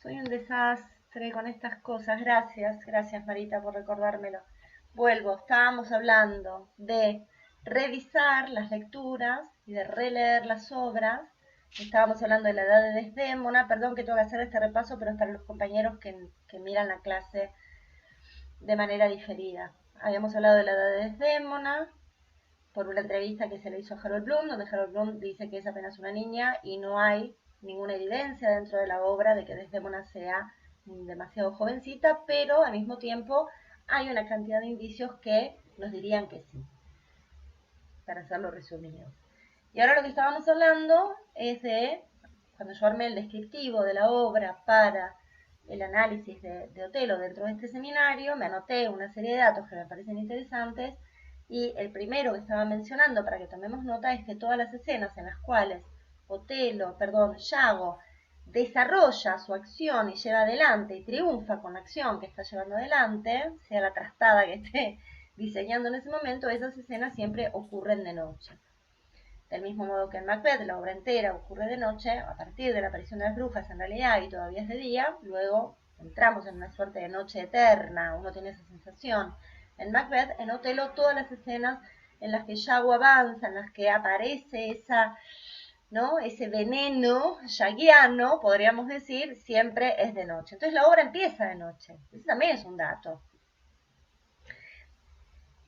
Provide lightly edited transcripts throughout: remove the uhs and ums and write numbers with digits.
Soy un desastre con estas cosas. Gracias Marita por recordármelo. Vuelvo, estábamos hablando de revisar las lecturas y de releer las obras. Estábamos hablando de la edad de Desdémona. Perdón que tengo que hacer este repaso, pero es para los compañeros que miran la clase de manera diferida. Habíamos hablado de la edad de Desdémona por una entrevista que se le hizo a Harold Bloom, donde Harold Bloom dice que es apenas una niña y no hay ninguna evidencia dentro de la obra de que Desdémona sea demasiado jovencita, pero al mismo tiempo hay una cantidad de indicios que nos dirían que sí, para hacerlo resumido. Y ahora lo que estábamos hablando es de, cuando yo armé el descriptivo de la obra para el análisis de Otelo dentro de este seminario, me anoté una serie de datos que me parecen interesantes y el primero que estaba mencionando para que tomemos nota es que todas las escenas en las cuales Yago desarrolla su acción y lleva adelante y triunfa con la acción que está llevando adelante, sea la trastada que esté diseñando en ese momento, esas escenas siempre ocurren de noche. Del mismo modo que en Macbeth, la obra entera ocurre de noche, a partir de la aparición de las brujas en realidad y todavía es de día, luego entramos en una suerte de noche eterna, uno tiene esa sensación. En Macbeth, en Otelo, todas las escenas en las que Yago avanza, en las que aparece ese veneno yaguiano, podríamos decir, siempre es de noche. Entonces la obra empieza de noche. Ese también es un dato.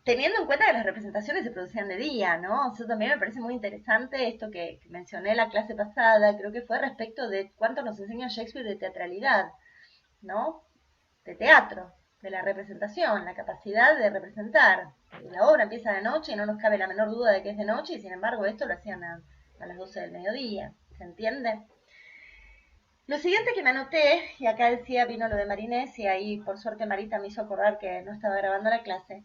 Teniendo en cuenta que las representaciones se producían de día, ¿no? Eso también me parece muy interesante, esto que mencioné en la clase pasada, creo que fue respecto de cuánto nos enseña Shakespeare de teatralidad, ¿no? De teatro, de la representación, la capacidad de representar. La obra empieza de noche y no nos cabe la menor duda de que es de noche, y sin embargo esto lo hacían a las 12 del mediodía, ¿se entiende? Lo siguiente que me anoté, y acá decía, vino lo de Marinés, y ahí por suerte Marita me hizo acordar que no estaba grabando la clase.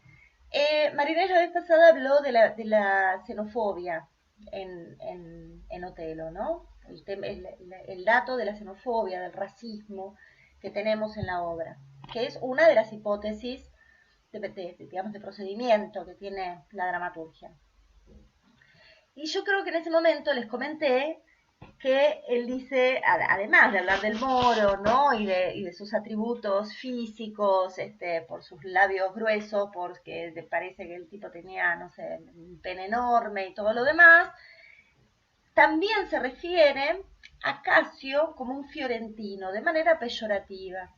Marinés la vez pasada habló de la xenofobia en Otelo, ¿no? El dato de la xenofobia, del racismo que tenemos en la obra, que es una de las hipótesis digamos, de procedimiento que tiene la dramaturgia. Y yo creo que en ese momento les comenté que él dice, además de hablar del moro, ¿no? Y de sus atributos físicos, por sus labios gruesos, porque le parece que el tipo tenía, no sé, un pene enorme y todo lo demás, también se refiere a Casio como un fiorentino, de manera peyorativa.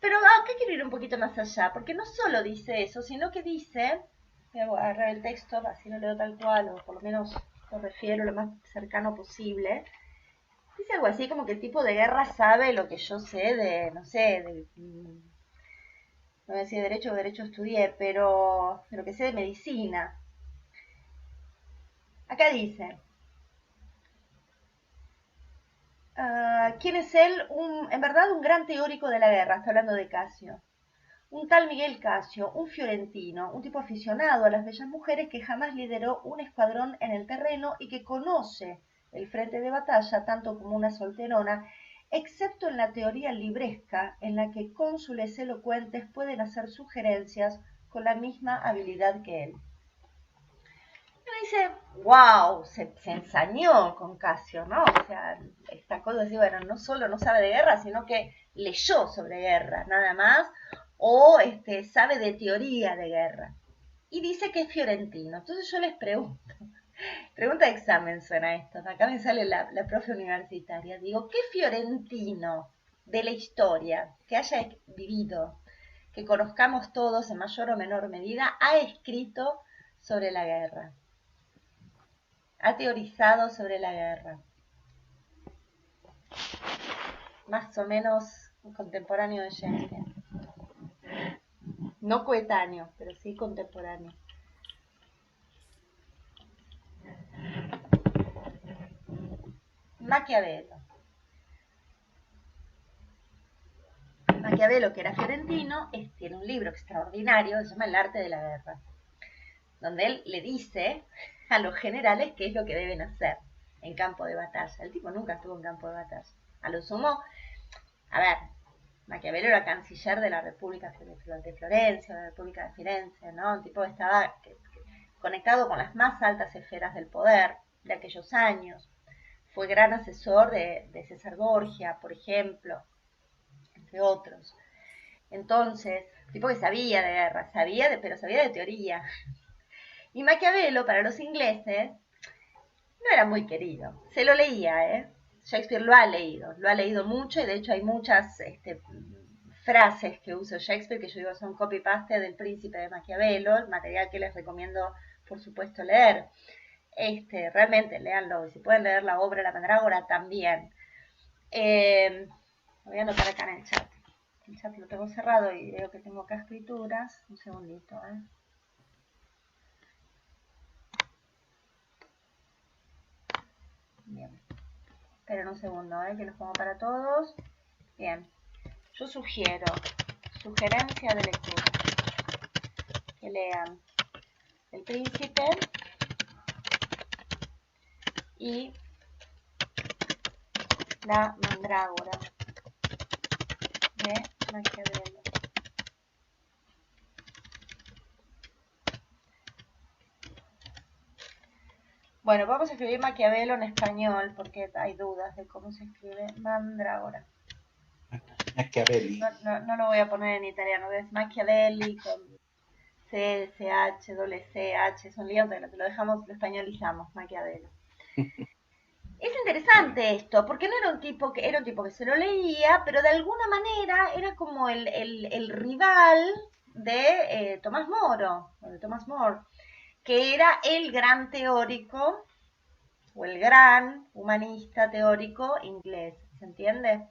Pero acá quiero ir un poquito más allá, porque no solo dice eso, sino que dice, voy a agarrar el texto, así lo leo tal cual, o por lo menos lo refiero lo más cercano posible. Dice algo así como que el tipo de guerra sabe lo que yo sé de, no sé, no voy a decir derecho estudié, pero de lo que sé de medicina. Acá dice, ¿quién es él? En verdad un gran teórico de la guerra, está hablando de Casio. Un tal Miguel Casio, un fiorentino, un tipo aficionado a las bellas mujeres que jamás lideró un escuadrón en el terreno y que conoce el frente de batalla tanto como una solterona, excepto en la teoría libresca en la que cónsules elocuentes pueden hacer sugerencias con la misma habilidad que él. Y dice, wow, se ensañó con Casio, ¿no? O sea, esta cosa de decir, bueno, no solo no sabe de guerra, sino que leyó sobre guerra, nada más, o sabe de teoría de guerra. Y dice que es fiorentino. Entonces yo les pregunta de examen suena esto, acá me sale la profe universitaria, digo, ¿qué fiorentino de la historia que haya vivido, que conozcamos todos en mayor o menor medida, ha escrito sobre la guerra? Ha teorizado sobre la guerra. Más o menos contemporáneo de Shakespeare. No coetáneo, pero sí contemporáneo. Maquiavelo. Maquiavelo, que era fiorentino, tiene un libro extraordinario, se llama El arte de la guerra, donde él le dice a los generales qué es lo que deben hacer en campo de batalla. El tipo nunca estuvo en campo de batalla. A lo sumo, a ver, Maquiavelo era canciller de la República de Florencia, de la República de Firenze, ¿no? El tipo estaba conectado con las más altas esferas del poder de aquellos años. fue gran asesor de César Borgia, por ejemplo, entre otros. Entonces, tipo que sabía de guerra, pero sabía de teoría. Y Maquiavelo, para los ingleses, no era muy querido. Se lo leía, ¿eh? Shakespeare lo ha leído mucho y de hecho hay muchas frases que usa Shakespeare que yo digo son copy-paste del Príncipe de Maquiavelo, el material que les recomiendo, por supuesto, leer. Realmente, léanlo. Y si pueden leer la obra La Mandrágora, también. Lo voy a anotar acá en el chat. El chat lo tengo cerrado y veo que tengo acá escrituras. Un segundito, ¿eh? Bien. Esperen un segundo, que los pongo para todos. Bien. Yo sugerencia de lectura, que lean El Príncipe y La Mandrágora de Maquiavelo. Bueno, vamos a escribir Maquiavelo en español porque hay dudas de cómo se escribe Mandrágora. Machiavelli. No lo voy a poner en italiano, es Machiavelli con C, CH, doble CH, es un lío, pero lo españolizamos, Maquiavelo. Es interesante esto, porque no era un tipo que se lo leía, pero de alguna manera era como el rival de Tomás Moro, de Tomás More, que era el gran teórico o el gran humanista teórico inglés, ¿se entiende?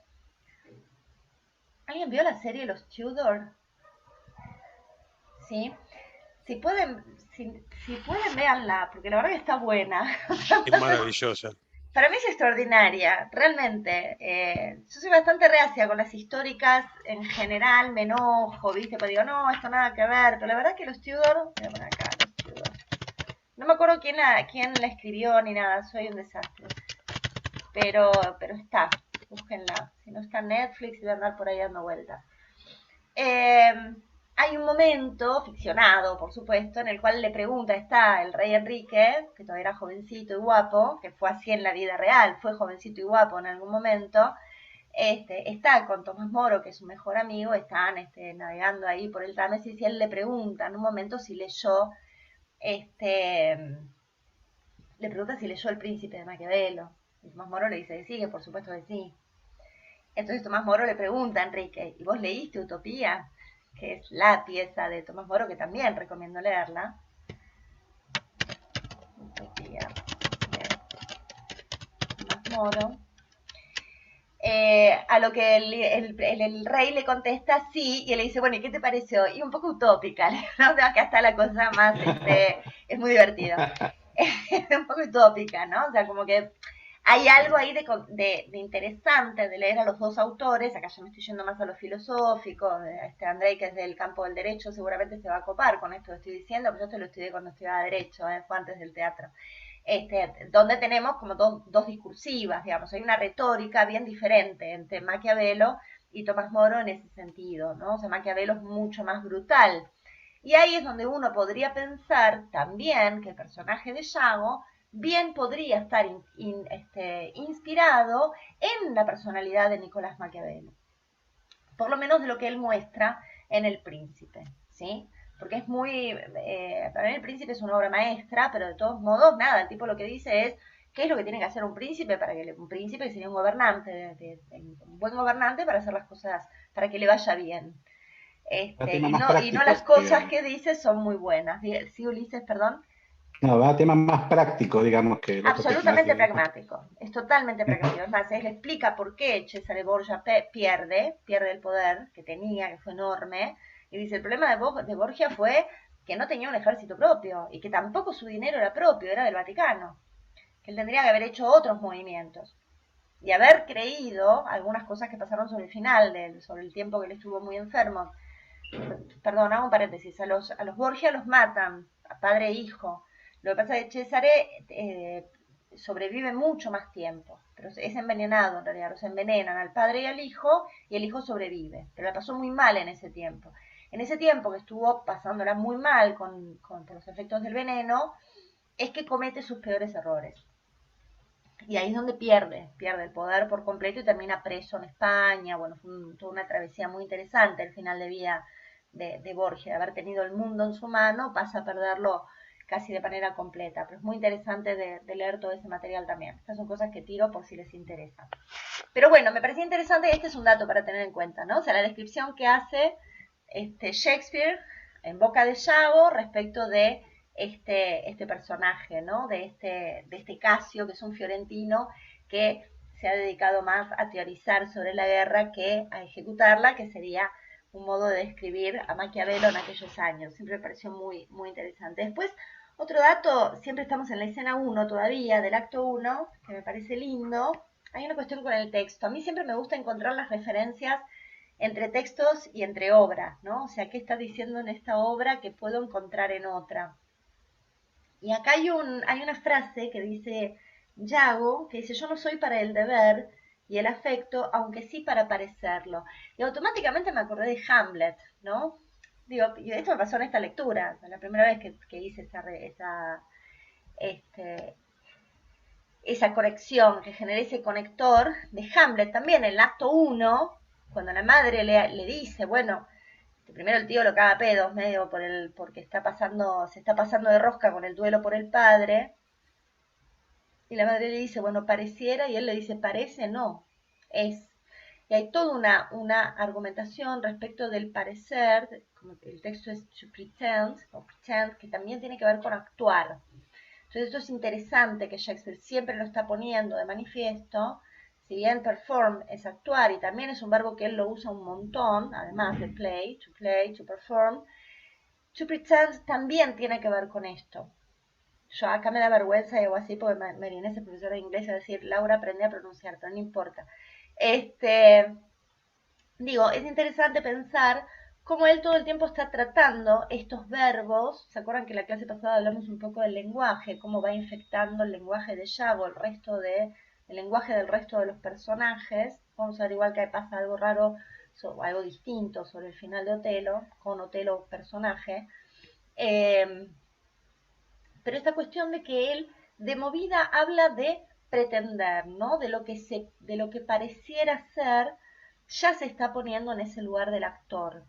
¿Alguien vio la serie Los Tudor? ¿Sí? Si pueden, si pueden, véanla, porque la verdad que está buena. Es maravillosa. Para mí es extraordinaria, realmente. Yo soy bastante reacia con las históricas en general, me enojo, ¿viste? Pues digo, no, esto nada que ver. Pero la verdad que los Tudor, voy a poner acá, los Tudor. No me acuerdo quién la escribió ni nada, soy un desastre. Pero está, búsquenla. Si no está en Netflix, debe andar por ahí dando vueltas. Hay un momento, ficcionado por supuesto, en el cual le pregunta, está el rey Enrique, que todavía era jovencito y guapo, que fue así en la vida real, fue jovencito y guapo en algún momento, está con Tomás Moro, que es su mejor amigo, están navegando ahí por el Támesis y él le pregunta en un momento si leyó, le pregunta si leyó El Príncipe de Maquiavelo. Y Tomás Moro le dice que sí, que por supuesto que sí. Entonces Tomás Moro le pregunta a Enrique, ¿y vos leíste Utopía? Que es la pieza de Tomás Moro, que también recomiendo leerla. Utopía de Tomás Moro. A lo que el rey le contesta sí, y él le dice, bueno, ¿y qué te pareció? Y un poco utópica, ¿no? Acá está la cosa más, es muy divertido. Es un poco utópica, ¿no? O sea, como que hay algo ahí de interesante de leer a los dos autores. Acá ya me estoy yendo más a lo filosófico. Andrei, que es del campo del derecho, seguramente se va a copar con esto que estoy diciendo, pero yo esto lo estudié cuando estudiaba derecho, fue antes del teatro. Donde tenemos como dos discursivas, digamos, hay una retórica bien diferente entre Maquiavelo y Tomás Moro en ese sentido, ¿no? O sea, Maquiavelo es mucho más brutal. Y ahí es donde uno podría pensar también que el personaje de Yago bien podría estar inspirado en la personalidad de Nicolás Maquiavelo, por lo menos de lo que él muestra en El Príncipe, ¿sí? Porque es muy, para mí El Príncipe es una obra maestra, pero de todos modos, nada, el tipo lo que dice es, ¿qué es lo que tiene que hacer un príncipe para que un príncipe sería un gobernante, un buen gobernante para hacer las cosas, para que le vaya bien? Y no las cosas que dice son muy buenas. Sí, Ulises, perdón. No, va a temas más prácticos, digamos, que el otro Absolutamente personaje. pragmático, es totalmente pragmático. Es más, él explica por qué Cesare Borgia pierde el poder que tenía, que fue enorme, y dice, el problema de Borgia fue que no tenía un ejército propio, y que tampoco su dinero era propio, era del Vaticano, que él tendría que haber hecho otros movimientos, y haber creído algunas cosas que pasaron sobre el final, sobre el tiempo que él estuvo muy enfermo. Perdón, hago un paréntesis, a los Borgia los matan, a padre e hijo. Lo que pasa es que Cesare sobrevive mucho más tiempo, pero es envenenado en realidad, los envenenan al padre y al hijo, y el hijo sobrevive, pero la pasó muy mal en ese tiempo. En ese tiempo que estuvo pasándola muy mal por los efectos del veneno, es que comete sus peores errores. Y ahí es donde pierde el poder por completo y termina preso en España. Bueno, fue toda una travesía muy interesante el final de vida de Borges, de haber tenido el mundo en su mano, pasa a perderlo casi de manera completa. Pero es muy interesante de leer todo ese material también. Estas son cosas que tiro por si les interesa. Pero bueno, me parecía interesante, este es un dato para tener en cuenta, ¿no? O sea, la descripción que hace Shakespeare en boca de Yago respecto de este personaje, ¿no? De este Casio, que es un fiorentino que se ha dedicado más a teorizar sobre la guerra que a ejecutarla, que sería un modo de describir a Maquiavelo en aquellos años. Siempre me pareció muy, muy interesante. Después, otro dato, siempre estamos en la escena 1 todavía, del acto 1, que me parece lindo. Hay una cuestión con el texto. A mí siempre me gusta encontrar las referencias entre textos y entre obras, ¿no? O sea, ¿qué está diciendo en esta obra que puedo encontrar en otra? Y acá hay una frase que dice Yago, que dice, yo no soy para el deber y el afecto, aunque sí para parecerlo. Y automáticamente me acordé de Hamlet, ¿no? Digo, y esto me pasó en esta lectura, la primera vez que hice este, esa conexión, que generé ese conector de Hamlet también, en el acto 1, cuando la madre le dice, bueno, primero el tío lo caga a pedos, medio porque se está pasando de rosca con el duelo por el padre, y la madre le dice, bueno, pareciera, y él le dice, parece, no, es. Y hay toda una argumentación respecto del parecer, como el texto es to pretend, o pretend, que también tiene que ver con actuar. Entonces esto es interesante que Shakespeare siempre lo está poniendo de manifiesto, si bien perform es actuar y también es un verbo que él lo usa un montón, además de play, to perform, to pretend también tiene que ver con esto. Yo acá me da vergüenza y algo así porque Marina es profesora de inglés a decir, Laura aprende a pronunciar, pero no importa. Digo, es interesante pensar cómo él todo el tiempo está tratando estos verbos. ¿Se acuerdan que la clase pasada hablamos un poco del lenguaje? Cómo va infectando el lenguaje de Yago, el lenguaje del resto de los personajes. Vamos a ver igual que pasa algo raro, algo distinto sobre el final de Otelo, con Otelo personaje. Pero esta cuestión de que él de movida habla de pretender, ¿no? De lo que pareciera ser, ya se está poniendo en ese lugar del actor.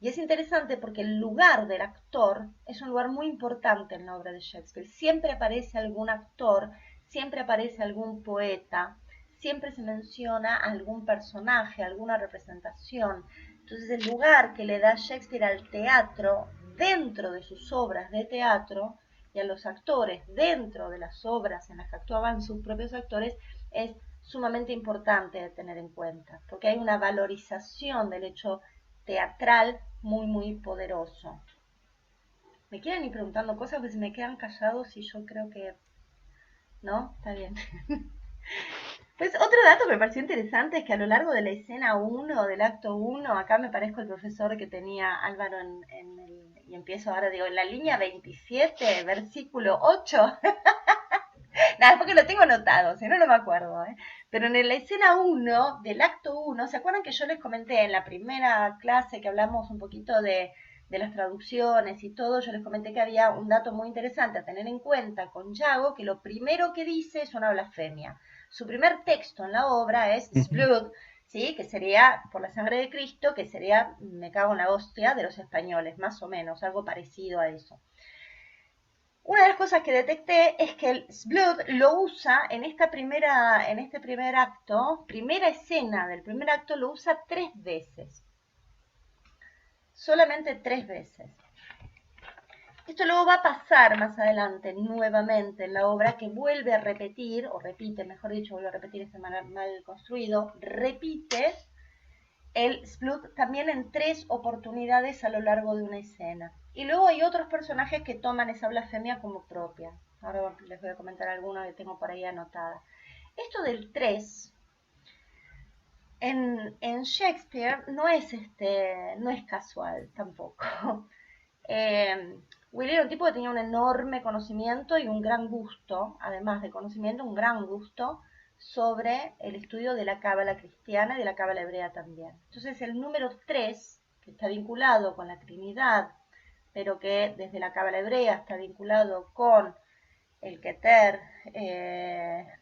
Y es interesante porque el lugar del actor es un lugar muy importante en la obra de Shakespeare. Siempre aparece algún actor, siempre aparece algún poeta, siempre se menciona a algún personaje, alguna representación. Entonces el lugar que le da Shakespeare al teatro dentro de sus obras de teatro y a los actores dentro de las obras en las que actuaban sus propios actores es sumamente importante de tener en cuenta, porque hay una valorización del hecho teatral muy, muy poderoso. Me quieren ir preguntando cosas que se me quedan callados y yo creo que... ¿No? Está bien. Pues otro dato que me pareció interesante es que a lo largo de la escena 1, del acto 1, acá me parezco el profesor que tenía Álvaro y empiezo ahora, digo, en la línea 27, versículo 8. Nada, es porque lo tengo anotado, si no, no me acuerdo. Pero en la escena 1 del acto 1, ¿se acuerdan que yo les comenté en la primera clase que hablamos un poquito de las traducciones y todo? Yo les comenté que había un dato muy interesante a tener en cuenta con Yago, que lo primero que dice es una blasfemia. Su primer texto en la obra es Blood, ¿sí? Que sería por la sangre de Cristo, que sería me cago en la hostia de los españoles, más o menos, algo parecido a eso. Una de las cosas que detecté es que el Blood lo usa en este primer acto, primera escena del primer acto, lo usa 3 veces. Solamente 3 veces. Esto luego va a pasar más adelante nuevamente en la obra, que vuelve a repetir, o repite, mejor dicho, vuelve a repetir, este mal construido, repite el Splut también en 3 oportunidades a lo largo de una escena. Y luego hay otros personajes que toman esa blasfemia como propia. Ahora les voy a comentar alguna que tengo por ahí anotada. Esto del 3 en Shakespeare no es casual tampoco. Willie era un tipo que tenía un enorme conocimiento y un gran gusto, además de conocimiento, un gran gusto sobre el estudio de la cábala cristiana y de la cábala hebrea también. Entonces el número 3, que está vinculado con la Trinidad, pero que desde la cábala hebrea está vinculado con el Keter,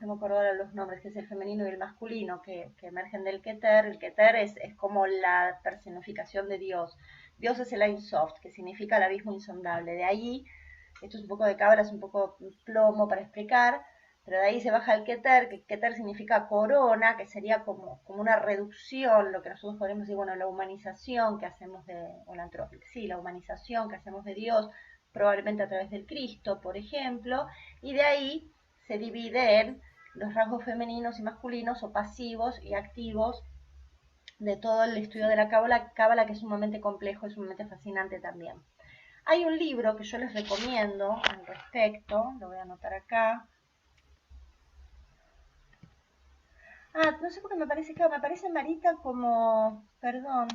no me acuerdo ahora los nombres, que es el femenino y el masculino, que emergen del Keter. El Keter es como la personificación de Dios. Dios es el Ein Sof, que significa el abismo insondable. De ahí, esto es un poco de cábala, es un poco plomo para explicar, pero de ahí se baja el Keter, que Keter significa corona, que sería como una reducción, lo que nosotros podemos decir, bueno, la humanización que hacemos o la humanización que hacemos de Dios, probablemente a través del Cristo, por ejemplo, y de ahí se divide en los rasgos femeninos y masculinos, o pasivos y activos, de todo el estudio de la cábala, que es sumamente complejo, es sumamente fascinante también. Hay un libro que yo les recomiendo al respecto, lo voy a anotar acá. No sé por qué me aparece Marita como, perdón.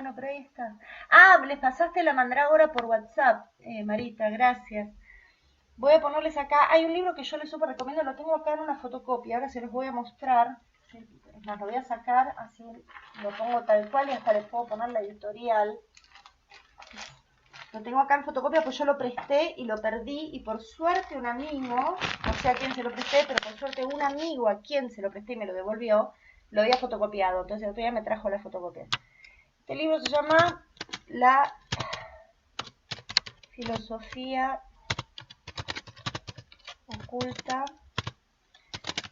No, pero ahí está. Les pasaste la mandrágora por WhatsApp, Marita, gracias. Voy a ponerles acá, hay un libro que yo les súper recomiendo, lo tengo acá en una fotocopia, ahora se los voy a mostrar. Es más, lo voy a sacar, así lo pongo tal cual y hasta les puedo poner la editorial. Lo tengo acá en fotocopia, pues yo lo presté y lo perdí, y por suerte un amigo, no sé a quién se lo presté, pero por suerte un amigo a quien se lo presté y me lo devolvió, lo había fotocopiado, entonces el otro día me trajo la fotocopia. Este libro se llama La filosofía oculta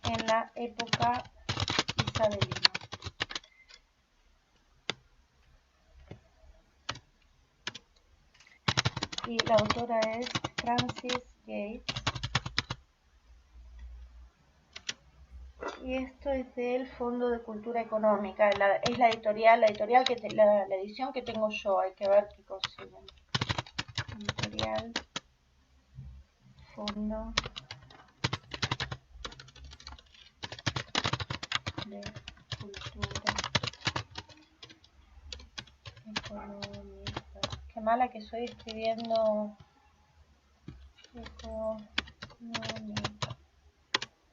en la época isabelina. Y la autora es Frances Gates. Y esto es del Fondo de Cultura Económica. Es la editorial la edición que tengo yo. Hay que ver qué consiguen. Editorial Fondo de Cultura Económica. Qué mala que soy escribiendo económica.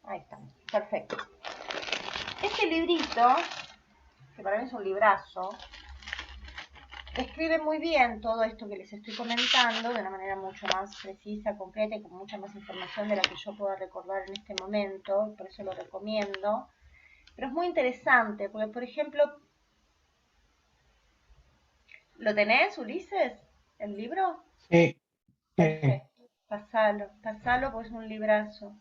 Ahí está, perfecto. Este librito, que para mí es un librazo, describe muy bien todo esto que les estoy comentando de una manera mucho más precisa, concreta y con mucha más información de la que yo pueda recordar en este momento, por eso lo recomiendo. Pero es muy interesante, porque por ejemplo, ¿lo tenés, Ulises? ¿El libro? Sí, sí. Perfecto, pasalo porque es un librazo.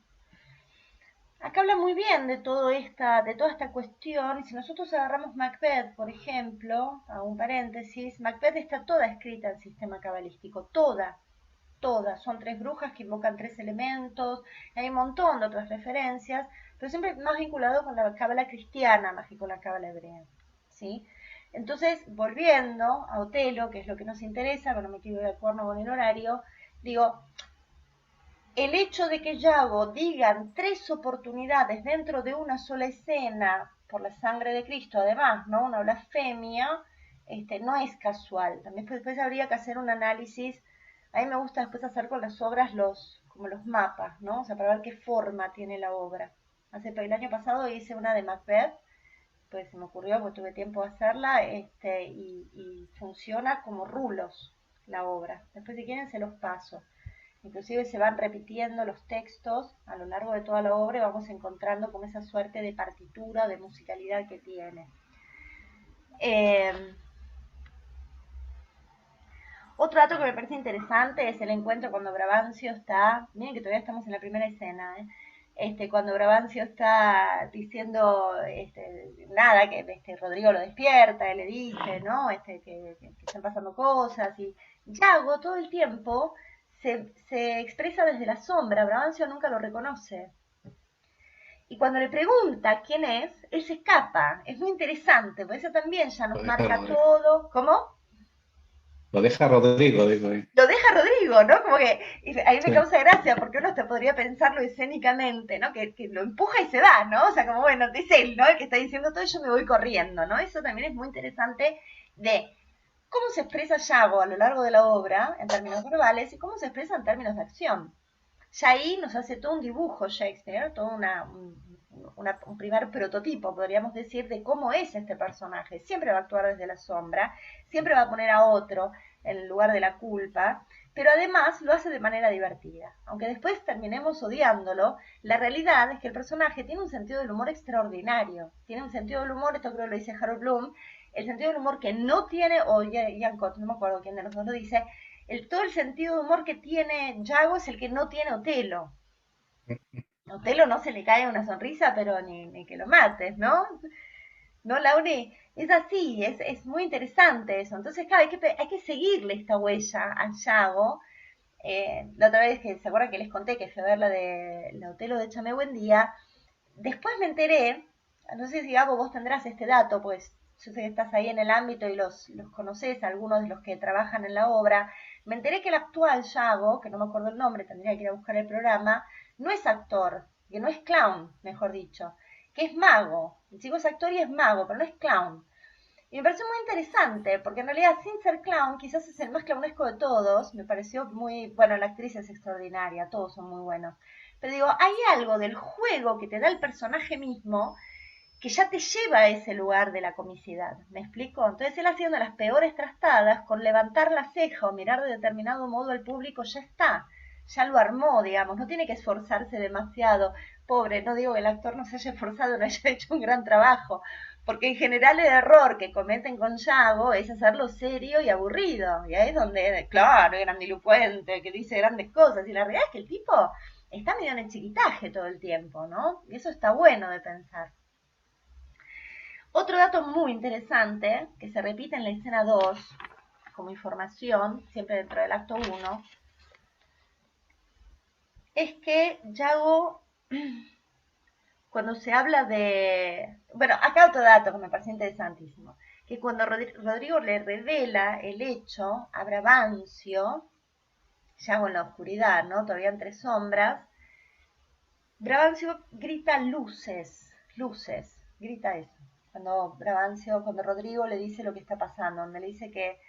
Acá habla muy bien de toda esta cuestión, y si nosotros agarramos Macbeth, por ejemplo, a un paréntesis, Macbeth está toda escrita en sistema cabalístico, todas, son tres brujas que invocan tres elementos, hay un montón de otras referencias, pero siempre más vinculado con la cábala cristiana más que con la cábala hebrea, ¿sí? Entonces, volviendo a Otelo, que es lo que nos interesa, pero no me quiero ir al cuerno con el horario, digo, el hecho de que Yago digan tres oportunidades dentro de una sola escena por la sangre de Cristo, además, ¿no? Una blasfemia, no es casual. También después habría que hacer un análisis. A mí me gusta después hacer con las obras como los mapas, ¿no? O sea, para ver qué forma tiene la obra. El año pasado hice una de Macbeth, pues se me ocurrió, porque tuve tiempo de hacerla, y funciona como rulos la obra. Después si quieren se los paso. Inclusive se van repitiendo los textos a lo largo de toda la obra y vamos encontrando como esa suerte de partitura, de musicalidad que tiene. Eh, Otro dato que me parece interesante es el encuentro cuando Brabantio está, miren que todavía estamos en la primera escena, cuando Brabantio está diciendo nada, que Rodrigo lo despierta y le dice, ¿no? Que están pasando cosas, y Yago todo el tiempo se expresa desde la sombra, Brabantio nunca lo reconoce. Y cuando le pregunta quién es, él se escapa. Es muy interesante, porque eso también ya nos Lo deja marca Rodrigo. todo. ¿Cómo? Lo deja Rodrigo, digo. Lo deja Rodrigo, ¿no? Como que a mí me Sí. causa gracia, porque uno hasta podría pensarlo escénicamente, ¿no? Que lo empuja y se va, ¿no? O sea, como bueno, es él, ¿no? El que está diciendo todo, yo me voy corriendo, ¿no? Eso también es muy interesante de cómo se expresa Yago a lo largo de la obra en términos verbales y cómo se expresa en términos de acción. Ya ahí nos hace todo un dibujo Shakespeare, todo un primer prototipo, podríamos decir, de cómo es este personaje. Siempre va a actuar desde la sombra, siempre va a poner a otro en el lugar de la culpa, pero además lo hace de manera divertida. Aunque después terminemos odiándolo, la realidad es que el personaje tiene un sentido del humor extraordinario. Tiene un sentido del humor, esto creo que lo dice Harold Bloom, el sentido del humor que no tiene, o Ian Cott, no me acuerdo quién de los dos lo dice, todo el sentido de humor que tiene Yago es el que no tiene Otelo. Otelo no se le cae una sonrisa, pero ni que lo mates, ¿no? No, Lauri, es así, es muy interesante eso. Entonces, claro, hay que seguirle esta huella al Yago. La otra vez que se acuerdan que les conté que fui a ver la Otelo de Échame Buen Día, después me enteré, no sé si Gabo vos tendrás este dato, pues yo sé que estás ahí en el ámbito y los conoces, algunos de los que trabajan en la obra, me enteré que el actual Yago, que no me acuerdo el nombre, tendría que ir a buscar el programa, no es actor, que no es clown, mejor dicho, que es mago. El chico es actor y es mago, pero no es clown. Y me pareció muy interesante, porque en realidad sin ser clown, quizás es el más clownesco de todos, me pareció muy, bueno, la actriz es extraordinaria, todos son muy buenos. Pero digo, hay algo del juego que te da el personaje mismo que ya te lleva a ese lugar de la comicidad, ¿me explico? Entonces él haciendo las peores trastadas, con levantar la ceja o mirar de determinado modo al público, ya está, ya lo armó, digamos, no tiene que esforzarse demasiado. Pobre, no digo que el actor no se haya esforzado, no haya hecho un gran trabajo, porque en general el error que cometen con Yago es hacerlo serio y aburrido, y ahí es donde, claro, es grandilocuente, que dice grandes cosas, y la realidad es que el tipo está medio en el chiquitaje todo el tiempo, ¿no? Y eso está bueno de pensar. Otro dato muy interesante, que se repite en la escena 2, como información, siempre dentro del acto 1, es que Yago, cuando se habla de... Bueno, acá otro dato que me parece interesantísimo, que cuando Rodrigo le revela el hecho a Brabantio, Yago en la oscuridad, ¿no? Todavía entre sombras, Brabantio grita luces, luces, grita eso. Cuando Rodrigo le dice lo que está pasando, donde le dice que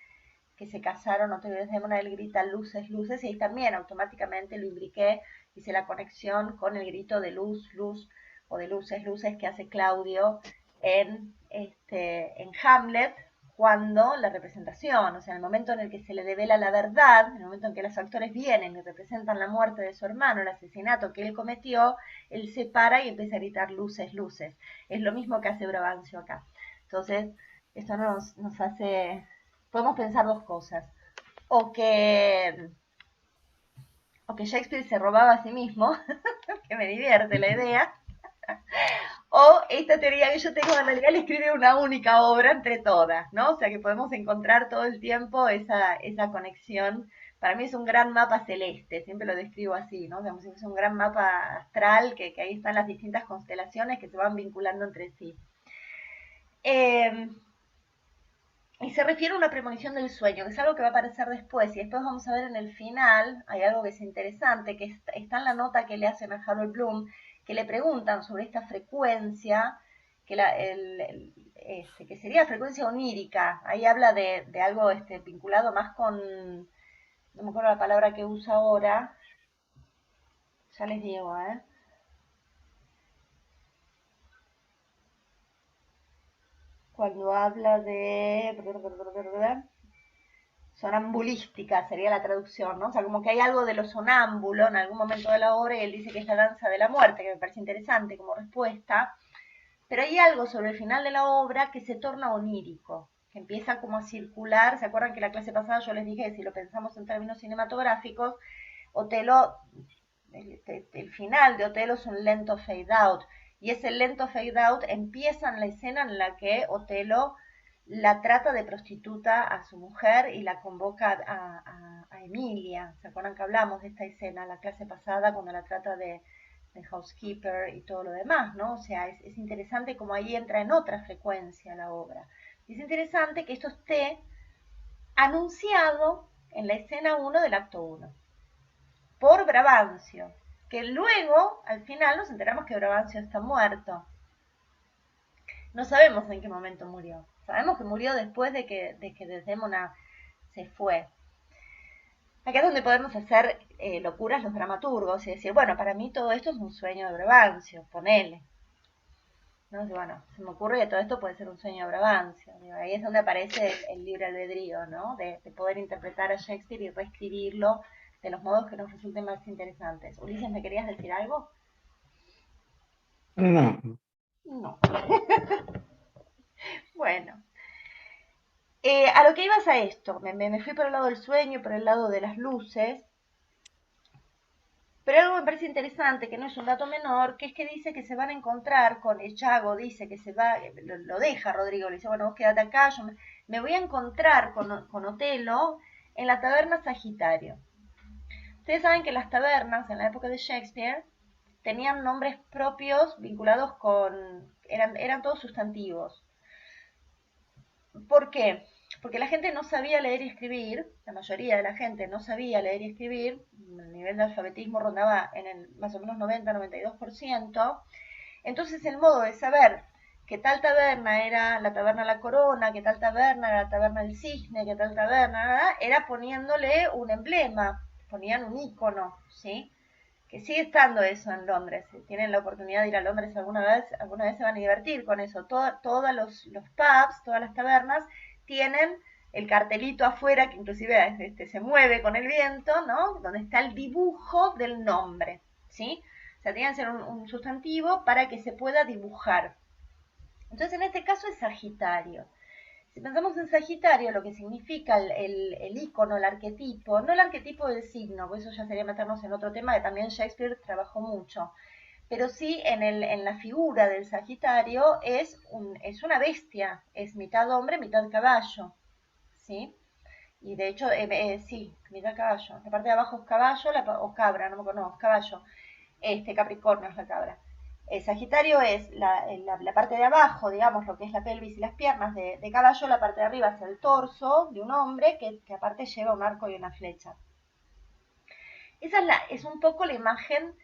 se casaron, no te olvides de Mona, él grita luces, luces, y ahí también automáticamente lo imbriqué, hice la conexión con el grito de luz, luz, o de luces, luces que hace Claudio en Hamlet, cuando la representación, o sea, en el momento en el que se le devela la verdad, en el momento en que los actores vienen y representan la muerte de su hermano, el asesinato que él cometió, él se para y empieza a gritar luces, luces. Es lo mismo que hace Brabantio acá. Entonces, esto nos hace, podemos pensar dos cosas. O que, o que Shakespeare se robaba a sí mismo, que me divierte la idea, o esta teoría que yo tengo, en realidad le escribe una única obra entre todas, ¿no? O sea que podemos encontrar todo el tiempo esa conexión. Para mí es un gran mapa celeste, siempre lo describo así, ¿no? Digamos, es un gran mapa astral que ahí están las distintas constelaciones que se van vinculando entre sí. Y se refiere a una premonición del sueño, que es algo que va a aparecer después, y después vamos a ver en el final, hay algo que es interesante, que está en la nota que le hacen a Harold Bloom, que le preguntan sobre esta frecuencia, que sería frecuencia onírica. Ahí habla de algo vinculado más con, no me acuerdo la palabra que usa ahora, ya les digo, cuando habla de sonambulística sería la traducción, ¿no? O sea, como que hay algo de lo sonámbulo en algún momento de la obra y él dice que es la danza de la muerte, que me parece interesante como respuesta, pero hay algo sobre el final de la obra que se torna onírico, que empieza como a circular. ¿Se acuerdan que la clase pasada yo les dije que si lo pensamos en términos cinematográficos, Otelo, el final de Otelo es un lento fade out, y ese lento fade out empieza en la escena en la que Otelo la trata de prostituta a su mujer y la convoca a Emilia. ¿Se acuerdan que hablamos de esta escena la clase pasada cuando la trata de housekeeper y todo lo demás, ¿no? O sea, es interesante como ahí entra en otra frecuencia la obra. Y es interesante que esto esté anunciado en la escena 1 del acto 1 por Brabantio, que luego, al final, nos enteramos que Brabantio está muerto. No sabemos en qué momento murió. Sabemos que murió después de que Desdémona se fue. Acá es donde podemos hacer locuras los dramaturgos y decir, bueno, para mí todo esto es un sueño de Brabantio, ponele. ¿no? Bueno, se me ocurre que todo esto puede ser un sueño de Brabantio. Digo, ahí es donde aparece el libre albedrío, ¿no? De poder interpretar a Shakespeare y reescribirlo de los modos que nos resulten más interesantes. Ulises, ¿me querías decir algo? No, no. No. Bueno, a lo que ibas a esto, me fui por el lado del sueño, por el lado de las luces, pero algo me parece interesante, que no es un dato menor, que es que dice que se van a encontrar con Chago, dice que se va, lo deja Rodrigo, le dice, bueno, vos quédate acá, yo me voy a encontrar con Otelo en la taberna Sagitario. Ustedes saben que las tabernas en la época de Shakespeare tenían nombres propios vinculados eran todos sustantivos. ¿Por qué? Porque la gente no sabía leer y escribir, la mayoría de la gente no sabía leer y escribir, el nivel de alfabetismo rondaba en el más o menos 90-92%, entonces el modo de saber que tal taberna era la taberna La Corona, que tal taberna era la taberna El Cisne, que tal taberna era poniéndole un emblema, ponían un icono, ¿sí? Que sigue estando eso en Londres. Si tienen la oportunidad de ir a Londres alguna vez se van a divertir con eso. Todos los pubs, todas las tabernas tienen el cartelito afuera que inclusive se mueve con el viento, ¿no? Donde está el dibujo del nombre, ¿sí? O sea, tiene que ser un sustantivo para que se pueda dibujar. Entonces, en este caso es Sagitario. Si pensamos en Sagitario, lo que significa el icono, el arquetipo, no el arquetipo del signo, porque eso ya sería meternos en otro tema que también Shakespeare trabajó mucho, pero sí en la figura del Sagitario es una bestia, es mitad hombre, mitad caballo, ¿sí? Y de hecho, sí, mitad caballo. La parte de abajo es caballo o cabra, no me acuerdo, no, es caballo. Capricornio es la cabra. Sagitario es la parte de abajo, digamos, lo que es la pelvis y las piernas de caballo, la parte de arriba es el torso de un hombre que aparte lleva un arco y una flecha. Esa es un poco la imagen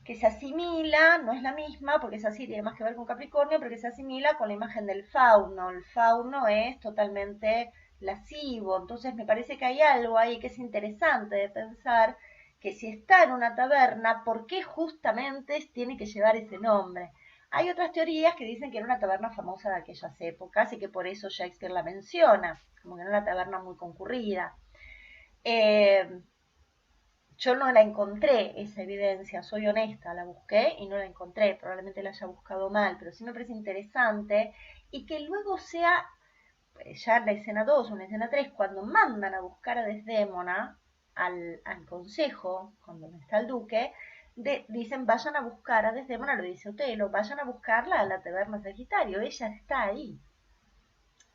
que se asimila, no es la misma, porque es así, tiene más que ver con Capricornio, pero que se asimila con la imagen del fauno. El fauno es totalmente lascivo, entonces me parece que hay algo ahí que es interesante de pensar que si está en una taberna, ¿por qué justamente tiene que llevar ese nombre? Hay otras teorías que dicen que era una taberna famosa de aquellas épocas y que por eso Shakespeare la menciona, como que era una taberna muy concurrida. Eh, yo no la encontré esa evidencia, soy honesta, la busqué y no la encontré, probablemente la haya buscado mal, pero sí me parece interesante y que luego sea ya en la escena 2 o en la escena 3, cuando mandan a buscar a Desdémona al consejo, cuando está el duque, dicen vayan a buscar a Desdémona, lo dice Otelo, vayan a buscarla a la taberna Sagitario, ella está ahí.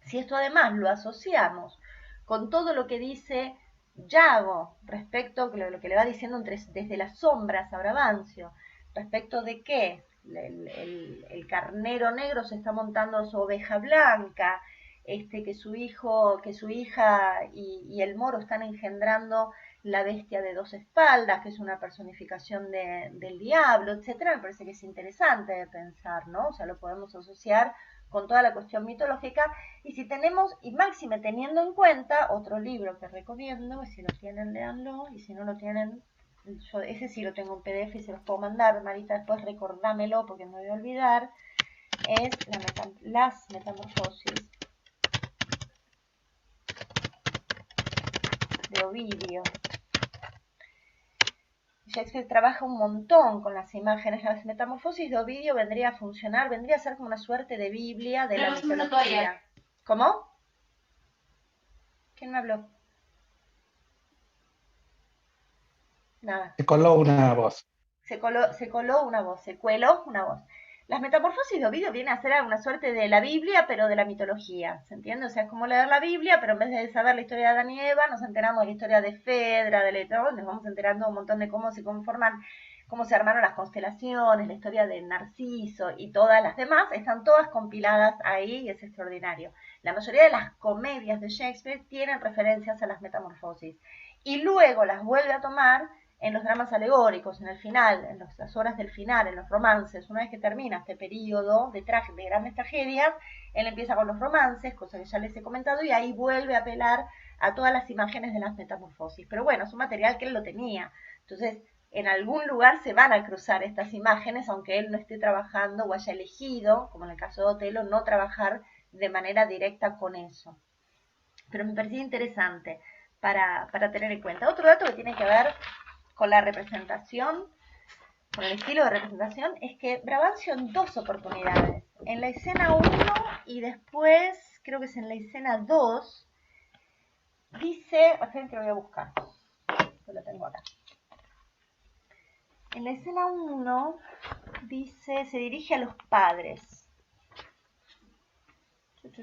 Si esto además lo asociamos con todo lo que dice Yago respecto a lo que le va diciendo desde las sombras a Brabantio, respecto de que el carnero negro se está montando su oveja blanca, que su hijo, que su hija y el moro están engendrando la bestia de dos espaldas, que es una personificación del diablo, etcétera, me parece que es interesante de pensar, ¿no? O sea, lo podemos asociar con toda la cuestión mitológica, y si tenemos, y máxime teniendo en cuenta, otro libro que recomiendo, y si lo tienen, léanlo, y si no lo tienen, yo ese sí lo tengo en PDF y se los puedo mandar, Marita, después recordámelo porque me voy a olvidar, es Las Metamorfosis de Ovidio. Shakespeare trabaja un montón con las imágenes. Las metamorfosis de Ovidio vendría a funcionar, vendría a ser como una suerte de Biblia de la mitología. ¿Cómo? ¿Quién me habló? Nada. Se coló una voz. Se coló una voz, se cueló una voz. Las metamorfosis de Ovidio viene a ser una suerte de la Biblia, pero de la mitología, ¿se entiende? O sea, es como leer la Biblia, pero en vez de saber la historia de Adán y Eva, nos enteramos de la historia de Fedra, de Leto, nos vamos enterando un montón de cómo se conforman, cómo se armaron las constelaciones, la historia de Narciso y todas las demás, están todas compiladas ahí y es extraordinario. La mayoría de las comedias de Shakespeare tienen referencias a las metamorfosis y luego las vuelve a tomar en los dramas alegóricos, en el final, en las horas del final, en los romances. Una vez que termina este periodo de grandes tragedias, él empieza con los romances, cosa que ya les he comentado, y ahí vuelve a apelar a todas las imágenes de las metamorfosis. Pero bueno, es un material que él lo tenía. Entonces, en algún lugar se van a cruzar estas imágenes, aunque él no esté trabajando o haya elegido, como en el caso de Otelo, no trabajar de manera directa con eso. Pero me parecía interesante para tener en cuenta. Otro dato que tiene que ver con la representación, con el estilo de representación, es que Brabantio en dos oportunidades, en la escena 1 y después, creo que es en la escena 2, dice, esperen que lo voy a buscar, lo tengo acá. En la escena 1 dice, se dirige a los padres. Creo que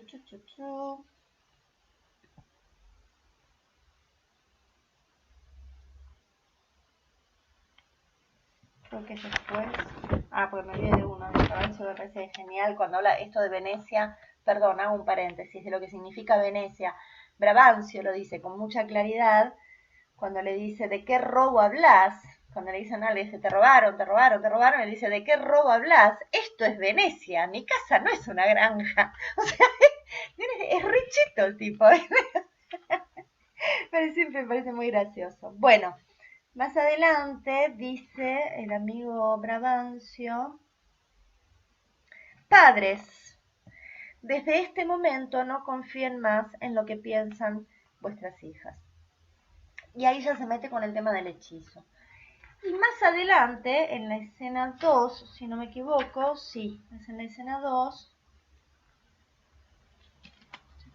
es después. Porque me olvidé de uno. Eso me parece genial cuando habla esto de Venecia. Perdón, hago un paréntesis de lo que significa Venecia. Brabantio lo dice con mucha claridad cuando le dice, ¿de qué robo hablas? Cuando le dicen, le dice, te robaron, él dice, ¿de qué robo hablas? Esto es Venecia, mi casa no es una granja. O sea, es richito el tipo. Me parece muy gracioso. Bueno, más adelante dice el amigo Brabantio, padres, desde este momento no confíen más en lo que piensan vuestras hijas. Y ahí ya se mete con el tema del hechizo. Y más adelante, en la escena 2, si no me equivoco, sí, es en la escena 2.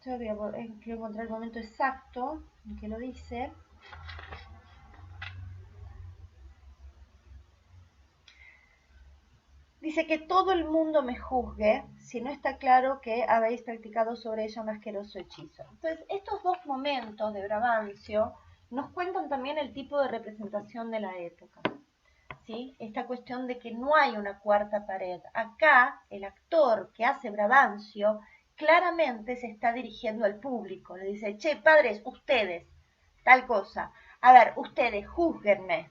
Quiero encontrar el momento exacto en que lo dice. Dice que todo el mundo me juzgue si no está claro que habéis practicado sobre ella un asqueroso hechizo. Entonces, estos dos momentos de Brabantio nos cuentan también el tipo de representación de la época. ¿Sí? Esta cuestión de que no hay una cuarta pared. Acá, el actor que hace Brabantio claramente se está dirigiendo al público. Le dice, che, padres, ustedes, tal cosa. A ver, ustedes, júzguenme.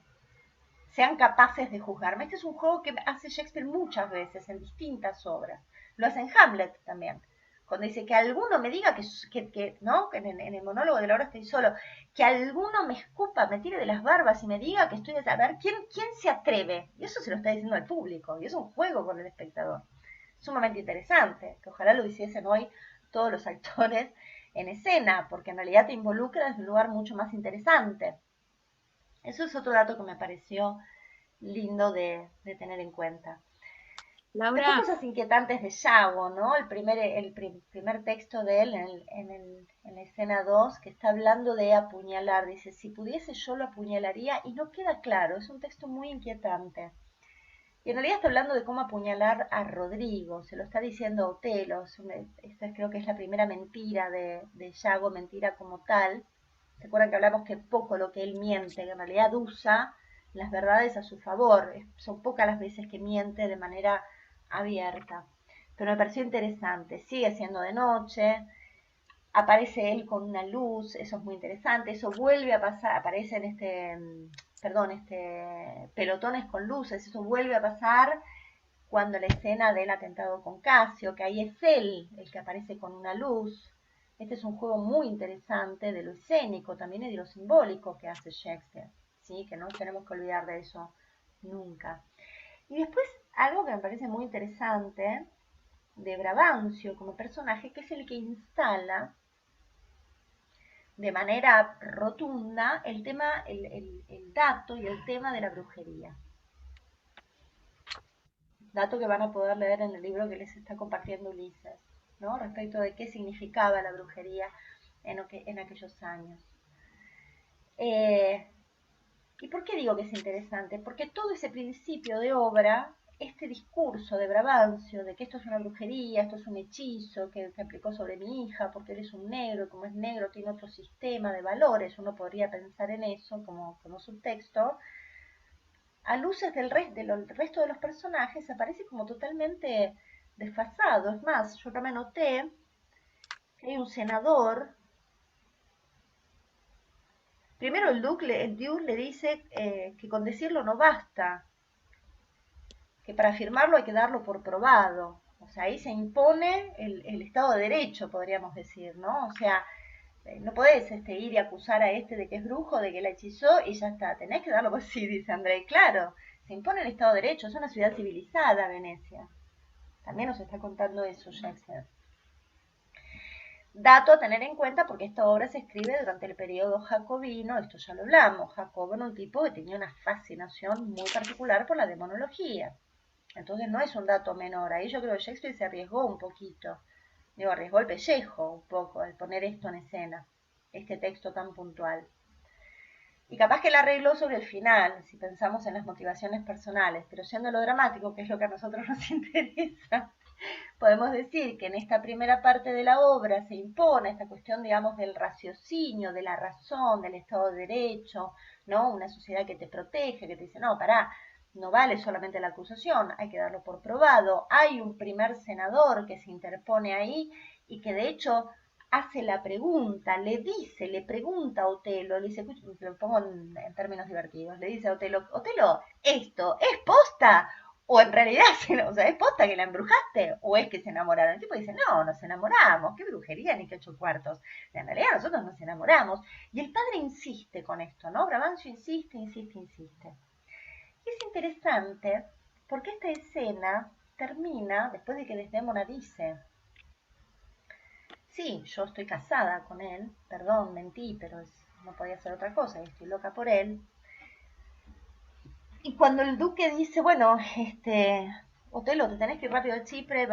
Sean capaces de juzgarme. Este es un juego que hace Shakespeare muchas veces en distintas obras. Lo hace en Hamlet también. Cuando dice que alguno me diga ¿no? En el monólogo de la hora estoy solo, que alguno me escupa, me tire de las barbas y me diga que estoy a ver quién se atreve. Y eso se lo está diciendo al público, y es un juego con el espectador. Sumamente interesante, que ojalá lo hiciesen hoy todos los actores en escena, porque en realidad te involucra desde un lugar mucho más interesante. Eso es otro dato que me pareció lindo de tener en cuenta. Después Laura, cosas inquietantes de Yago, ¿no? El primer texto de él en la escena 2 que está hablando de apuñalar. Dice, si pudiese yo lo apuñalaría y no queda claro, es un texto muy inquietante. Y en realidad está hablando de cómo apuñalar a Rodrigo, se lo está diciendo Otelo. Esta creo que es la primera mentira de Yago, mentira como tal. ¿Se acuerdan que hablamos que poco lo que él miente, que en realidad usa las verdades a su favor? Son pocas las veces que miente de manera abierta. Pero me pareció interesante. Sigue siendo de noche, aparece él con una luz, eso es muy interesante. Eso vuelve a pasar, aparece en pelotones con luces, eso vuelve a pasar cuando la escena del atentado con Casio, que ahí es él el que aparece con una luz. Este es un juego muy interesante de lo escénico también y de lo simbólico que hace Shakespeare, ¿sí? Que no tenemos que olvidar de eso nunca. Y después algo que me parece muy interesante de Brabantio como personaje, que es el que instala de manera rotunda el tema, el dato y el tema de la brujería. Dato que van a poder leer en el libro que les está compartiendo Ulises, ¿no? Respecto de qué significaba la brujería en aquellos años. ¿Y por qué digo que es interesante? Porque todo ese principio de obra, este discurso de Brabantio, de que esto es una brujería, esto es un hechizo que aplicó sobre mi hija, porque él es un negro, y como es negro tiene otro sistema de valores, uno podría pensar en eso como subtexto, a luces del resto de los personajes aparece como totalmente desfasado. Es más, yo también noté que hay un senador. Primero el Duque le dice que con decirlo no basta, que para firmarlo hay que darlo por probado. O sea, ahí se impone el Estado de Derecho, podríamos decir, ¿no? O sea, No podés ir y acusar a este de que es brujo, de que la hechizó y ya está. Tenés que darlo por sí, dice André. Claro, se impone el Estado de Derecho, es una ciudad civilizada, Venecia. También nos está contando eso Shakespeare. Dato a tener en cuenta porque esta obra se escribe durante el periodo jacobino, esto ya lo hablamos. Jacobo era un tipo que tenía una fascinación muy particular por la demonología. Entonces no es un dato menor. Ahí yo creo que Shakespeare se arriesgó un poquito. Digo, arriesgó el pellejo un poco al poner esto en escena, este texto tan puntual. Y capaz que la arregló sobre el final, si pensamos en las motivaciones personales, pero siendo lo dramático, que es lo que a nosotros nos interesa, podemos decir que en esta primera parte de la obra se impone esta cuestión, digamos, del raciocinio, de la razón, del Estado de Derecho, ¿no? Una sociedad que te protege, que te dice, no, pará, no vale solamente la acusación, hay que darlo por probado. Hay un primer senador que se interpone ahí y que de hecho hace la pregunta, le pregunta a Otelo, le dice, lo pongo en términos divertidos, le dice a Otelo, Otelo, ¿esto es posta? O en realidad, o sea, ¿es posta que la embrujaste? ¿O es que se enamoraron? El tipo dice, no, nos enamoramos, qué brujería ni qué 8 cuartos. En realidad nosotros nos enamoramos. Y el padre insiste con esto, ¿no? Brabantio insiste, insiste, insiste. Y es interesante porque esta escena termina después de que Desdémona dice, sí, yo estoy casada con él, perdón, mentí, pero no podía ser otra cosa, y estoy loca por él. Y cuando el duque dice, bueno, Otelo, te tenés que ir rápido de Chipre,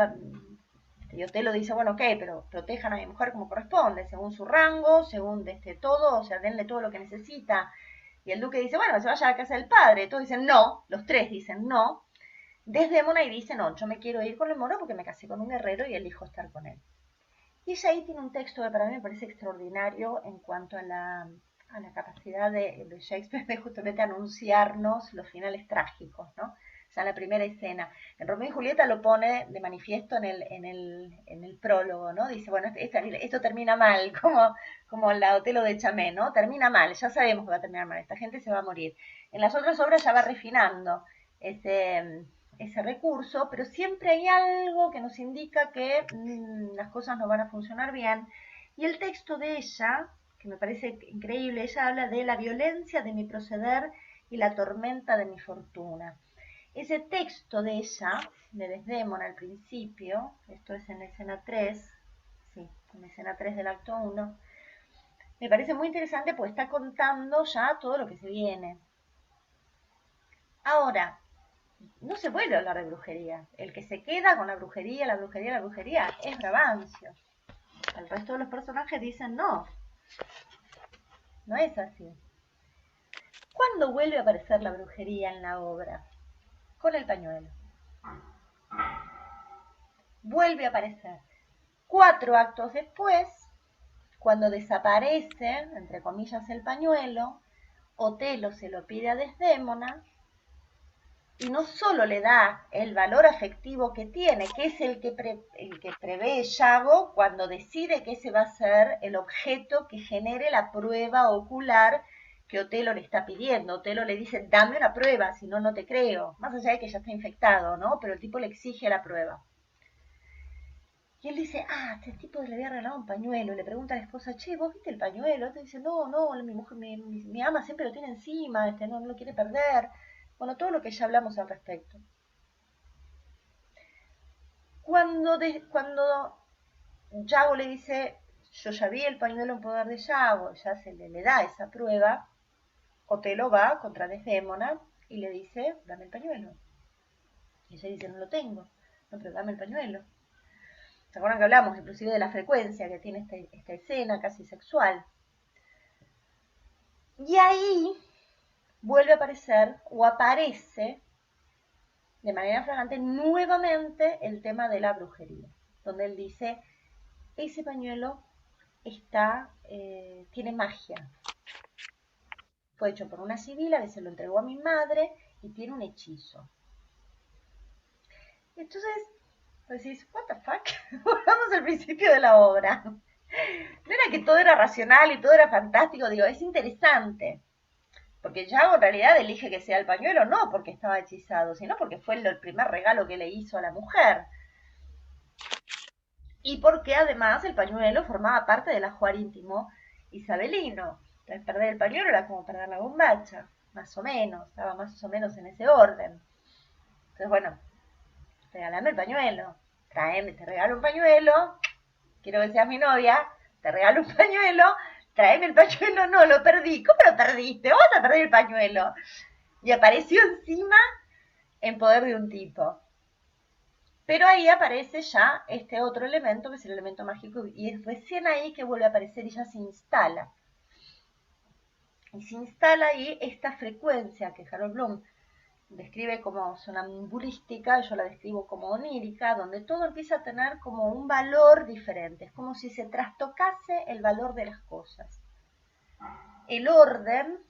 y Otelo dice, bueno, ok, pero protejan a mi mujer como corresponde, según su rango, según todo, o sea, denle todo lo que necesita. Y el duque dice, bueno, que se vaya a la casa del padre. Todos dicen no, los tres dicen no. Desdémona y dice, no, yo me quiero ir con el moro porque me casé con un guerrero y elijo estar con él. Y ella ahí tiene un texto que para mí me parece extraordinario en cuanto a la capacidad de Shakespeare de justamente anunciarnos los finales trágicos, ¿no? Ya en la primera escena. En Romeo y Julieta lo pone de manifiesto en el prólogo, ¿no? Dice, bueno, esto termina mal, como la Otelo de Chamé, ¿no? Termina mal, ya sabemos que va a terminar mal, esta gente se va a morir. En las otras obras ya va refinando ese recurso, pero siempre hay algo que nos indica que las cosas no van a funcionar bien. Y el texto de ella, que me parece increíble, ella habla de la violencia de mi proceder y la tormenta de mi fortuna. Ese texto de ella, de Desdémona al principio, esto es en la escena 3, sí, en la escena 3 del acto 1, me parece muy interesante porque está contando ya todo lo que se viene. Ahora, no se puede hablar de brujería. El que se queda con la brujería, la brujería, la brujería es Brabantio. El resto de los personajes dicen no, no es así. ¿Cuándo vuelve a aparecer la brujería en la obra? Con el pañuelo. Vuelve a aparecer. 4 actos después, cuando desaparece, entre comillas, el pañuelo, Otelo se lo pide a Desdémona y no solo le da el valor afectivo que tiene, que es el que prevé Yago cuando decide que ese va a ser el objeto que genere la prueba ocular que Otelo le está pidiendo. Otelo le dice, dame una prueba, si no, no te creo. Más allá de que ya está infectado, ¿no? Pero el tipo le exige la prueba. Y él dice, este tipo le había regalado un pañuelo. Le pregunta a la esposa, che, ¿vos viste el pañuelo? Este dice, no, mi mujer, mi ama siempre lo tiene encima, no lo quiere perder. Bueno, todo lo que ya hablamos al respecto. Cuando Yago le dice, yo ya vi el pañuelo en poder de Yago, ya se le da esa prueba, Otelo va contra Desdémona y le dice, dame el pañuelo. Y ella dice, no lo tengo. No, pero dame el pañuelo. ¿Se acuerdan que hablamos inclusive de la frecuencia que tiene esta escena casi sexual? Y ahí vuelve a aparecer o aparece de manera flagrante nuevamente el tema de la brujería, donde él dice, ese pañuelo tiene magia. Fue hecho por una sibila que se lo entregó a mi madre y tiene un hechizo. Y entonces decís, what the fuck? Volvamos al principio de la obra. No era que todo era racional y todo era fantástico, digo, es interesante. Porque Yago en realidad elige que sea el pañuelo, no porque estaba hechizado, sino porque fue el primer regalo que le hizo a la mujer. Y porque además el pañuelo formaba parte del ajuar íntimo isabelino. Entonces perder el pañuelo era como perder la bombacha, más o menos, estaba más o menos en ese orden. Entonces, bueno, regálame el pañuelo, tráeme, te regalo un pañuelo, quiero que seas mi novia, te regalo un pañuelo, tráeme el pañuelo, no, lo perdí, ¿cómo lo perdiste? Vamos a perder el pañuelo. Y apareció encima en poder de un tipo. Pero ahí aparece ya este otro elemento, que es el elemento mágico, y es recién ahí que vuelve a aparecer y ya se instala. Y se instala ahí esta frecuencia que Harold Bloom describe como sonambulística, yo la describo como onírica, donde todo empieza a tener como un valor diferente. Es como si se trastocase el valor de las cosas. El orden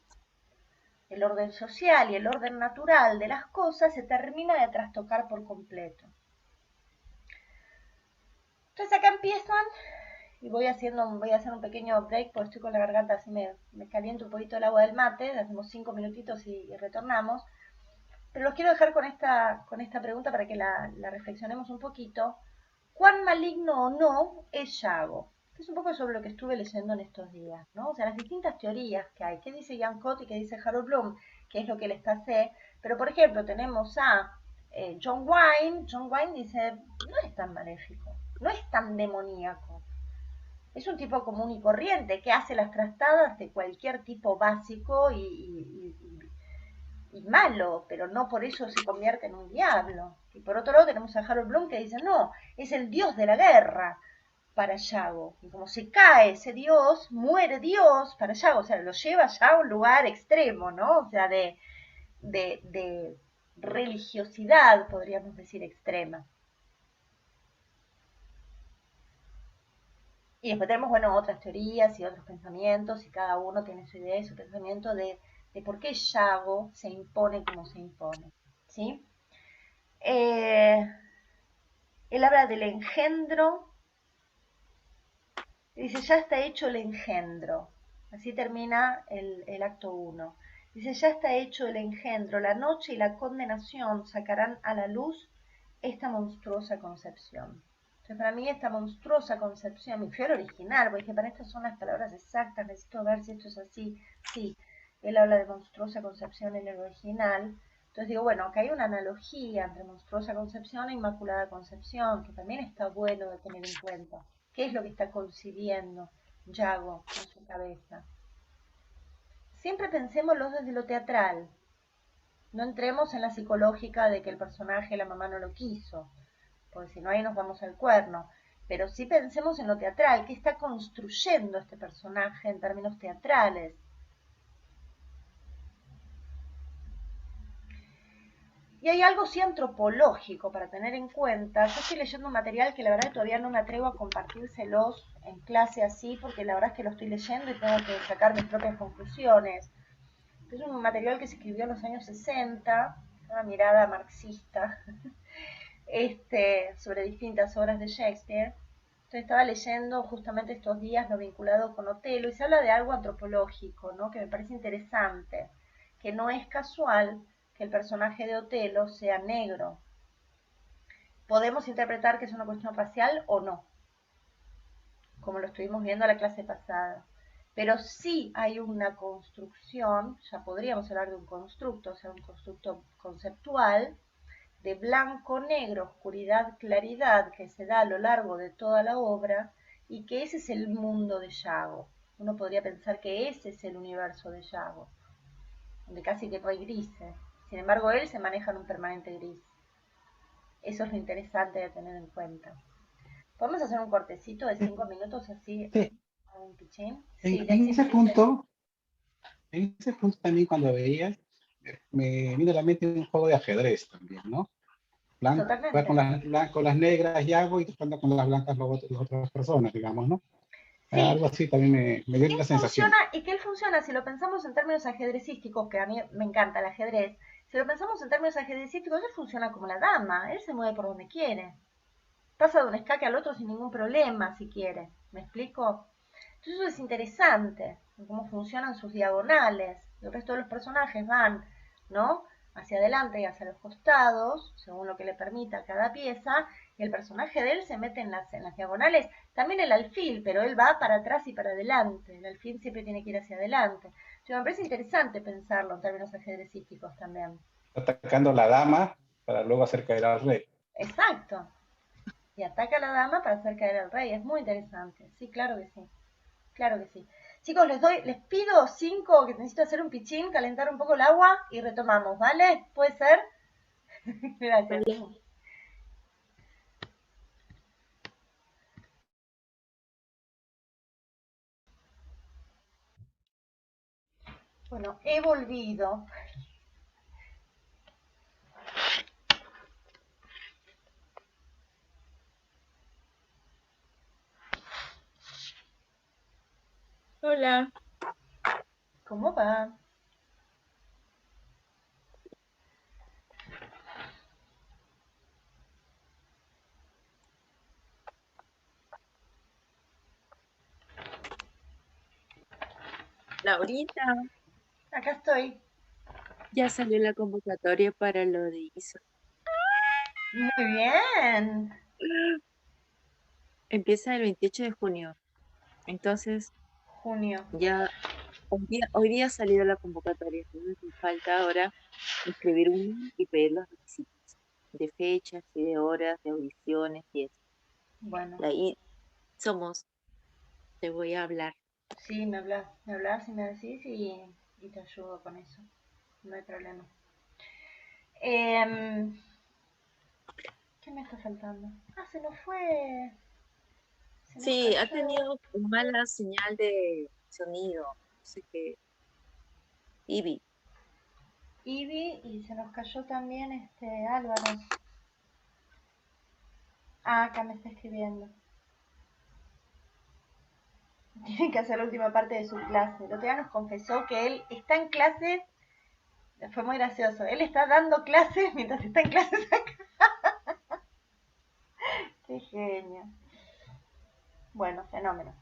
social y el orden natural de las cosas se termina de trastocar por completo. Entonces acá empiezan, y voy a hacer un pequeño break porque estoy con la garganta, así me caliento un poquito el agua del mate, hacemos 5 minutitos y retornamos. Pero los quiero dejar con esta pregunta para que la reflexionemos un poquito. ¿Cuán maligno o no es Yago? Es un poco sobre lo que estuve leyendo en estos días, ¿no? O sea, las distintas teorías que hay. ¿Qué dice Jan Cott y qué dice Harold Bloom? ¿Qué es lo que él está haciendo? Pero, por ejemplo, tenemos a John Wayne. John Wayne dice, no es tan maléfico, no es tan demoníaco. Es un tipo común y corriente que hace las trastadas de cualquier tipo básico y malo, pero no por eso se convierte en un diablo. Y por otro lado tenemos a Harold Bloom que dice, no, es el dios de la guerra para Yago. Y como se cae ese dios, muere Dios para Yago. O sea, lo lleva ya a un lugar extremo, ¿no? O sea, de religiosidad, podríamos decir, extrema. Y después tenemos, bueno, otras teorías y otros pensamientos, y cada uno tiene su idea y su pensamiento de por qué Yago se impone como se impone, ¿sí? Eh, Él habla del engendro, dice, ya está hecho el engendro. Así termina el acto 1. Dice, ya está hecho el engendro, la noche y la condenación sacarán a la luz esta monstruosa concepción. Entonces, para mí esta monstruosa concepción, mi fui al original, porque dije, para estas son las palabras exactas, necesito ver si esto es así. Sí, él habla de monstruosa concepción en el original. Entonces digo, bueno, acá hay una analogía entre monstruosa concepción e inmaculada concepción, que también está bueno de tener en cuenta. ¿Qué es lo que está concibiendo Yago en su cabeza? Siempre pensémoslo desde lo teatral. No entremos en la psicológica de que el personaje, la mamá no lo quiso, porque si no ahí nos vamos al cuerno. Pero sí pensemos en lo teatral, ¿qué está construyendo este personaje en términos teatrales? Y hay algo sí antropológico para tener en cuenta. Yo estoy leyendo un material que la verdad todavía no me atrevo a compartírselos en clase así, porque la verdad es que lo estoy leyendo y tengo que sacar mis propias conclusiones. Es un material que se escribió en los años 60, una mirada marxista, sobre distintas obras de Shakespeare. Entonces estaba leyendo justamente estos días lo vinculado con Otelo y se habla de algo antropológico, ¿no? Que me parece interesante, que no es casual que el personaje de Otelo sea negro. Podemos interpretar que es una cuestión racial o no, como lo estuvimos viendo en la clase pasada. Pero sí hay una construcción, ya podríamos hablar de un constructo, o sea, un constructo conceptual, de blanco, negro, oscuridad, claridad, que se da a lo largo de toda la obra, y que ese es el mundo de Yago. Uno podría pensar que ese es el universo de Yago, donde casi que no hay grises. Sin embargo, él se maneja en un permanente gris. Eso es lo interesante de tener en cuenta. ¿Podemos hacer un cortecito de 5 minutos así? Sí, Un pichín. en, Sí, en ese decime, dice. punto, en ese punto también cuando veías, me vino a la mente un juego de ajedrez también, ¿no? Juega Totalmente. con las negras y hago y jugando con las blancas las otras personas, digamos, ¿no? Sí, Algo así también me dio ¿qué la funciona sensación. y qué funciona si lo pensamos en términos ajedrecísticos, que a mí me encanta el ajedrez? Si lo pensamos en términos ajedrecísticos, él funciona como la dama, él se mueve por donde quiere. Pasa de un escaque al otro sin ningún problema, si quiere. ¿Me explico? Entonces eso es interesante, cómo funcionan sus diagonales. El resto de los personajes van, ¿no? hacia adelante y hacia los costados, según lo que le permita cada pieza, y el personaje de él se mete en las diagonales, también el alfil, pero él va para atrás y para adelante, el alfil siempre tiene que ir hacia adelante. Me parece interesante pensarlo en términos ajedrecísticos también. Atacando a la dama para luego hacer caer al rey. Exacto. Y ataca a la dama para hacer caer al rey. Es muy interesante. Sí, claro que sí. Claro que sí. Chicos, les pido 5, que necesito hacer un pichín, calentar un poco el agua y retomamos, ¿vale? ¿Puede ser? Gracias. Vale. Bueno, he volvido. Hola. ¿Cómo va? Laurita, Acá estoy. ya salió la convocatoria para lo de ISO. Muy bien. Empieza el 28 de junio. Entonces, Junio. ya hoy día salió la convocatoria. Entonces, me falta ahora escribir uno y pedir los requisitos de fechas y de horas, de audiciones y eso. Bueno, Y ahí somos. Te voy a hablar. sí, me hablas y me decís y te ayudo con eso. No hay problema. Em, ¿Qué me está faltando? Ah, se nos fue. Se nos Sí, ha cayó. tenido mala señal de sonido. No sé qué. Ivy. Ivy y se nos cayó también Álvaro. Ah, acá me está escribiendo. Tiene que hacer la última parte de su clase. El otro día nos confesó que él está en clases. Fue muy gracioso. Él está dando clases mientras está en clases acá. Qué genio. Bueno, fenómeno.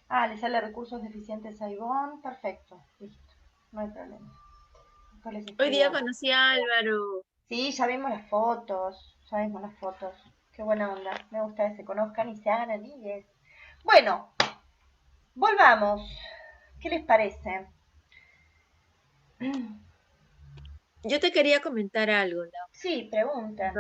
Ah, le sale recursos deficientes a Ivonne. Perfecto. Listo. No hay problema. Después les Hoy día escribo. conocí a Álvaro. Sí, ya vimos las fotos. Ya vimos las fotos. Qué buena onda. Me gusta que se conozcan y se hagan amigues. Bueno, volvamos. ¿Qué les parece? Yo te quería comentar algo, Lau. Sí, pregunten.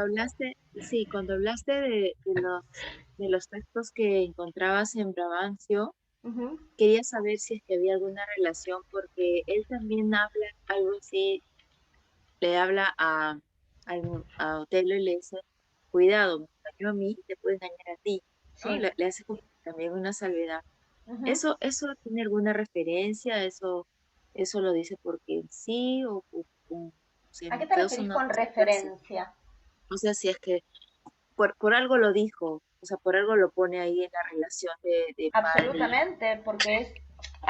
Cuando hablaste de los textos que encontrabas en Brabantio, Ujú. quería saber si es que había alguna relación, porque él también habla algo así, le habla a Otelo y le dice, cuidado, me engañó a mí, te puede engañar a ti, ¿no? Sí. Le hace como también una salvedad. Ujú. ¿Eso tiene alguna referencia? ¿Eso lo dice porque sí? O sea, ¿A qué me te quedó referís sonando con algo así. referencia? O sea, si es que por algo lo dijo, o sea, por algo lo pone ahí en la relación de padre e hijo. Absolutamente, porque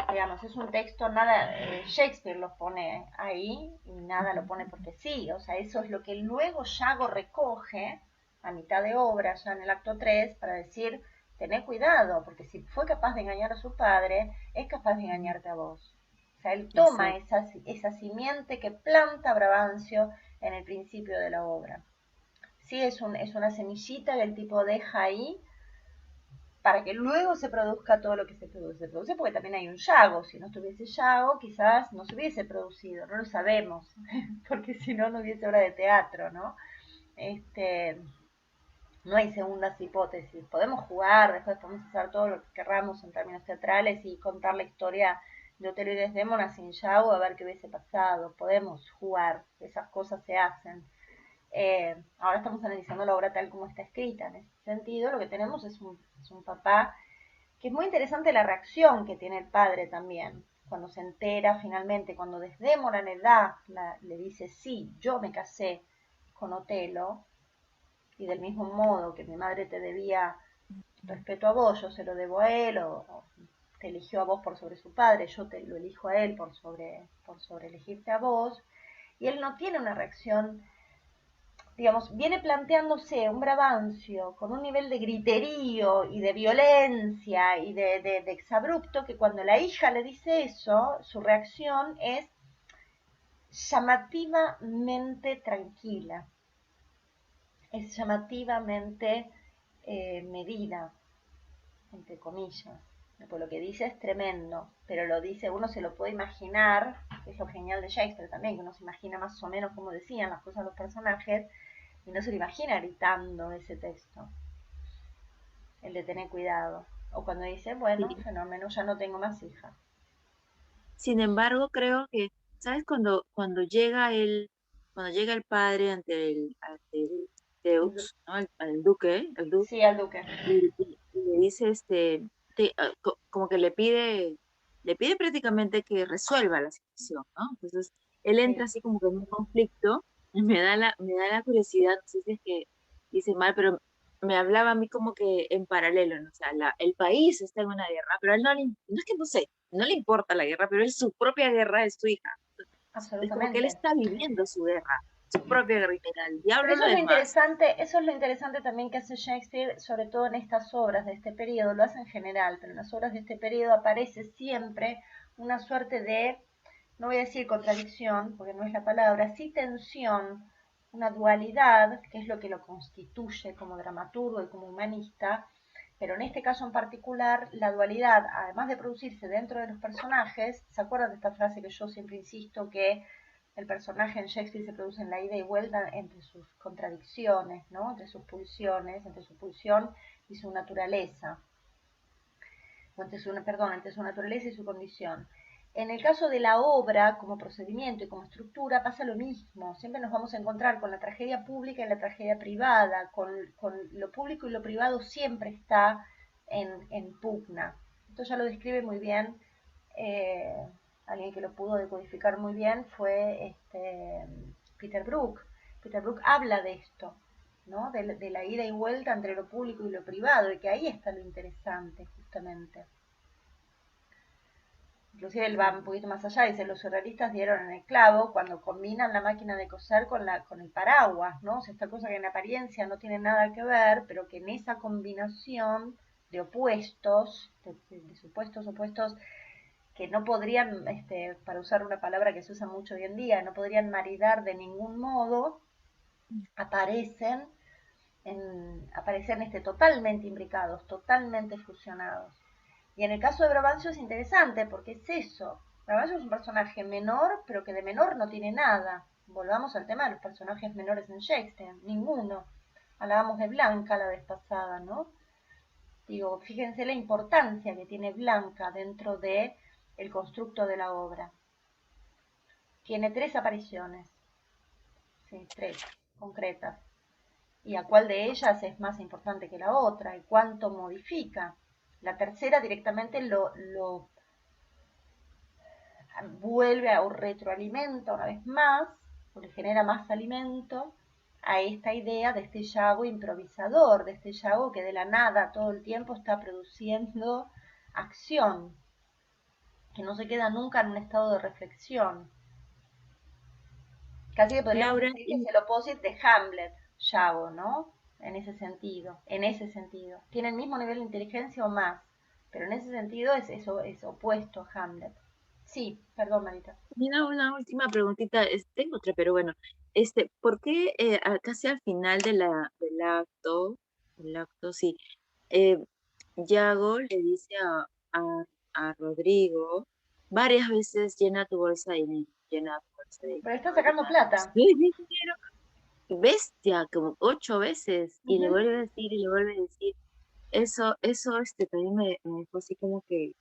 digamos, es un texto, nada, Shakespeare lo pone ahí y nada lo pone porque sí, o sea, eso es lo que luego Yago recoge a mitad de obra, ya en el acto 3 para decir, tené cuidado, porque si fue capaz de engañar a su padre, es capaz de engañarte a vos. O sea, él toma Exacto. esa simiente que planta Brabantio en el principio de la obra. Sí, es una semillita que el tipo deja ahí para que luego se produzca todo lo que se produce. Se produce porque también hay un Yago. Si no estuviese Yago, quizás no se hubiese producido, no lo sabemos, porque si no, no hubiese obra de teatro, ¿no? Este, no hay segundas hipótesis. Podemos jugar, después podemos hacer todo lo que querramos en términos teatrales y contar la historia de Otelo y Desdémona sin Yago a ver qué hubiese pasado. Podemos jugar, esas cosas se hacen. Ahora estamos analizando la obra tal como está escrita. En ese sentido, lo que tenemos es un papá que es muy interesante la reacción que tiene el padre también, cuando se entera finalmente, cuando Desdémona le dice, sí, yo me casé con Otelo, y del mismo modo que mi madre te debía respeto a vos, yo se lo debo a él, o te eligió a vos por sobre su padre, yo te lo elijo a él por sobre elegirte a vos, y él no tiene una reacción, digamos, viene planteándose un Brabantio con un nivel de griterío y de violencia y de exabrupto que cuando la hija le dice eso, su reacción es llamativamente tranquila, es llamativamente medida, entre comillas. Por lo que dice es tremendo, pero lo dice, uno se lo puede imaginar, que es lo genial de Shakespeare también, que uno se imagina más o menos cómo decían las cosas los personajes, y no se lo imagina gritando ese texto, el de tener cuidado. O cuando dice, bueno, Sí. fenómeno, ya no tengo más hija. Sin embargo, creo que, ¿sabes? Cuando llega el padre ante el Zeus, ¿no? Al duque, Sí, al duque. y le dice, como que le pide prácticamente que resuelva la situación, ¿no? Entonces, él Sí. entra así como que en un conflicto, y me da la curiosidad, no sé si es que dice mal, pero me hablaba a mí como que en paralelo, ¿no? O sea, el país está en una guerra, pero a él no es que no sé, no le importa la guerra, pero su propia guerra es su hija. Es como que él Absolutamente. está viviendo su guerra, su propia guerra, y el Pero diablo eso lo es lo demás. interesante, eso es lo interesante también que hace Shakespeare, sobre todo en estas obras de este periodo, lo hace en general, pero en las obras de este periodo aparece siempre una suerte de, no voy a decir contradicción, porque no es la palabra, sí tensión, una dualidad, que es lo que lo constituye como dramaturgo y como humanista, pero en este caso en particular, la dualidad, además de producirse dentro de los personajes, ¿se acuerdan de esta frase que yo siempre insisto que el personaje en Shakespeare se produce en la ida y vuelta entre sus contradicciones, ¿no? Entre sus pulsiones, entre su pulsión y su naturaleza, o entre su naturaleza y su condición. En el caso de la obra, como procedimiento y como estructura, pasa lo mismo. Siempre nos vamos a encontrar con la tragedia pública y la tragedia privada. Con lo público y lo privado siempre está en pugna. Esto ya lo describe muy bien eh, alguien que lo pudo decodificar muy bien fue Peter Brook. Peter Brook habla de esto, ¿no? De la ida y vuelta entre lo público y lo privado, y que ahí está lo interesante, justamente. Inclusive él va un poquito más allá, dice, los surrealistas dieron en el clavo cuando combinan la máquina de coser con el paraguas, ¿no? O sea, esta cosa que en apariencia no tiene nada que ver, pero que en esa combinación de opuestos, de supuestos opuestos que no podrían, para usar una palabra que se usa mucho hoy en día, no podrían maridar de ningún modo, aparecen totalmente imbricados, totalmente fusionados. Y en el caso de Brabantio es interesante porque es eso. Brabantio es un personaje menor, pero que de menor no tiene nada. Volvamos al tema de los personajes menores en Shakespeare, ninguno. Hablábamos de Blanca la vez pasada, ¿no? Digo, fíjense la importancia que tiene Blanca dentro de el constructo de la obra. Tiene 3 apariciones, sí, 3 concretas. ¿Y a cuál de ellas es más importante que la otra? ¿Y cuánto modifica? La tercera directamente lo vuelve o retroalimenta una vez más, o le genera más alimento a esta idea de este Yago improvisador, de este Yago que de la nada todo el tiempo está produciendo acción, que no se queda nunca en un estado de reflexión. Casi que podríamos Laura, decir que es el opposite de Hamlet, Yago, ¿no? En ese sentido. Tiene el mismo nivel de inteligencia o más, pero en ese sentido es opuesto a Hamlet. Sí, perdón, Marita. mira, una última preguntita, tengo otra, pero bueno, ¿por qué casi al final del acto, sí, eh, Yago le dice a Rodrigo varias veces, llena tu bolsa de dinero, llena tu bolsa de Pero está dinero, sacando llena tu bolsa plata. de dinero, bestia, como 8 veces, Uh y le -huh. vuelve a decir, y le vuelve a decir, eso, también me dejó así como que,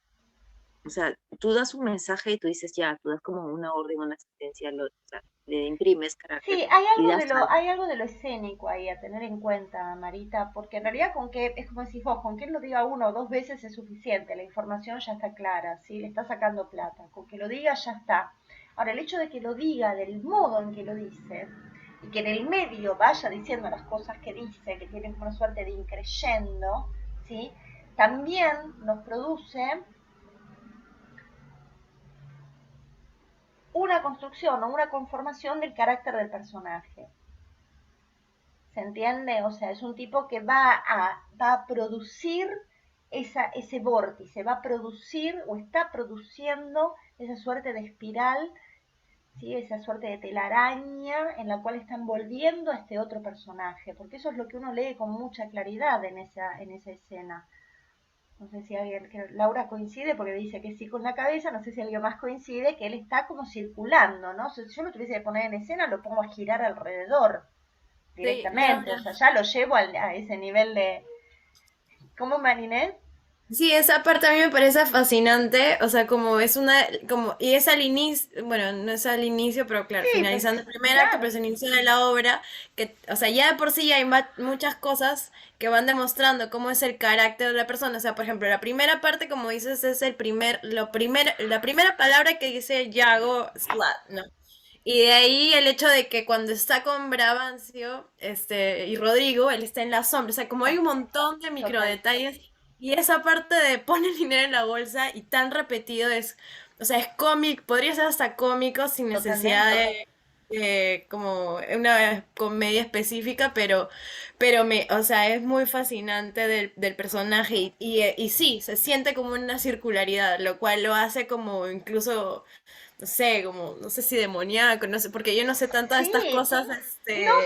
o sea, tú das un mensaje y tú dices ya, tú das como una orden, una sentencia, o sea, le imprimes carácter Sí, y das algo. hay algo de lo escénico ahí a tener en cuenta, Marita, porque en realidad con que, es como decís vos, con que él lo diga 1 o 2 veces es suficiente, la información ya está clara, ¿sí? Le está sacando plata, con que lo diga ya está. Ahora, el hecho de que lo diga del modo en que lo dice, y que en el medio vaya diciendo las cosas que dice, que tienen una suerte de increyendo, ¿sí? También nos produce una construcción o una conformación del carácter del personaje. ¿Se entiende? O sea, es un tipo que va a producir ese vórtice, va a producir o está produciendo esa suerte de espiral ¿sí? Esa suerte de telaraña en la cual está envolviendo a este otro personaje, porque eso es lo que uno lee con mucha claridad en esa escena. No sé si alguien, que Laura coincide porque dice que sí con la cabeza, no sé si alguien más coincide que él está como circulando, ¿no? Si yo lo tuviese que poner en escena, lo pongo a girar alrededor Sí, directamente, o Laura. sea, ya lo llevo a ese nivel de... ¿Cómo, Marinette? Sí, esa parte a mí me parece fascinante, o sea, como es una, como, y es al inicio, bueno, no es al inicio, pero claro, Sí, pues finalizando el primer acto, pero claro, es el inicio de la obra, que, o sea, ya de por sí hay muchas cosas que van demostrando cómo es el carácter de la persona, o sea, por ejemplo, la primera parte, como dices, es la primera palabra que dice Yago Slat, ¿no? Y de ahí el hecho de que cuando está con Brabancio, y Rodrigo, él está en la sombra. O sea, como hay un montón de micro total, detalles. Y esa parte de pone el dinero en la bolsa y tan repetido es. O sea, es cómic, podría ser hasta cómico sin necesidad totalmente. de como una comedia específica, o sea, es muy fascinante del personaje y sí, se siente como una circularidad, lo cual lo hace como incluso no sé, como, no sé si demoníaco, no sé, porque yo no sé tanto de estas Sí, cosas, no,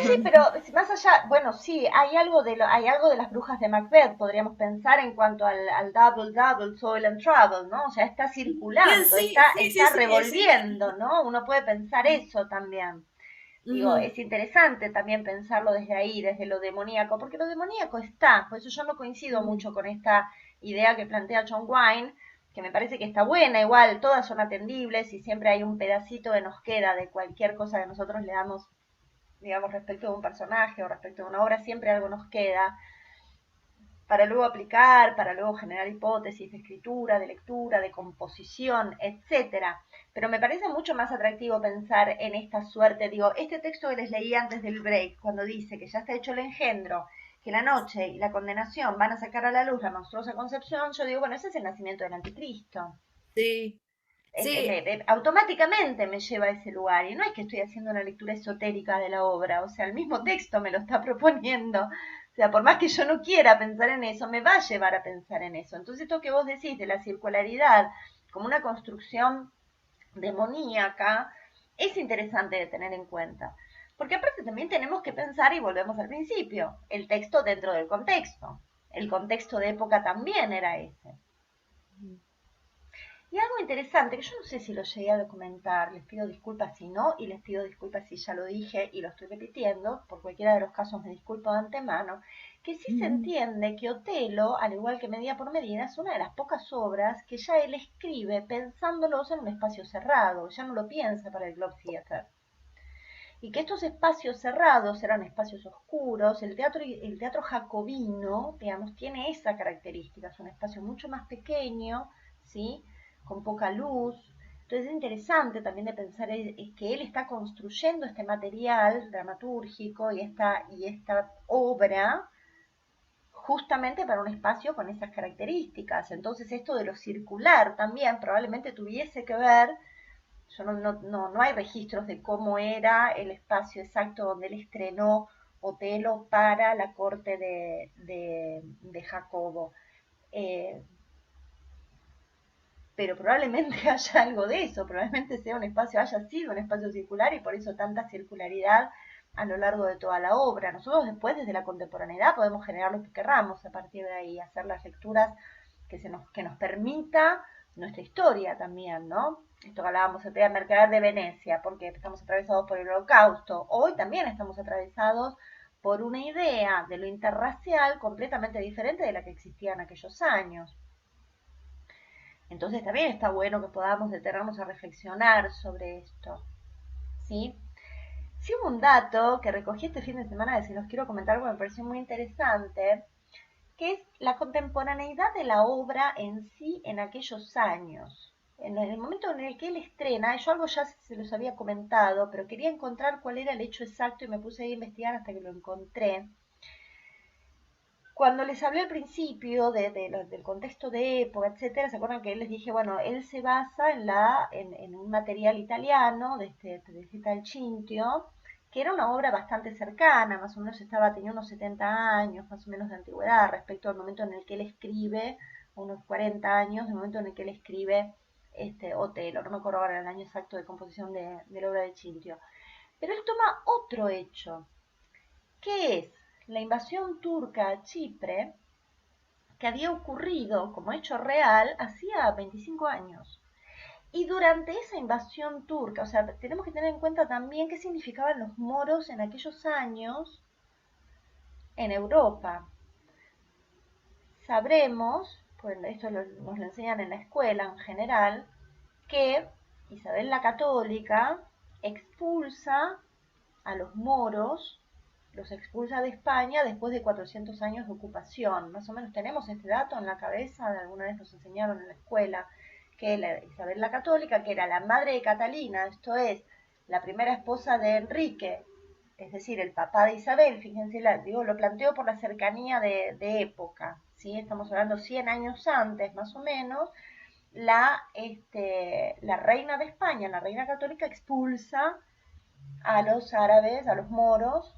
sí, pero más allá, bueno, sí, hay algo de las brujas de Macbeth, podríamos pensar en cuanto al double, double, toil and trouble, ¿no? O sea, está circulando, sí, sí, sí, está sí, sí. revolviendo, ¿no? Uno puede pensar eso también. Digo, Ujú. es interesante también pensarlo desde ahí, desde lo demoníaco, porque lo demoníaco está, por eso yo no coincido mucho con esta idea que plantea John Wayne, que me parece que está buena, igual, todas son atendibles y siempre hay un pedacito que nos queda de cualquier cosa que nosotros le damos, digamos, respecto de un personaje o respecto de una obra, siempre algo nos queda para luego aplicar, para luego generar hipótesis de escritura, de lectura, de composición, etcétera. Pero me parece mucho más atractivo pensar en esta suerte. Digo, este texto que les leí antes del break, cuando dice que ya está hecho el engendro, que la noche y la condenación van a sacar a la luz la monstruosa concepción, yo digo, bueno, ese es el nacimiento del anticristo. Sí, sí, Automáticamente me lleva a ese lugar y no es que estoy haciendo una lectura esotérica de la obra, o sea, el mismo texto me lo está proponiendo, o sea, por más que yo no quiera pensar en eso, me va a llevar a pensar en eso. Entonces esto que vos decís de la circularidad como una construcción demoníaca es interesante de tener en cuenta, porque aparte también tenemos que pensar, y volvemos al principio, el texto dentro del contexto, el contexto de época también era ese. Y algo interesante, que yo no sé si lo llegué a documentar, les pido disculpas si no, y les pido disculpas si ya lo dije y lo estoy repitiendo, por cualquiera de los casos me disculpo de antemano, que sí se entiende que Otelo, al igual que Medida por Medida, es una de las pocas obras que ya él escribe pensándolos en un espacio cerrado, ya no lo piensa para el Globe Theatre. Y que estos espacios cerrados eran espacios oscuros, el teatro jacobino, digamos, tiene esa característica, es un espacio mucho más pequeño, ¿sí? Con poca luz. Entonces es interesante también de pensar que él está construyendo este material dramatúrgico y esta obra justamente para un espacio con esas características. Entonces esto de lo circular también probablemente tuviese que ver, yo no hay registros de cómo era el espacio exacto donde él estrenó Otelo para la corte de Jacobo. Eh, pero probablemente haya algo de eso, probablemente sea un espacio, haya sido un espacio circular y por eso tanta circularidad a lo largo de toda la obra. Nosotros después, desde la contemporaneidad, podemos generar lo que querramos a partir de ahí, hacer las lecturas que nos permita nuestra historia también, ¿no? Esto que hablábamos de Mercader de Venecia, porque estamos atravesados por el Holocausto. Hoy también estamos atravesados por una idea de lo interracial completamente diferente de la que existía en aquellos años. Entonces también está bueno que podamos detenernos a reflexionar sobre esto, ¿sí? Sí, hubo un dato que recogí este fin de semana, que si los quiero comentar, porque me pareció muy interesante, que es la contemporaneidad de la obra en sí en aquellos años. En el momento en el que él estrena, yo algo ya se los había comentado, pero quería encontrar cuál era el hecho exacto y me puse a investigar hasta que lo encontré. Cuando les hablé al principio del contexto de época, etcétera, se acuerdan que les dije, bueno, él se basa en un material italiano de este tal Cintio, que era una obra bastante cercana, más o menos tenía unos 70 años, más o menos de antigüedad, respecto al momento en el que él escribe, unos 40 años, del momento en el que él escribe Otelo, no me acuerdo ahora el año exacto de composición de la obra de Chintio. Pero él toma otro hecho, que es la invasión turca a Chipre, que había ocurrido como hecho real hacía 25 años. Y durante esa invasión turca, o sea, tenemos que tener en cuenta también qué significaban los moros en aquellos años en Europa. Sabremos, pues esto nos lo enseñan en la escuela en general, que Isabel la Católica expulsa a los moros, los expulsa de España después de 400 años de ocupación. Más o menos tenemos este dato en la cabeza, alguna vez nos enseñaron en la escuela, que Isabel la Católica, que era la madre de Catalina, esto es, la primera esposa de Enrique, es decir, el papá de Isabel, fíjense, lo planteo por la cercanía de época, ¿sí? Estamos hablando 100 años antes, más o menos, la reina de España, la reina católica, expulsa a los árabes, a los moros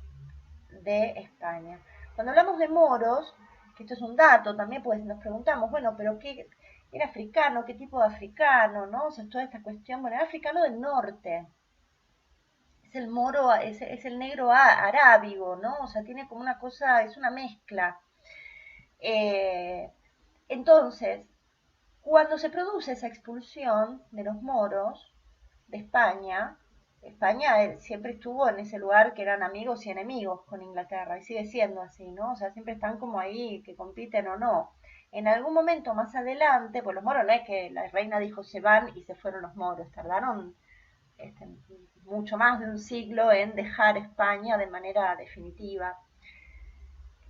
de España. Cuando hablamos de moros, que esto es un dato también, pues nos preguntamos, bueno, pero ¿qué era africano? ¿Qué tipo de africano? ¿No? O sea, toda esta cuestión, bueno, era africano del norte. Es el moro, es el negro arábigo, ¿no? O sea, tiene como una cosa, es una mezcla. Entonces, cuando se produce esa expulsión de los moros de España, España siempre estuvo en ese lugar que eran amigos y enemigos con Inglaterra, y sigue siendo así, ¿no? O sea, siempre están como ahí, que compiten o no. En algún momento más adelante, pues los moros no es que la reina dijo se van y se fueron los moros, tardaron mucho más de un siglo en dejar España de manera definitiva.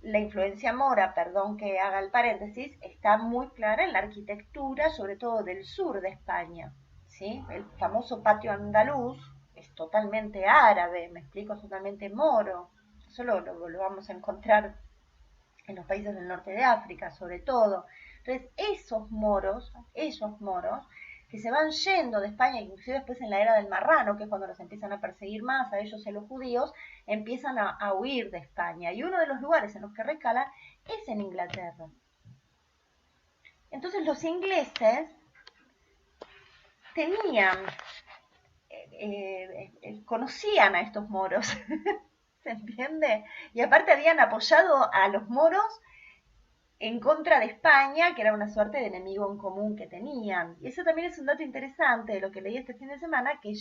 La influencia mora, perdón que haga el paréntesis, está muy clara en la arquitectura, sobre todo del sur de España. ¿Sí? El famoso patio andaluz es totalmente árabe, me explico, es totalmente moro. Eso lo vamos a encontrar en los países del norte de África, sobre todo. Entonces, esos moros, que se van yendo de España, inclusive después en la era del marrano, que es cuando los empiezan a perseguir más a ellos y a los judíos, empiezan a huir de España. Y uno de los lugares en los que recalan es en Inglaterra. Entonces los ingleses tenían, conocían a estos moros, ¿se entiende? Y aparte habían apoyado a los moros en contra de España, que era una suerte de enemigo en común que tenían. Y eso también es un dato interesante de lo que leí este fin de semana, que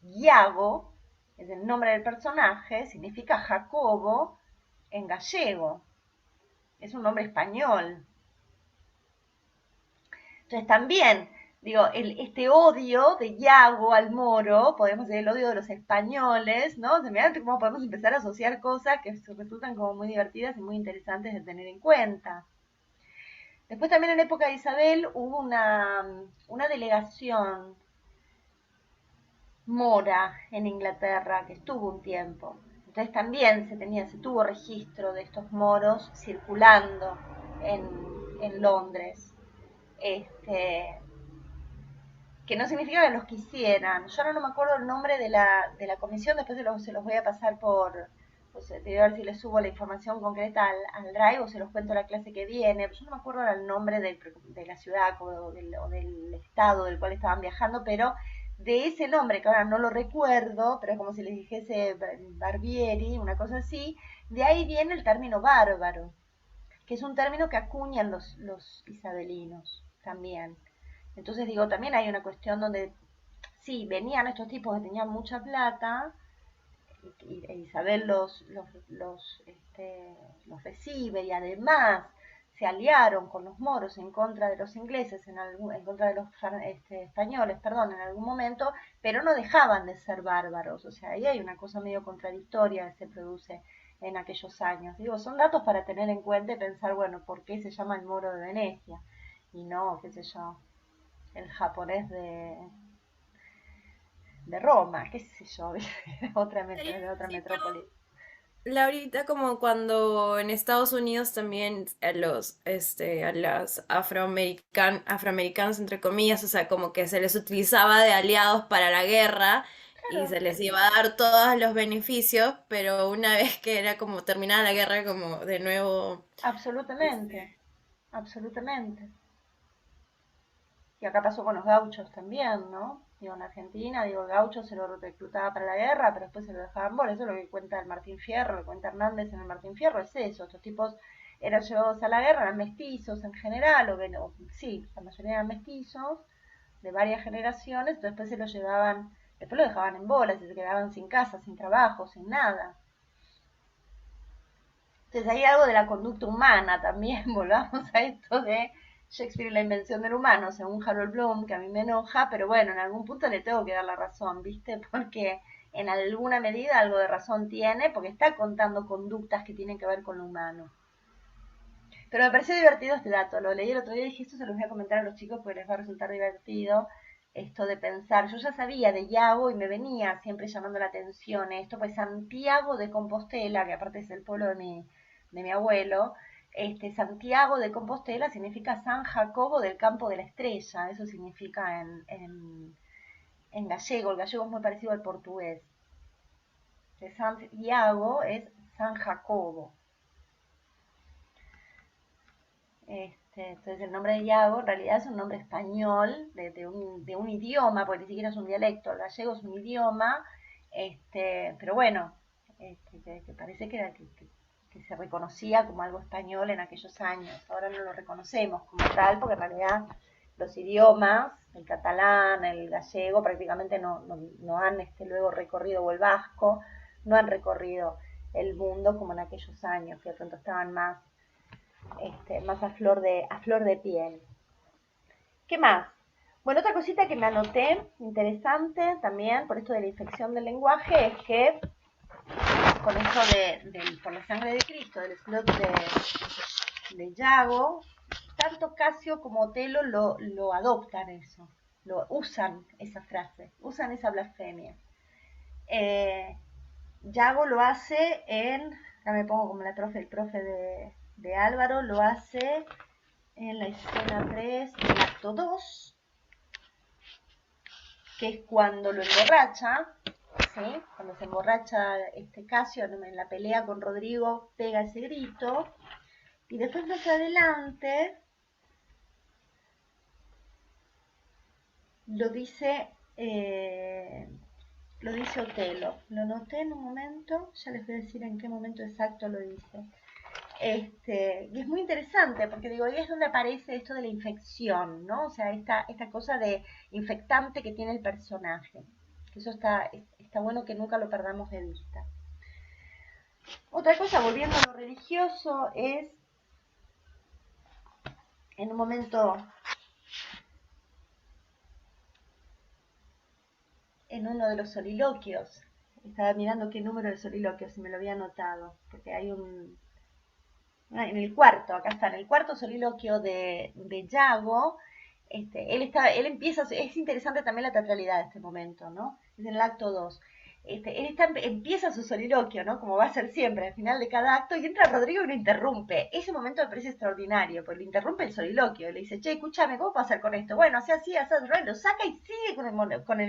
Iago, es el nombre del personaje, significa Jacobo en gallego. Es un nombre español. Entonces también, digo, este odio de Iago al moro, podemos decir el odio de los españoles, ¿no? Se me da cómo podemos empezar a asociar cosas que resultan como muy divertidas y muy interesantes de tener en cuenta. Después también en la época de Isabel hubo una delegación mora en Inglaterra que estuvo un tiempo. Entonces también se tuvo registro de estos moros circulando en Londres. Que no significa que los quisieran. Yo ahora no me acuerdo el nombre de la comisión, después se los voy a pasar pues, voy a ver si les subo la información concreta al Drive o se los cuento la clase que viene. Yo no me acuerdo el nombre de la ciudad o del estado del cual estaban viajando, pero de ese nombre, que ahora no lo recuerdo, pero es como si les dijese Barbieri, una cosa así, de ahí viene el término bárbaro, que es un término que acuñan los isabelinos también. Entonces digo, también hay una cuestión donde sí, venían estos tipos que tenían mucha plata, y Isabel los recibe, y además se aliaron con los moros en contra de los ingleses, en contra de los españoles, perdón, en algún momento, pero no dejaban de ser bárbaros. O sea, ahí hay una cosa medio contradictoria que se produce en aquellos años. Digo, son datos para tener en cuenta y pensar, bueno, ¿por qué se llama el moro de Venecia? Y no, qué sé yo, el japonés de Roma, qué sé yo, de otra metrópoli. Laurita, como cuando en Estados Unidos también a las afroamericanos, entre comillas, o sea, como que se les utilizaba de aliados para la guerra y Claro, se les iba a dar todos los beneficios, pero una vez que era como terminada la guerra, como de nuevo, absolutamente, este, absolutamente. Y acá pasó con los gauchos también, ¿no? Digo, en Argentina, digo, el gaucho se lo reclutaba para la guerra, pero después se lo dejaban por eso es lo que cuenta el Martín Fierro, lo que cuenta Hernández en el Martín Fierro, es eso, estos tipos eran llevados a la guerra, eran mestizos en general, o, bueno, sí, la mayoría eran mestizos, de varias generaciones, después se los llevaban, después lo dejaban en bolas y se quedaban sin casa, sin trabajo, sin nada. Entonces hay algo de la conducta humana también, volvamos a esto de Shakespeare y la invención del humano, según Harold Bloom, que a mí me enoja, pero bueno, en algún punto le tengo que dar la razón, ¿viste? Porque en alguna medida algo de razón tiene, porque está contando conductas que tienen que ver con lo humano. Pero me pareció divertido este dato, lo leí el otro día y dije, esto se los voy a comentar a los chicos porque les va a resultar divertido esto de pensar. Yo ya sabía de Yago y me venía siempre llamando la atención esto, pues Santiago de Compostela, que aparte es el pueblo de mi abuelo, Santiago de Compostela significa San Jacobo del campo de la estrella, eso significa en gallego, el gallego es muy parecido al portugués. De Santiago es San Jacobo. Entonces el nombre de Yago en realidad es un nombre español de un idioma, porque ni siquiera es un dialecto, el gallego es un idioma, pero bueno, que parece que se reconocía como algo español en aquellos años, ahora no lo reconocemos como tal, porque en realidad los idiomas, el catalán, el gallego, prácticamente no han luego recorrido, o el vasco, no han recorrido el mundo como en aquellos años, que de pronto estaban más a flor de piel. ¿Qué más? Bueno, otra cosita que me anoté, interesante también, por esto de la infección del lenguaje, es que con esto por la sangre de Cristo, del slot de Yago, tanto Casio como Otelo lo adoptan eso, lo usan esa frase, usan esa blasfemia. Yago lo hace acá me pongo como el profe de Álvaro, lo hace en la escena 3, el acto 2, que es cuando lo emborracha, ¿sí? Cuando se emborracha Casio en la pelea con Rodrigo, pega ese grito, y después más adelante lo dice Otelo. Lo noté en un momento, ya les voy a decir en qué momento exacto lo dice. Y es muy interesante porque digo, ahí es donde aparece esto de la infección, ¿no? O sea, esta cosa de infectante que tiene el personaje. Eso está bueno que nunca lo perdamos de vista. Otra cosa, volviendo a lo religioso, es en un momento, en uno de los soliloquios, estaba mirando qué número de soliloquios, si me lo había anotado, porque hay en el cuarto, acá está, en el cuarto soliloquio de Yago, él empieza, es interesante también la teatralidad de este momento, ¿no? Es en el acto 2. Empieza su soliloquio, ¿no? Como va a ser siempre, al final de cada acto, y entra Rodrigo y lo interrumpe. Ese momento me parece extraordinario, porque lo interrumpe el soliloquio, le dice, che, escúchame, ¿cómo puedo hacer con esto? Bueno, así, lo saca y sigue con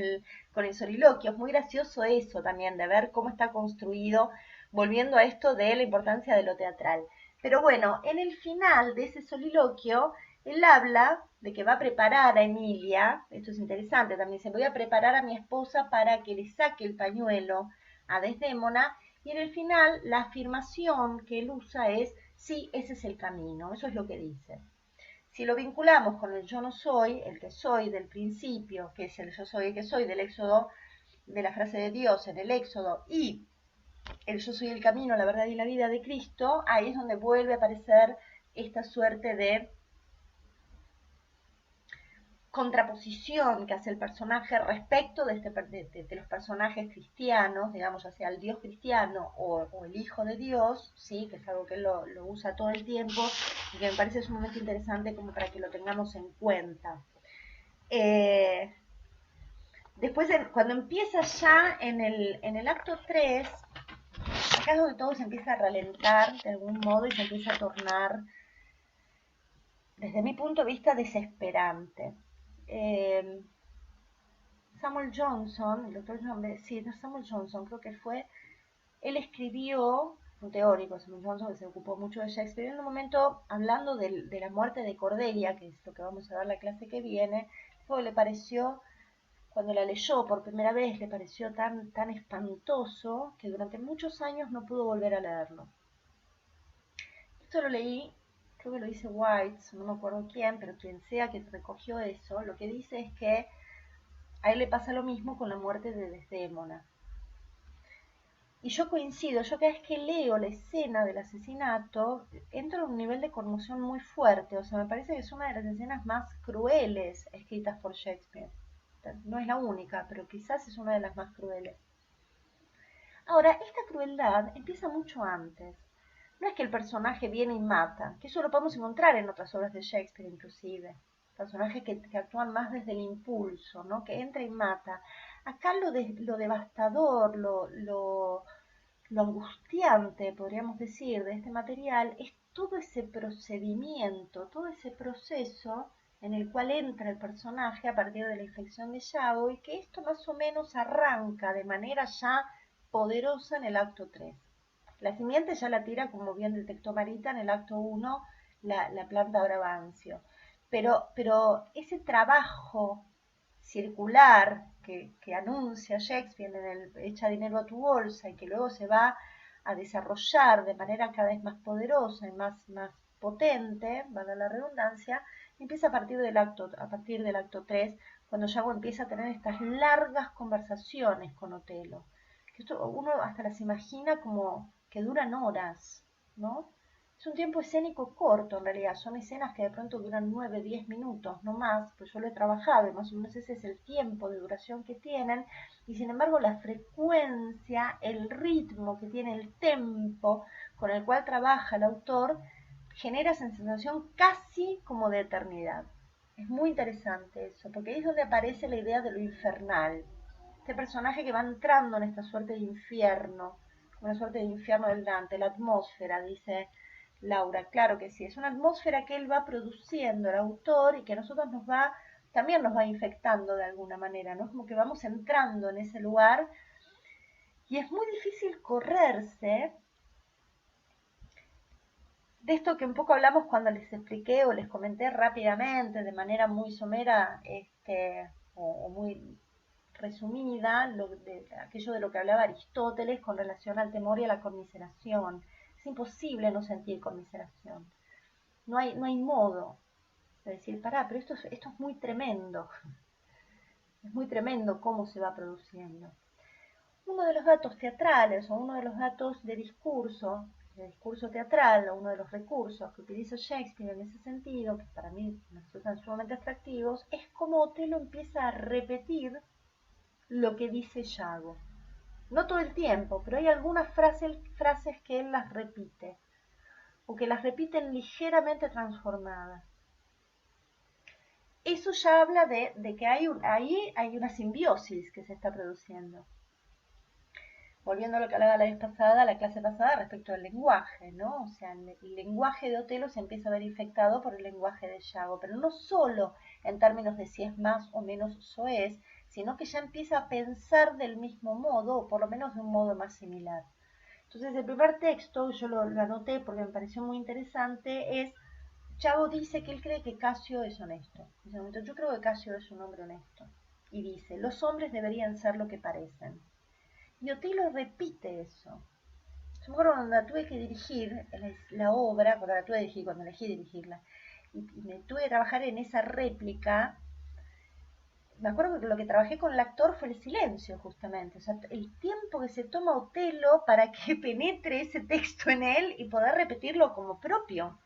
el soliloquio. Es muy gracioso eso también, de ver cómo está construido, volviendo a esto de la importancia de lo teatral. Pero bueno, en el final de ese soliloquio, él habla de que va a preparar a Emilia, esto es interesante también, dice, voy a preparar a mi esposa para que le saque el pañuelo a Desdémona, y en el final la afirmación que él usa es, sí, ese es el camino, eso es lo que dice. Si lo vinculamos con el yo no soy, el que soy del principio, que es el yo soy el que soy del Éxodo, de la frase de Dios en el Éxodo, y el yo soy el camino, la verdad y la vida de Cristo, ahí es donde vuelve a aparecer esta suerte de contraposición que hace el personaje respecto de los personajes cristianos, digamos, ya sea el Dios cristiano o el Hijo de Dios, ¿sí? Que es algo que él lo usa todo el tiempo y que me parece sumamente interesante como para que lo tengamos en cuenta. Después, cuando empieza ya en el acto 3, acá es donde todo se empieza a ralentar de algún modo y se empieza a tornar, desde mi punto de vista, desesperante. Samuel Johnson, el doctor Samuel Johnson creo que fue, él escribió un teórico, Simon Johnson, que se ocupó mucho de Shakespeare, en un momento, hablando de la muerte de Cordelia, que es lo que vamos a ver la clase que viene, dijo que le pareció, cuando la leyó por primera vez, le pareció tan espantoso que durante muchos años no pudo volver a leerlo. Esto lo leí, creo que lo dice White, no me acuerdo quién, pero quien sea que recogió eso, lo que dice es que a él le pasa lo mismo con la muerte de Desdémona. Y yo coincido, yo cada vez que leo la escena del asesinato, entro en un nivel de conmoción muy fuerte, o sea, me parece que es una de las escenas más crueles escritas por Shakespeare. No es la única, pero quizás es una de las más crueles. Ahora, esta crueldad empieza mucho antes. No es que el personaje viene y mata, que eso lo podemos encontrar en otras obras de Shakespeare inclusive. Personajes que actúan más desde el impulso, ¿no? Que entra y mata. Acá lo devastador, lo angustiante, podríamos decir, de este material es todo ese procedimiento, todo ese proceso en el cual entra el personaje a partir de la infección de Yago y que esto más o menos arranca de manera ya poderosa en el acto 3. La simiente ya la tira, como bien detectó Marita, en el acto 1, la planta Brabancio. Pero ese trabajo circular que anuncia Shakespeare en el Echa dinero a tu bolsa y que luego se va a desarrollar de manera cada vez más poderosa y más potente, valga la redundancia, empieza a partir del acto 3, cuando Yago empieza a tener estas largas conversaciones con Otelo. Que esto uno hasta las imagina como que duran horas, ¿no? Es un tiempo escénico corto en realidad, son escenas que de pronto duran 9, 10 minutos, no más, pues yo lo he trabajado y más o menos ese es el tiempo de duración que tienen, y sin embargo la frecuencia, el ritmo que tiene, el tempo con el cual trabaja el autor, genera esa sensación casi como de eternidad. Es muy interesante eso, porque ahí es donde aparece la idea de lo infernal. Este personaje que va entrando en esta suerte de infierno, una suerte de infierno del Dante, la atmósfera, dice Laura, claro que sí, es una atmósfera que él va produciendo, el autor, y que a nosotros también nos va infectando de alguna manera, ¿no? Como que vamos entrando en ese lugar y es muy difícil correrse de esto que un poco hablamos cuando les expliqué o les comenté rápidamente, de manera muy somera, o muy resumida, aquello de lo que hablaba Aristóteles con relación al temor y a la conmiseración. Es imposible no sentir conmiseración. No hay modo de decir, pará, pero esto es muy tremendo. Es muy tremendo cómo se va produciendo. Uno de los datos teatrales o uno de los datos de discurso teatral, o uno de los recursos que utiliza Shakespeare en ese sentido, que para mí me resultan sumamente atractivos, es cómo Otelo empieza a repetir lo que dice Yago. No todo el tiempo, pero hay algunas frases que él las repite, o que las repiten ligeramente transformadas. Eso ya habla de que ahí hay una simbiosis que se está produciendo. Volviendo a lo que hablaba la clase pasada respecto al lenguaje, ¿no? O sea, el lenguaje de Otelo se empieza a ver infectado por el lenguaje de Yago, pero no solo en términos de si es más o menos soez, sino que ya empieza a pensar del mismo modo, o por lo menos de un modo más similar. Entonces, el primer texto, yo lo anoté porque me pareció muy interesante, es: Yago dice que él cree que Casio es honesto. En ese momento, yo creo que Casio es un hombre honesto. Y dice: los hombres deberían ser lo que parecen. Y Otelo repite eso. Yo me acuerdo cuando la tuve que dirigir la obra, cuando elegí dirigirla, y me tuve que trabajar en esa réplica. Me acuerdo que lo que trabajé con el actor fue el silencio, justamente. O sea, el tiempo que se toma Otelo para que penetre ese texto en él y poder repetirlo como propio.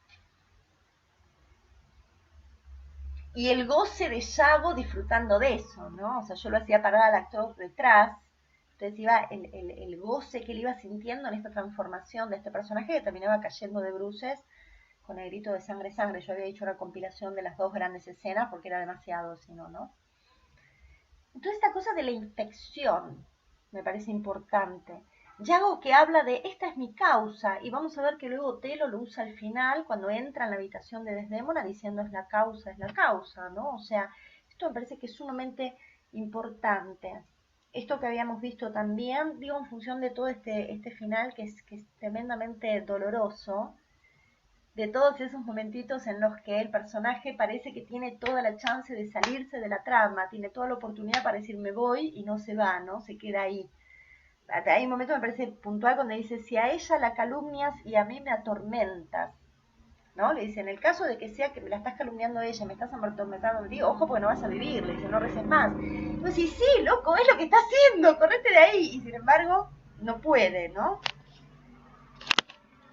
Y el goce de Yago disfrutando de eso, ¿no? O sea, yo lo hacía parar al actor detrás. Entonces iba el goce que él iba sintiendo en esta transformación de este personaje que terminaba cayendo de bruces con el grito de sangre, sangre. Yo había hecho una compilación de las dos grandes escenas porque era demasiado, si no, ¿no? Entonces esta cosa de la infección me parece importante. Yago que habla de esta es mi causa, y vamos a ver que luego Otelo lo usa al final cuando entra en la habitación de Desdémona diciendo es la causa, ¿no? O sea, esto me parece que es sumamente importante. esto que habíamos visto también, digo, en función de todo este final que es tremendamente doloroso, de todos esos momentitos en los que el personaje parece que tiene toda la chance de salirse de la trama, tiene toda la oportunidad para decir me voy y no se va, ¿no? Se queda ahí. Hay un momento, me parece puntual, cuando dice, si a ella la calumnias y a mí me atormentas, ¿no? Le dice, en el caso de que sea que me la estás calumniando a ella, me estás atormentando, digo, ojo porque no vas a vivir, le dice, no reces más. Pues sí, sí, loco, es lo que está haciendo, correte de ahí. Y sin embargo, no puede, ¿no?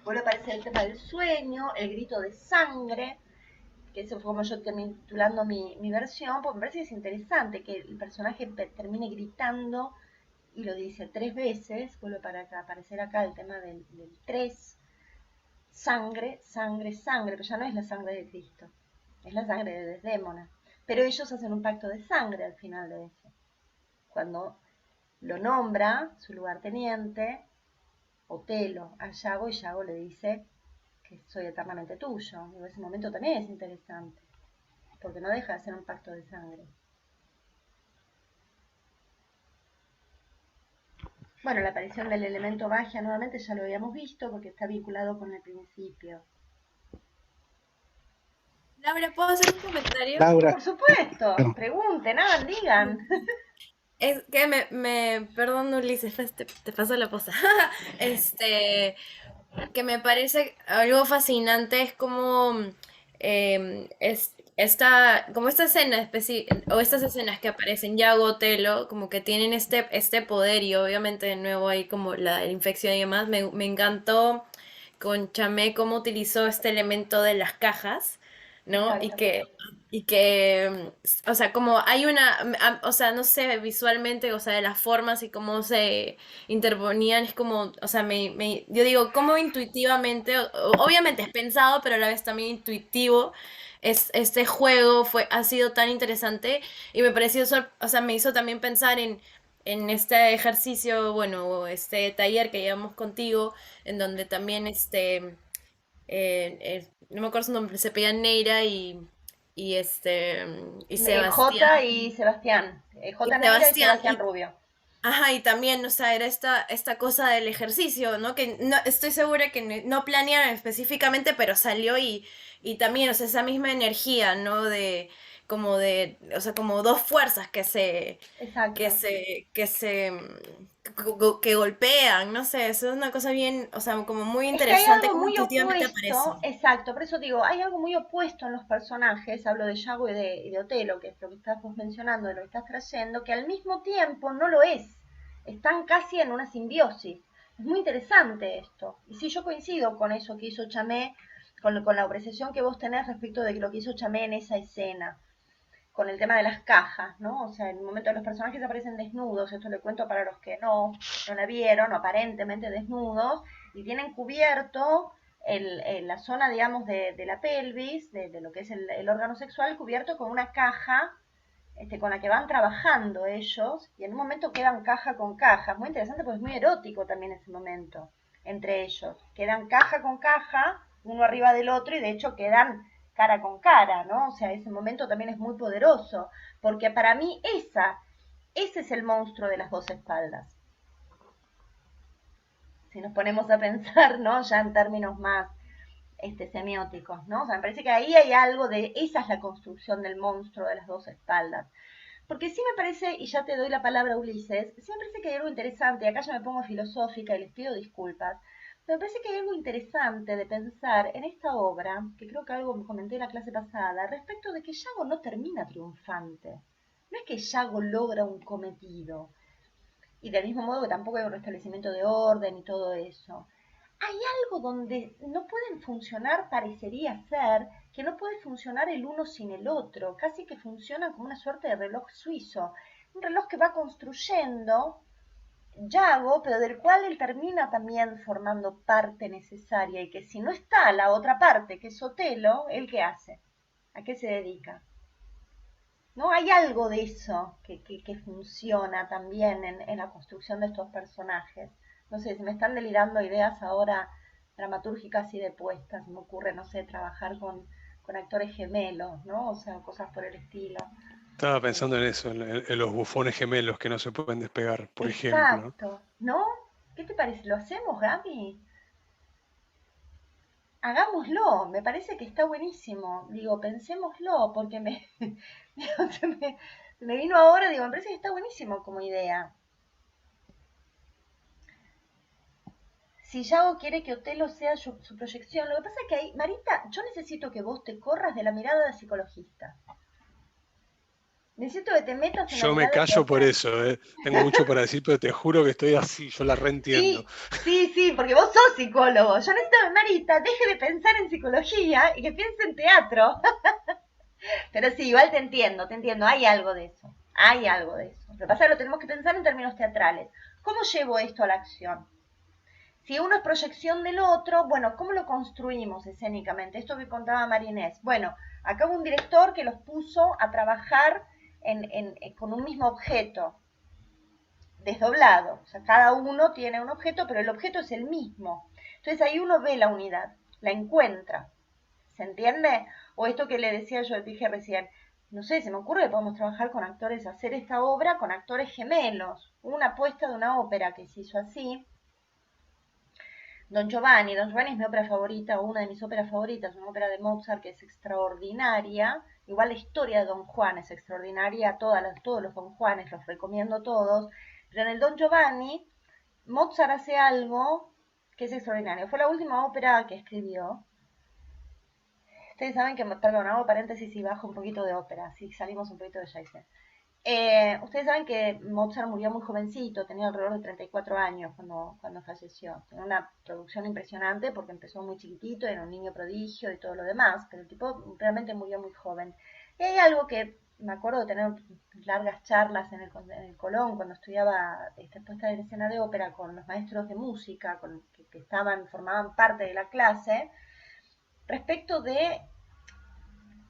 Vuelve a aparecer el tema del sueño, el grito de sangre, que eso fue como yo terminé titulando mi versión, porque me parece que es interesante que el personaje termine gritando y lo dice 3 veces, vuelve para acá, aparecer acá el tema del 3, sangre, sangre, sangre, pero ya no es la sangre de Cristo, es la sangre de Desdémona. Pero ellos hacen un pacto de sangre al final de eso. Cuando lo nombra su lugarteniente, Otelo, a Yago, y Yago le dice que soy eternamente tuyo. En ese momento también es interesante, porque no deja de ser un pacto de sangre. Bueno, la aparición del elemento magia nuevamente ya lo habíamos visto porque está vinculado con el principio. Laura, ¿puedo hacer un comentario? Laura, Por supuesto, bueno, pregunten, hagan, digan. Es que perdón Ulises, pues, te paso la posa. Este, que me parece algo fascinante es como como esta escena o estas escenas que aparecen Yago Otelo, como que tienen este poder y obviamente de nuevo hay como la infección y demás. Me encantó con Chamé cómo utilizó este elemento de las cajas, ¿no? Exacto. Y que, o sea, como hay o sea, no sé, visualmente, o sea, de las formas y cómo se interponían, es como, o sea, yo digo, cómo intuitivamente, obviamente es pensado, pero a la vez también intuitivo, este juego ha sido tan interesante y me pareció, o sea, me hizo también pensar en este ejercicio, bueno, o este taller que llevamos contigo, en donde también no me acuerdo su nombre, se pedían Neira y y Sebastián. J y Sebastián. Y J Neira y Sebastián, Sebastián Rubio. ajá, y también, o sea, era esta cosa del ejercicio, ¿no? Que no, estoy segura que no planearon específicamente, pero salió y también, o sea, esa misma energía, ¿no? O sea, como dos fuerzas Exacto. que golpean, no sé, eso es una cosa bien, o sea, como muy Es que hay interesante, algo como muy intuitivamente aparece. opuesto, exacto, por eso digo, hay algo muy opuesto en los personajes, hablo de Yago y de Otelo, que es lo que estás vos mencionando, de lo que estás trayendo, que al mismo tiempo no lo es, están casi en una simbiosis. Es muy interesante esto, y sí, yo coincido con eso que hizo Chamé, con la apreciación que vos tenés respecto de lo que hizo Chamé en esa escena con el tema de las cajas, ¿no? O sea, en un momento los personajes aparecen desnudos, esto le cuento para los que no la vieron, aparentemente desnudos, y tienen cubierto la zona, digamos, de la pelvis, de lo que es el órgano sexual, cubierto con una caja con la que van trabajando ellos, y en un momento quedan caja con caja. Es muy interesante porque es muy erótico también ese momento entre ellos. Quedan caja con caja, uno arriba del otro, y de hecho quedan cara con cara, ¿no? O sea, ese momento también es muy poderoso, porque para mí ese es el monstruo de las dos espaldas. Si nos ponemos a pensar, ¿no? Ya en términos más semióticos, ¿no? O sea, me parece que ahí hay algo esa es la construcción del monstruo de las dos espaldas. Porque sí me parece, y ya te doy la palabra Ulises, sí me parece que hay algo interesante, acá ya me pongo filosófica y les pido disculpas, pero me parece que hay algo interesante de pensar en esta obra, que creo que algo me comenté en la clase pasada, respecto de que Yago no termina triunfante. No es que Yago logra un cometido, y del mismo modo que tampoco hay un restablecimiento de orden y todo eso. Hay algo donde no pueden funcionar, parecería ser, que no puede funcionar el uno sin el otro, casi que funcionan como una suerte de reloj suizo, un reloj que va construyendo Yago, pero del cual él termina también formando parte necesaria, y que si no está la otra parte, que es Otelo, ¿él qué hace? ¿A qué se dedica? ¿No? Hay algo de eso que funciona también en la construcción de estos personajes. No sé, se me están delirando ideas ahora dramatúrgicas y depuestas. Se me ocurre, no sé, trabajar con actores gemelos, ¿no? O sea, cosas por el estilo. Estaba pensando en eso, en los bufones gemelos que no se pueden despegar, por ejemplo. Exacto, ¿no? ¿Qué te parece? ¿Lo hacemos, Gaby? Hagámoslo, me parece que está buenísimo. Digo, pensémoslo, porque digo, se me vino ahora, digo, me parece que está buenísimo como idea. Si Yago quiere que Otelo sea su proyección, lo que pasa es que ahí, Marita, yo necesito que vos te corras de la mirada de psicologista. Necesito que te metas en la Yo me mirada de callo por Mozart. eso, ¿eh? Tengo mucho para decir, pero te juro que estoy así, yo la reentiendo. Sí, porque vos sos psicólogo. Yo necesito que Marita deje de pensar en psicología y que piense en teatro. Pero sí, igual te entiendo, hay algo de eso. Hay algo de eso. Lo que pasa es que lo tenemos que pensar en términos teatrales. ¿Cómo llevo esto a la acción? Si uno es proyección del otro, bueno, ¿cómo lo construimos escénicamente? Esto que contaba Marinés. Bueno, acá hubo un director que los puso a trabajar con un mismo objeto, desdoblado. O sea, cada uno tiene un objeto, pero el objeto es el mismo. Entonces ahí uno ve la unidad, la encuentra. ¿Se entiende? O esto que le decía yo, dije recién, no sé, se me ocurre que podemos trabajar con actores, hacer esta obra con actores gemelos. Una apuesta de una ópera que se hizo así. Don Giovanni es mi ópera favorita, o una de mis óperas favoritas, una ópera de Mozart que es extraordinaria. Igual la historia de Don Juan es extraordinaria, todos los Don Juanes los recomiendo todos. Pero en el Don Giovanni, Mozart hace algo que es extraordinario. Fue la última ópera que escribió. Ustedes saben que, perdón, hago paréntesis y bajo un poquito de ópera, así salimos un poquito de Shakespeare. Ustedes saben que Mozart murió muy jovencito, tenía alrededor de 34 años cuando falleció. Tenía una producción impresionante porque empezó muy chiquitito, era un niño prodigio y todo lo demás, pero el tipo realmente murió muy joven. Y hay algo que me acuerdo de tener largas charlas en el Colón cuando estudiaba esta puesta en escena de ópera con los maestros de música que formaban parte de la clase, respecto de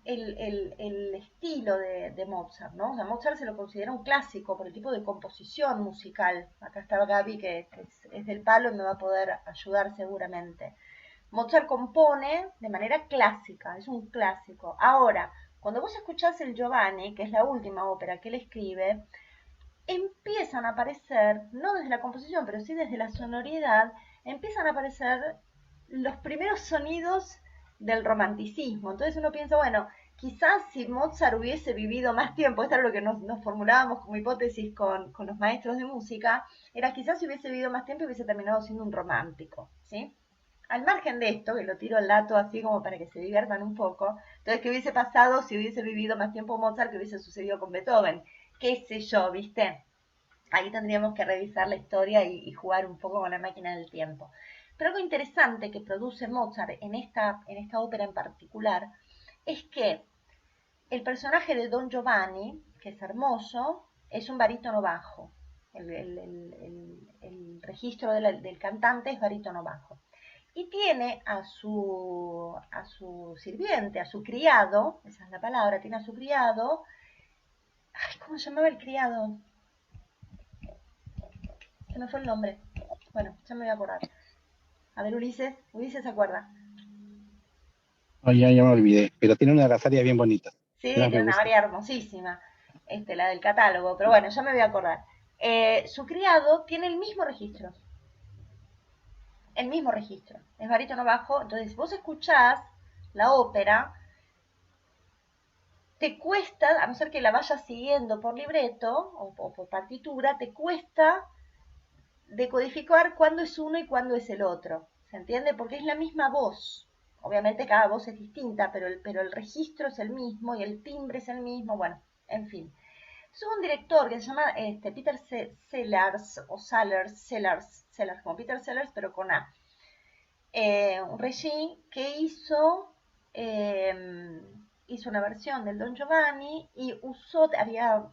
el estilo de Mozart, ¿no? O sea, Mozart se lo considera un clásico por el tipo de composición musical. Acá está Gaby, que es del palo y me va a poder ayudar seguramente. Mozart compone de manera clásica, es un clásico. Ahora, cuando vos escuchás el Giovanni, que es la última ópera que él escribe, empiezan a aparecer, no desde la composición, pero sí desde la sonoridad, empiezan a aparecer los primeros sonidos del romanticismo. Entonces uno piensa, bueno, quizás si Mozart hubiese vivido más tiempo, esto era lo que nos formulábamos como hipótesis con los maestros de música, era quizás si hubiese vivido más tiempo hubiese terminado siendo un romántico, ¿sí? Al margen de esto, que lo tiro al dato así como para que se diviertan un poco, entonces, ¿qué hubiese pasado si hubiese vivido más tiempo Mozart? ¿Qué hubiese sucedido con Beethoven? ¿Qué sé yo, viste? Ahí tendríamos que revisar la historia y jugar un poco con la máquina del tiempo. Pero algo interesante que produce Mozart en esta ópera en particular es que el personaje de Don Giovanni, que es hermoso, es un barítono bajo. El registro del cantante es barítono bajo. Y tiene a su sirviente, a su criado, esa es la palabra, tiene a su criado. Ay, ¿cómo se llamaba el criado? Se me fue el nombre. Bueno, ya me voy a acordar. A ver, Ulises se acuerda. Oh, ya me olvidé, pero tiene una agasalia bien bonita. Sí, ¿Qué más tiene me una gusta? varia hermosísima, la del catálogo, pero bueno, ya me voy a acordar. Su criado tiene el mismo registro, es barítono bajo, entonces vos escuchás la ópera, te cuesta, a no ser que la vayas siguiendo por libreto o por partitura, te cuesta decodificar cuándo es uno y cuándo es el otro, ¿se entiende? Porque es la misma voz. Obviamente cada voz es distinta, pero el registro es el mismo y el timbre es el mismo, bueno, en fin. Es un director que se llama Peter Sellars, o Sellars, como Peter Sellars, pero con A. Un regime que hizo una versión del Don Giovanni y había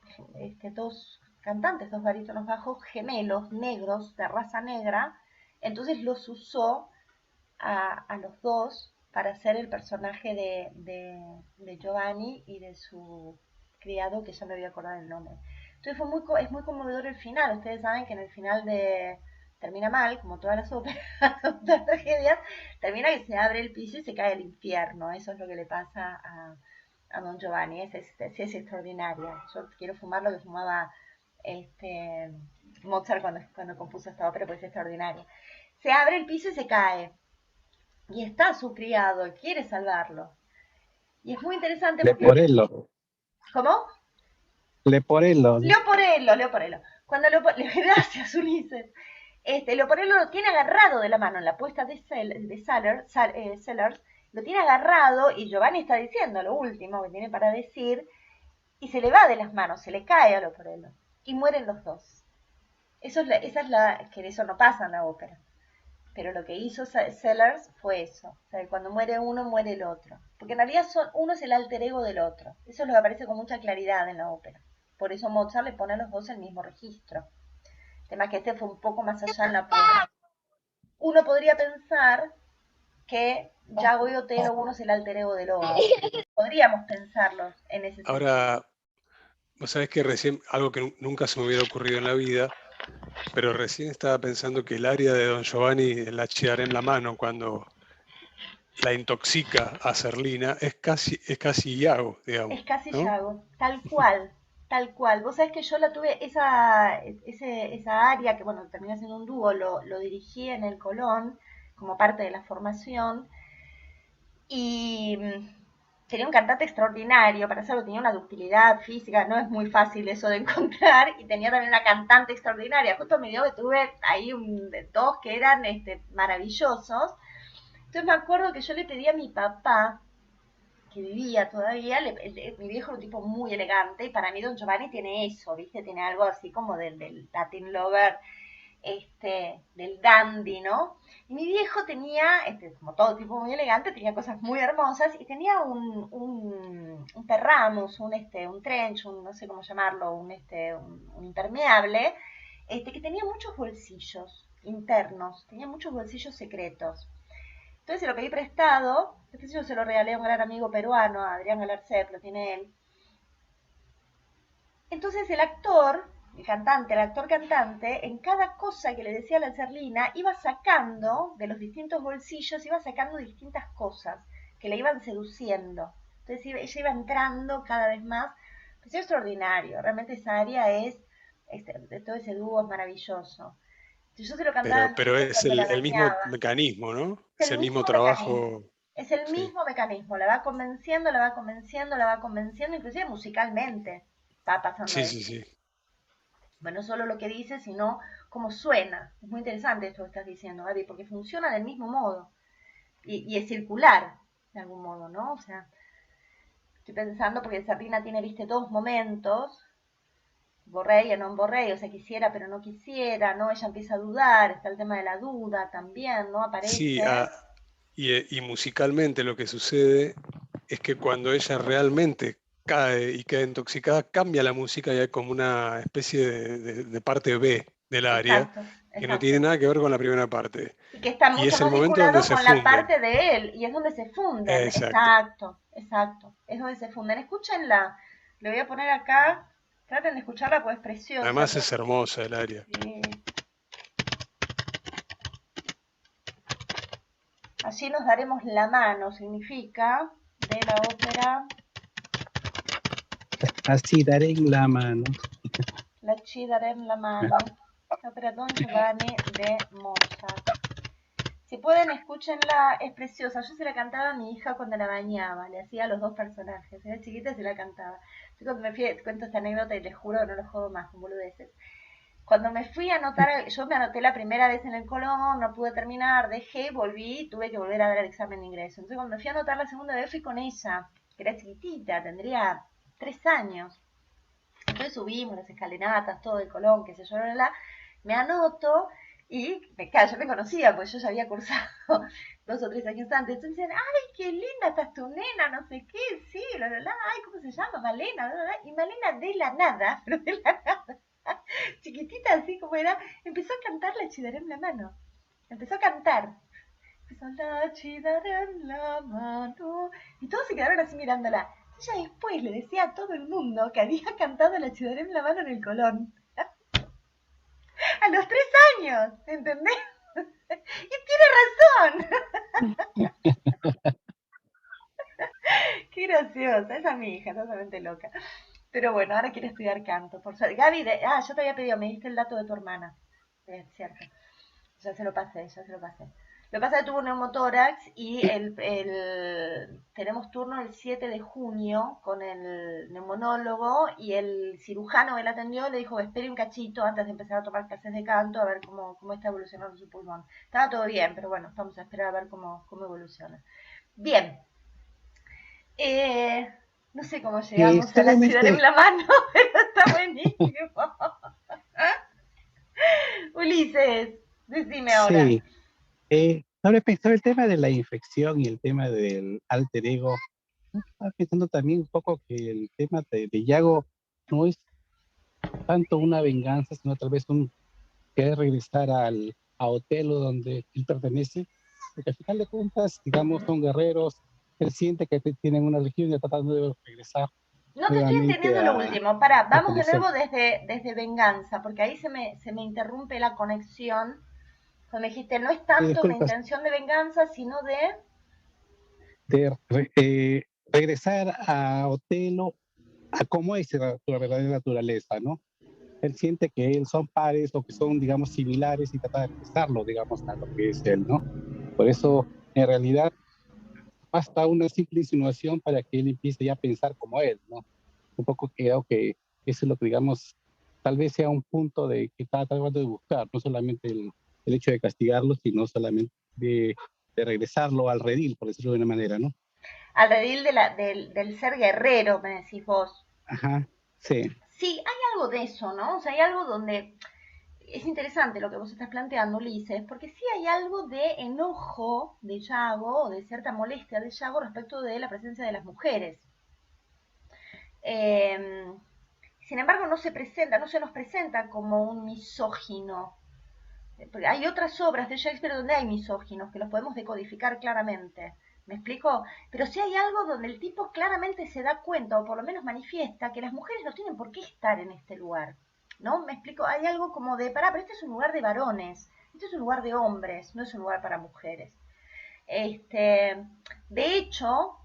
dos cantantes, dos barítonos bajos gemelos, negros, de raza negra, entonces los usó a los dos para hacer el personaje de Giovanni y de su criado, que ya me voy a acordar el nombre. Entonces es muy conmovedor el final. Ustedes saben que en el final termina mal, como todas las óperas, todas las tragedias, termina que se abre el piso y se cae al infierno. Eso es lo que le pasa a Don Giovanni, sí es extraordinaria. Yo quiero fumar lo que fumaba Mozart cuando compuso esta ópera, pues es extraordinaria. Se abre el piso y se cae. Y está su criado, quiere salvarlo. Y es muy interesante porque... Leporello. ¿Cómo? Leporello. Leoporello. Cuando gracias, Ulises. Leoporello lo tiene agarrado de la mano en la puesta de Sellers, lo tiene agarrado y Giovanni está diciendo lo último que tiene para decir y se le va de las manos, se le cae a Leoporello y mueren los dos. Que eso no pasa en la ópera. Pero lo que hizo Sellers fue eso. O sea, cuando muere uno, muere el otro. Porque en realidad uno es el alter ego del otro. Eso es lo que aparece con mucha claridad en la ópera. Por eso Mozart le pone a los dos el mismo registro. El tema es que este fue un poco más allá en la prueba. Uno podría pensar que Yago y Otelo uno es el alter ego del otro. Podríamos pensarlo en ese sentido. Ahora, vos sabés que recién, algo que nunca se me hubiera ocurrido en la vida, pero recién estaba pensando que el aria de Don Giovanni, la Ci darem la mano, cuando la intoxica a Serlina, es casi Iago, digamos. Es casi ¿no? Yago, tal cual. Tal cual. Vos sabés que yo la tuve, esa área, que bueno, terminó siendo un dúo, lo dirigí en el Colón como parte de la formación. Y tenía un cantante extraordinario, para hacerlo tenía una ductilidad física, no es muy fácil eso de encontrar, y tenía también una cantante extraordinaria. Justo me dio que tuve ahí dos que eran maravillosos. Entonces me acuerdo que yo le pedí a mi papá, que vivía todavía, mi viejo era un tipo muy elegante, y para mí Don Giovanni tiene eso, ¿viste? Tiene algo así como del Latin lover, del dandy, ¿no? Y mi viejo tenía, como todo tipo muy elegante, tenía cosas muy hermosas, y tenía un perramus, un trench, no sé cómo llamarlo, un impermeable, que tenía muchos bolsillos internos, tenía muchos bolsillos secretos. Entonces se lo pedí prestado, después yo se lo regalé a un gran amigo peruano, a Adrián Galarcep, lo tiene él. Entonces el actor cantante, en cada cosa que le decía a la Serlina, iba sacando de los distintos bolsillos, iba sacando distintas cosas que le iban seduciendo. Entonces ella iba entrando cada vez más. Pues es extraordinario, realmente esa área de todo ese dúo es maravilloso. Yo se lo cantaba Pero es cuando la el mismo bañaba. mecanismo, ¿no? Es Es el el mismo mismo mecanismo. trabajo. Es el Sí, mismo mecanismo. La va convenciendo, la va convenciendo, la va convenciendo, inclusive musicalmente va pasando sí, eso. sí, sí. Bueno, no solo lo que dice, sino cómo suena. Es muy interesante esto que estás diciendo, Gaby, porque funciona del mismo modo. Y es circular, de algún modo, ¿no? O sea, estoy pensando porque Serlina tiene, viste, dos momentos, Borrell y non Borrell, o sea, quisiera pero no quisiera, ¿no? Ella empieza a dudar, está el tema de la duda también, ¿no? Sí, Aparece. y musicalmente lo que sucede es que cuando ella realmente cae y queda intoxicada, cambia la música y hay como una especie de parte B del aria Exacto, que no tiene exacto. nada que ver con la primera parte. Y que está Y mucho es el más momento donde vinculado se con la funden. parte de él, y es donde se funden. Exacto. Exacto, exacto. Es donde se funden. Escúchenla. Le voy a poner acá. Traten de escucharla porque es preciosa. Además es hermosa el aria. Sí. Allí nos daremos la mano, significa, de la ópera Así daré la mano. La Ci darem la mano, la ópera Don Giovanni de Mozart. Si pueden, escúchenla, es preciosa. Yo se la cantaba a mi hija cuando la bañaba, le hacía a los dos personajes. Era chiquita y se la cantaba. Yo cuando me fui, cuento esta anécdota y les juro que no lo jodo más, con boludeces. Cuando me fui a anotar, yo me anoté la primera vez en el Colón, no pude terminar, dejé, volví, tuve que volver a dar el examen de ingreso. Entonces cuando me fui a anotar la segunda vez fui con ella, que era chiquitita, tendría 3 años. Entonces subimos las escalinatas, todo el Colón, qué sé yo, me anoto y claro, yo me conocía, pues yo ya había cursado 2 o 3 años antes. Entonces dicen, ay, qué linda estás tu nena, no sé qué, sí, ay, ¿cómo se llama? Malena, y Malena de la nada, pero de la nada, chiquitita así como era, empezó a cantar La Ci darem la mano. Empezó a cantar. Empezó La Ci darem la mano. Y todos se quedaron así mirándola. Ella después le decía a todo el mundo que había cantado La Ci darem la mano en el Colón. A los 3 años, ¿entendés? Y tiene razón. Qué gracioso. curiosa, esa es mi hija, totalmente loca. Pero bueno, ahora quiere estudiar canto. Por suerte. Gaby, yo te había pedido, me diste el dato de tu hermana. Es cierto. Ya se lo pasé, ya se lo pasé. Lo que pasa es que tuvo un neumotórax y tenemos turno el 7 de junio con el neumonólogo y el cirujano que la atendió le dijo, espere un cachito antes de empezar a tomar clases de canto a ver cómo está evolucionando su pulmón. Estaba todo bien, pero bueno, vamos a esperar a ver cómo evoluciona. Bien. Eh, no sé cómo llegamos a la ciudad en Solamente, la mano, pero está buenísimo. Ulises, decime ahora. sí, sobre pensar el tema de la infección y el tema del alter ego, ¿no? Estaba pensando también un poco que el tema de Yago no es tanto una venganza, sino tal vez un querer regresar a Otelo donde él pertenece, porque al final de cuentas, digamos, son guerreros, él siente que tienen una región y está tratando de regresar No te estoy nuevamente entendiendo lo a último. Pará, vamos de pertenecer. nuevo desde venganza, porque ahí se me interrumpe la conexión. Cuando me dijiste, no es tanto una Disculpas, intención de venganza, sino de... regresar a Otelo a cómo es su verdadera naturaleza, ¿no? Él siente que él son pares o que son, digamos, similares y trata de regresarlo, digamos, a lo que es él, ¿no? Por eso, en realidad, basta una simple insinuación para que él empiece ya a pensar como él, ¿no? Un poco creo que eso es lo que, digamos, tal vez sea un punto de que está tratando de buscar, no solamente el hecho de castigarlo, sino solamente de regresarlo al redil, por decirlo de una manera, ¿no? Al redil del ser guerrero, me decís vos. Ajá, sí, Sí, hay algo de eso, ¿no? O sea, hay algo donde es interesante lo que vos estás planteando, Ulises, porque sí hay algo de enojo de Yago, o de cierta molestia de Yago respecto de la presencia de las mujeres. Eh, Sin embargo, no se nos presenta como un misógino. Porque hay otras obras de Shakespeare donde hay misóginos, que los podemos decodificar claramente. ¿Me explico? Pero sí hay algo donde el tipo claramente se da cuenta, o por lo menos manifiesta, que las mujeres no tienen por qué estar en este lugar. ¿No? ¿Me explico? Hay algo como de, pará, pero este es un lugar de varones, este es un lugar de hombres, no es un lugar para mujeres. De hecho,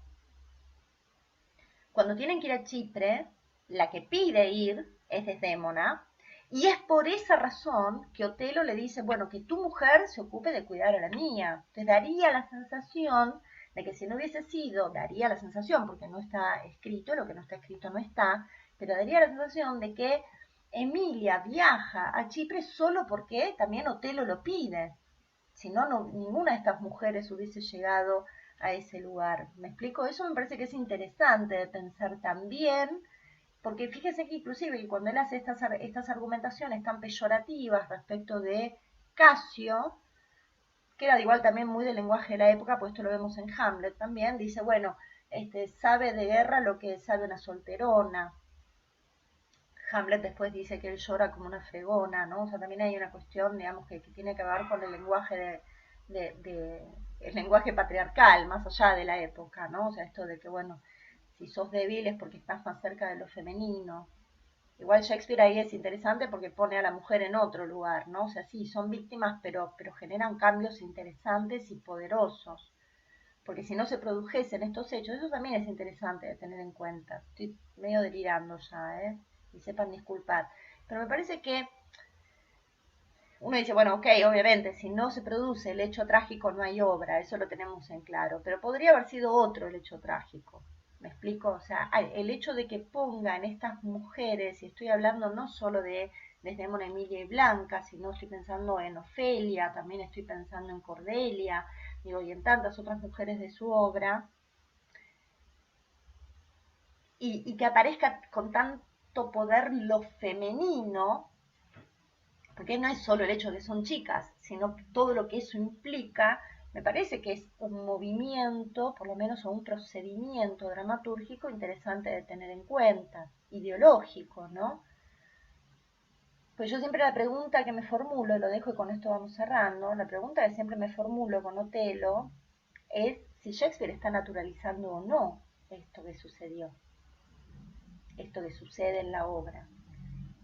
cuando tienen que ir a Chipre, la que pide ir es Desdémona, y es por esa razón que Otelo le dice, bueno, que tu mujer se ocupe de cuidar a la mía. Te daría la sensación de que si no hubiese sido, daría la sensación, porque no está escrito, lo que no está escrito no está, pero daría la sensación de que Emilia viaja a Chipre solo porque también Otelo lo pide. Si no, ninguna de estas mujeres hubiese llegado a ese lugar. ¿Me explico? Eso me parece que es interesante de pensar también, porque fíjese que inclusive cuando él hace estas argumentaciones tan peyorativas respecto de Casio, que era igual también muy del lenguaje de la época, pues esto lo vemos en Hamlet también, dice, bueno, sabe de guerra lo que sabe una solterona. Hamlet después dice que él llora como una fregona, ¿no? O sea, también hay una cuestión, digamos, que tiene que ver con el lenguaje el lenguaje patriarcal, más allá de la época, ¿no? O sea, esto de que, bueno, si sos débil es porque estás más cerca de lo femenino. Igual Shakespeare ahí es interesante porque pone a la mujer en otro lugar, ¿no? O sea, sí, son víctimas, pero generan cambios interesantes y poderosos. Porque si no se produjesen estos hechos, eso también es interesante de tener en cuenta. Estoy medio delirando ya, ¿eh? Y sepan disculpar. Pero me parece que uno dice, bueno, ok, obviamente, si no se produce el hecho trágico no hay obra, eso lo tenemos en claro, pero podría haber sido otro el hecho trágico. ¿Me explico? O sea, el hecho de que pongan estas mujeres, y estoy hablando no solo de Desdémona, Emilia y Blanca, sino estoy pensando en Ofelia, también estoy pensando en Cordelia, digo, y en tantas otras mujeres de su obra, y que aparezca con tanto poder lo femenino, porque no es solo el hecho de que son chicas, sino todo lo que eso implica, me parece que es un movimiento, por lo menos, o un procedimiento dramatúrgico interesante de tener en cuenta, ideológico, ¿no? Pues yo siempre la pregunta que me formulo, y lo dejo y con esto vamos cerrando, la pregunta que siempre me formulo con Otelo es si Shakespeare está naturalizando o no esto que sucedió, esto que sucede en la obra.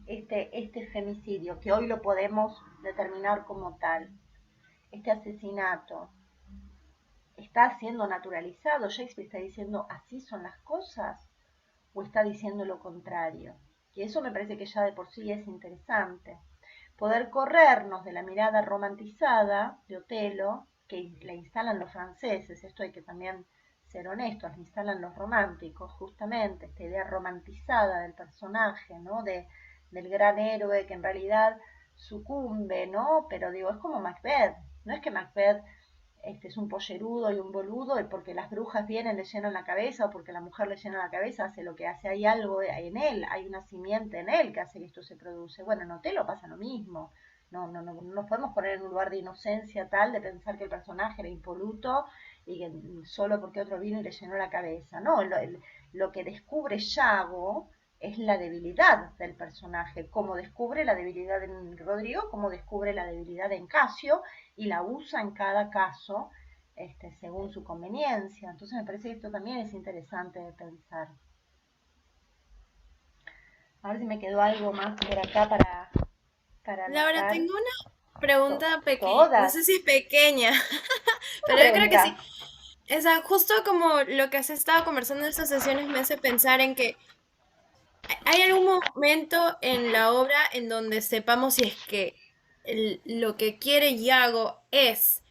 Este femicidio, que hoy lo podemos determinar como tal, este asesinato, está siendo naturalizado. Shakespeare está diciendo así son las cosas o está diciendo lo contrario. Y eso me parece que ya de por sí es interesante. Poder corrernos de la mirada romantizada de Otelo, que la instalan los franceses, esto hay que también ser honestos, la instalan los románticos, justamente, esta idea romantizada del personaje, ¿no? Del gran héroe que en realidad sucumbe, ¿no? Pero digo, es como Macbeth, no es que Macbeth es un pollerudo y un boludo y porque las brujas vienen le llenan la cabeza o porque la mujer le llena la cabeza hace lo que hace, hay algo en él, hay una simiente en él que hace que esto se produce. Bueno, en Otelo pasa lo mismo. No nos podemos poner en un lugar de inocencia tal de pensar que el personaje era impoluto y que solo porque otro vino y le llenó la cabeza. No, lo que descubre Yago es la debilidad del personaje, como descubre la debilidad en Rodrigo, como descubre la debilidad en Casio y la usa en cada caso según su conveniencia. Entonces me parece que esto también es interesante de pensar. A ver si me quedó algo más por acá para Laura, anotar. tengo una pregunta pequeña, no Todas. sé si es pequeña, Una pero yo creo que sí. pregunta. O sea, justo como lo que has estado conversando en estas sesiones me hace pensar en que ¿hay algún momento en la obra en donde sepamos si es que lo que quiere Yago es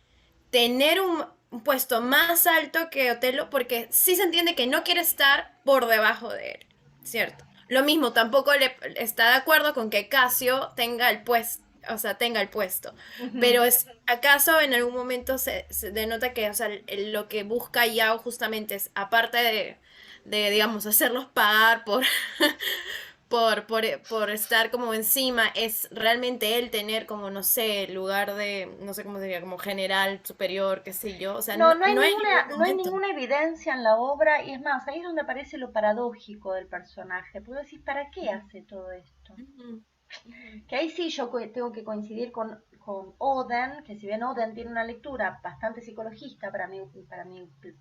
tener un puesto más alto que Otelo? Porque sí se entiende que no quiere estar por debajo de él, ¿cierto? Lo mismo, tampoco le está de acuerdo con que Casio tenga el puesto, o sea, tenga el puesto. Ujú. Pero ¿acaso en algún momento se denota que, o sea, lo que busca Yao justamente es, aparte digamos, hacerlos pagar por estar como encima, es realmente él tener como, no sé, lugar de, no sé cómo sería, como general, superior, qué sé yo? O sea, No, no hay ningún no hay momento. ninguna evidencia en la obra, y es más, ahí es donde aparece lo paradójico del personaje. Puedo decir, ¿para qué hace todo esto? Ujú, ujú. Que ahí sí yo tengo que coincidir con Oden, que si bien Oden tiene una lectura bastante psicologista para mi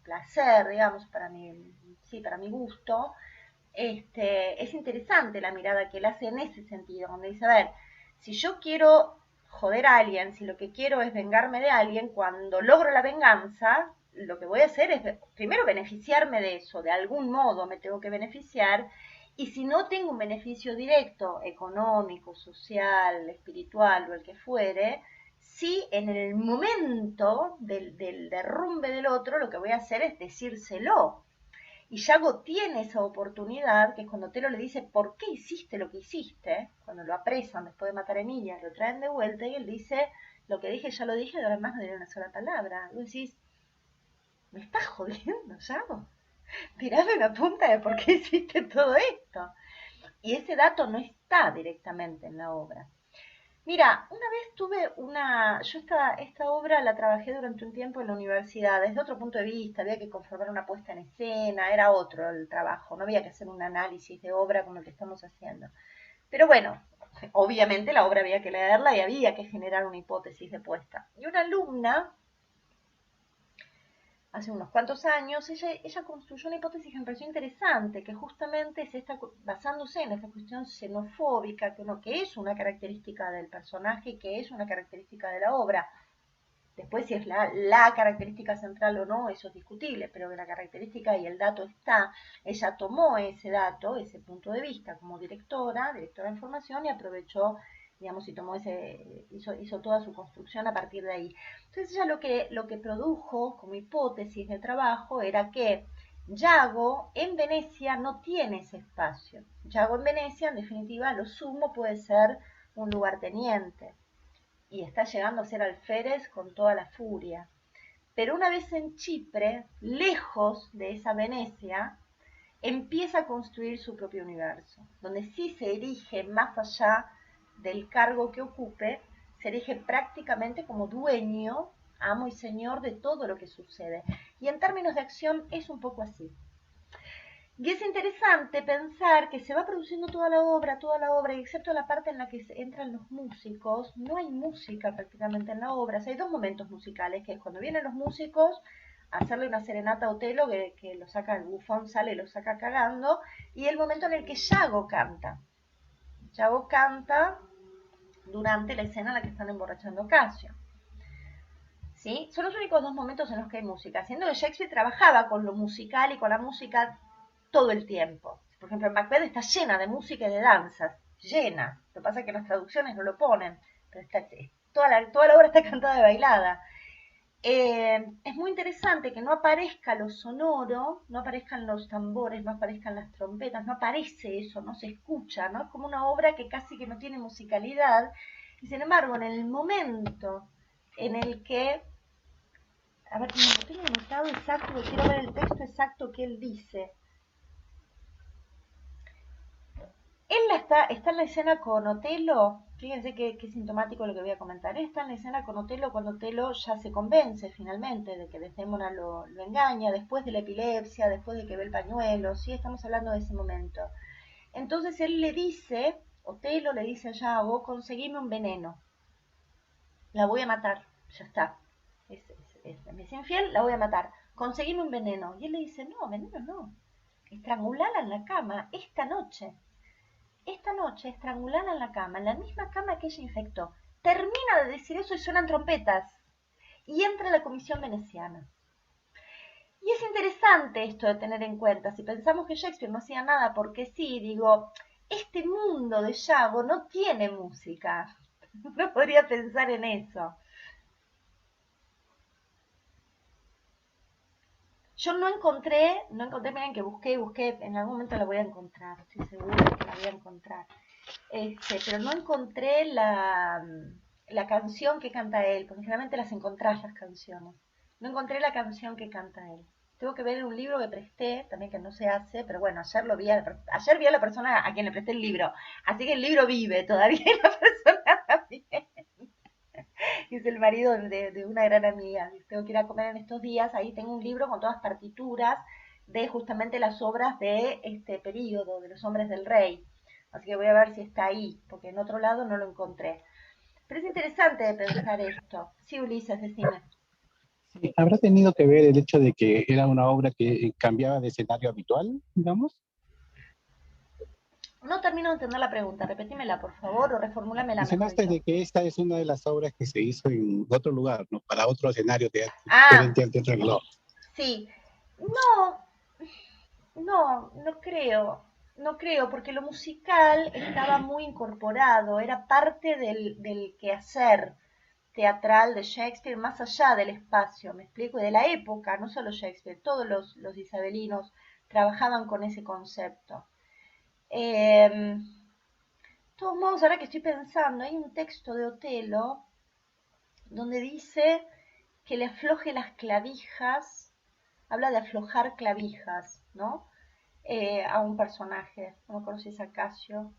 placer, digamos, sí, para mi gusto, es interesante la mirada que él hace en ese sentido, donde dice, a ver, si yo quiero joder a alguien, si lo que quiero es vengarme de alguien, cuando logro la venganza, lo que voy a hacer es primero beneficiarme de eso, de algún modo me tengo que beneficiar, y si no tengo un beneficio directo, económico, social, espiritual o el que fuere, sí en el momento del derrumbe del otro lo que voy a hacer es decírselo. Y Yago tiene esa oportunidad, que es cuando Telo le dice, ¿por qué hiciste lo que hiciste? Cuando lo apresan después de matar a Emilia, lo traen de vuelta y él dice, lo que dije ya lo dije, de ahora en más no diré una sola palabra. Y vos decís, ¿me estás jodiendo, Yago? Tirame una punta de por qué hiciste todo esto. Y ese dato no está directamente en la obra. Mira, una vez yo esta obra la trabajé durante un tiempo en la universidad, desde otro punto de vista, había que conformar una puesta en escena, era otro el trabajo, no había que hacer un análisis de obra como el que estamos haciendo. Pero bueno, obviamente la obra había que leerla y había que generar una hipótesis de puesta. Y una alumna hace unos cuantos años, ella construyó una hipótesis que me pareció interesante, que justamente es basándose en esta cuestión xenofóbica, que es una característica del personaje, que es una característica de la obra. Después si es la característica central o no, eso es discutible, pero que la característica y el dato está, ella tomó ese dato, ese punto de vista como directora de información y aprovechó, digamos, y hizo toda su construcción a partir de ahí. Entonces ella lo que produjo como hipótesis de trabajo era que Yago en Venecia no tiene ese espacio. Yago en Venecia, en definitiva, lo sumo puede ser un lugarteniente y está llegando a ser alférez con toda la furia. Pero una vez en Chipre, lejos de esa Venecia, empieza a construir su propio universo, donde sí se erige más allá del cargo que ocupe, se erige prácticamente como dueño, amo y señor de todo lo que sucede. Y en términos de acción es un poco así. Y es interesante pensar que se va produciendo toda la obra, y excepto la parte en la que entran los músicos, no hay música prácticamente en la obra. O sea, hay dos momentos musicales, que es cuando vienen los músicos a hacerle una serenata a Otelo, que lo saca, el bufón sale y lo saca cagando, y el momento en el que Yago canta. Yago canta durante la escena en la que están emborrachando a Casio. ¿sí? Son los únicos dos momentos en los que hay música, siendo que Shakespeare trabajaba con lo musical y con la música todo el tiempo. Por ejemplo, en Macbeth está llena de música y de danzas, llena. Lo que pasa es que en las traducciones no lo ponen, pero toda la obra está cantada y bailada. Es muy interesante que no aparezca lo sonoro, no aparezcan los tambores, no aparezcan las trompetas, no aparece eso, no se escucha, ¿no? Es como una obra que casi que no tiene musicalidad. Y sin embargo, en el momento en el que, a ver, como lo tengo anotado exacto, quiero ver el texto exacto que él dice. Él está en la escena con Otelo, fíjense que sintomático lo que voy a comentar. Él está en la escena con Otelo cuando Otelo ya se convence finalmente de que Desdémona lo engaña, después de la epilepsia, después de que ve el pañuelo, ¿sí? Estamos hablando de ese momento. Entonces él le dice, Otelo le dice a Yago, conseguime un veneno, la voy a matar, ya está. Me es infiel, la voy a matar. Conseguime un veneno. Y él le dice, no, veneno no. Estrangulala en la cama esta noche. Esta noche estrangulala en la cama, en la misma cama que ella infectó. Termina de decir eso y suenan trompetas. Y entra la comisión veneciana. Y es interesante esto de tener en cuenta. Si pensamos que Shakespeare no hacía nada porque sí, digo, este mundo de Yago no tiene música. No podría pensar en eso. Yo no encontré, miren que busqué, en algún momento la voy a encontrar, estoy segura que la voy a encontrar. Pero no encontré la canción que canta él, porque generalmente las encontrás las canciones. No encontré la canción que canta él. Tengo que ver un libro que presté, también que no se hace, pero bueno, ayer vi a la persona a quien le presté el libro, así que el libro vive todavía y la persona también. Es el marido de una gran amiga. Tengo que ir a comer en estos días. Ahí tengo un libro con todas partituras de justamente las obras de este periodo, de los hombres del rey. Así que voy a ver si está ahí, porque en otro lado no lo encontré. Pero es interesante de pensar esto. Sí, Ulises, decime. Sí, ¿habrá tenido que ver el hecho de que era una obra que cambiaba de escenario habitual, digamos? No termino de entender la pregunta. Repetímela, por favor, o reformúlamela mejor Mencionaste dicho. de que esta es una de las obras que se hizo en otro lugar, ¿no? Para otro escenario Ah, teatro de reloj. sí. No, no creo. No creo, porque lo musical estaba muy incorporado, era parte del quehacer teatral de Shakespeare, más allá del espacio, me explico, y de la época, no solo Shakespeare, todos los isabelinos trabajaban con ese concepto. De todos modos, ahora que estoy pensando, hay un texto de Otelo donde dice que le afloje las clavijas, habla de aflojar clavijas, ¿no? A un personaje, no me acuerdo si es Acacio,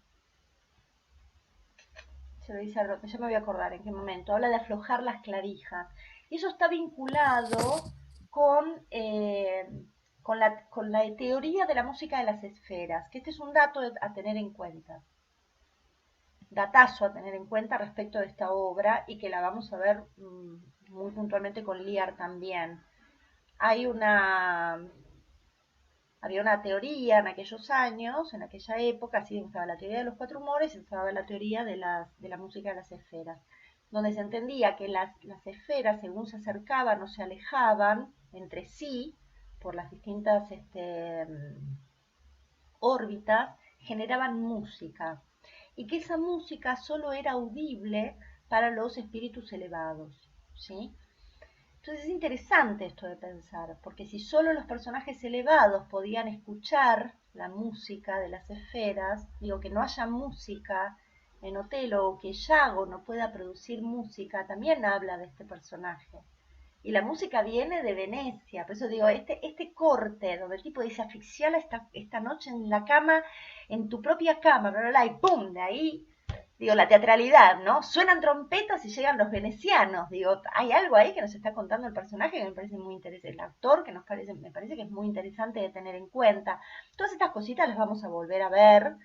se lo dice ya me voy a acordar en qué momento, habla de aflojar las clavijas. Y eso está vinculado con, con la teoría de la música de las esferas, que este es un dato a tener en cuenta, datazo a tener en cuenta respecto de esta obra y que la vamos a ver muy puntualmente con Lear también. Hay había una teoría en aquellos años, en aquella época, así estaba la teoría de los cuatro humores y estaba la teoría de la música de las esferas, donde se entendía que las esferas, según se acercaban o se alejaban entre sí, por las distintas órbitas, generaban música, y que esa música solo era audible para los espíritus elevados, ¿sí? Entonces es interesante esto de pensar, porque si solo los personajes elevados podían escuchar la música de las esferas, digo que no haya música en Otelo o que Yago no pueda producir música, también habla de este personaje. Y la música viene de Venecia, por eso digo, este corte donde el tipo dice asfixiala esta noche en la cama, en tu propia cama, bla, bla, bla, y pum, de ahí digo, la teatralidad, ¿no? Suenan trompetas y llegan los venecianos, digo, hay algo ahí que nos está contando el personaje que me parece muy interesante, el actor que me parece que es muy interesante de tener en cuenta. Todas estas cositas las vamos a volver a ver,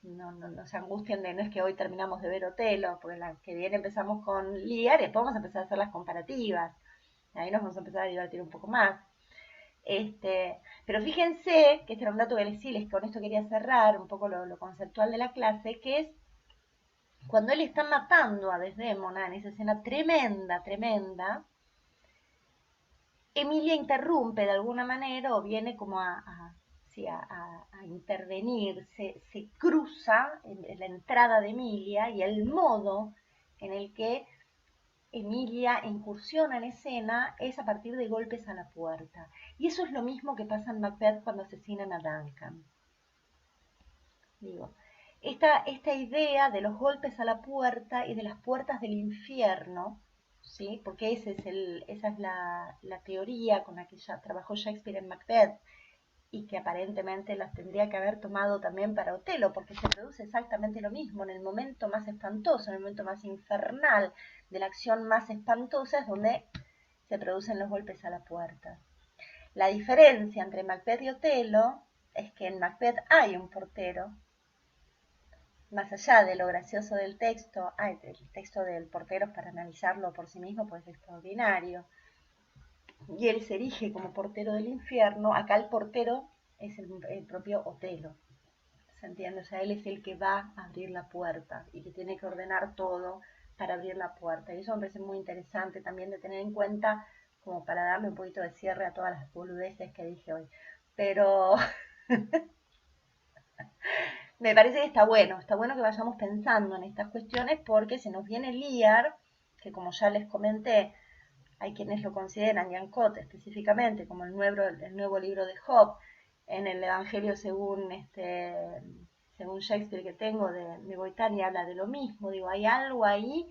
no se angustien de, no es que hoy terminamos de ver Otelo, porque la que viene empezamos con Lear y después vamos a empezar a hacer las comparativas, ahí nos vamos a empezar a divertir un poco más. Pero fíjense, que este era un dato que les con esto quería cerrar un poco lo conceptual de la clase, que es cuando él está matando a Desdémona en esa escena tremenda, Emilia interrumpe de alguna manera o viene como sí, a intervenir, se cruza en la entrada de Emilia y el modo en el que Emilia incursiona en escena es a partir de golpes a la puerta. Y eso es lo mismo que pasa en Macbeth cuando asesinan a Duncan. Digo, esta idea de los golpes a la puerta y de las puertas del infierno, ¿sí? Porque esa es la teoría con la que ya trabajó Shakespeare en Macbeth y que aparentemente las tendría que haber tomado también para Otelo, porque se produce exactamente lo mismo, en el momento más espantoso, en el momento más infernal, de la acción más espantosa, es donde se producen los golpes a la puerta. La diferencia entre Macbeth y Otelo es que en Macbeth hay un portero, más allá de lo gracioso del texto, el texto del portero para analizarlo por sí mismo pues es extraordinario, y él se erige como portero del infierno. Acá el portero es el propio Otelo, ¿se entiende? O sea, él es el que va a abrir la puerta y que tiene que ordenar todo para abrir la puerta, y eso me parece muy interesante también de tener en cuenta, como para darle un poquito de cierre a todas las boludeces que dije hoy, pero me parece que está bueno que vayamos pensando en estas cuestiones porque se nos viene Lear, que como ya les comenté, hay quienes lo consideran, Jan Cott específicamente, como el nuevo libro de Job, en el Evangelio según Shakespeare que tengo de Boitán, y habla de lo mismo. Digo, hay algo ahí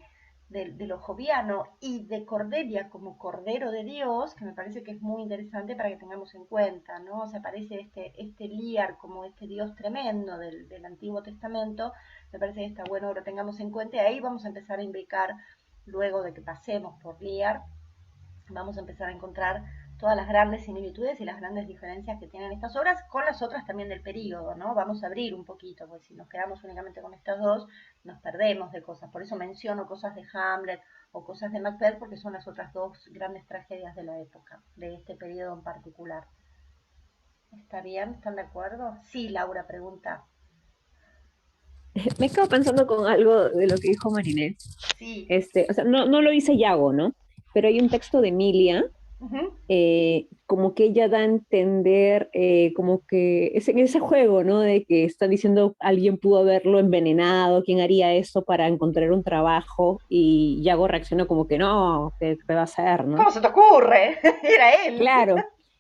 de lo joviano y de Cordelia como Cordero de Dios, que me parece que es muy interesante para que tengamos en cuenta, ¿no? O sea, aparece este Lear como este Dios tremendo del Antiguo Testamento, me parece que está bueno que lo tengamos en cuenta, y ahí vamos a empezar a imbricar, luego de que pasemos por Lear, vamos a empezar a encontrar todas las grandes similitudes y las grandes diferencias que tienen estas obras con las otras también del periodo, ¿no? Vamos a abrir un poquito, porque si nos quedamos únicamente con estas dos, nos perdemos de cosas. Por eso menciono cosas de Hamlet o cosas de Macbeth, porque son las otras dos grandes tragedias de la época, de este periodo en particular. ¿Está bien? ¿Están de acuerdo? Sí, Laura pregunta. Me quedo pensando con algo de lo que dijo Marinés. Sí. O sea, no lo dice Yago, ¿no? Pero hay un texto de Emilia, Uh-huh. como que ella da a entender, como que es en ese juego, ¿no? De que está diciendo alguien pudo haberlo envenenado, quién haría eso para encontrar un trabajo, y Yago reacciona como que no, ¿qué va a hacer, ¿no? ¿Cómo se te ocurre? Era él. Claro,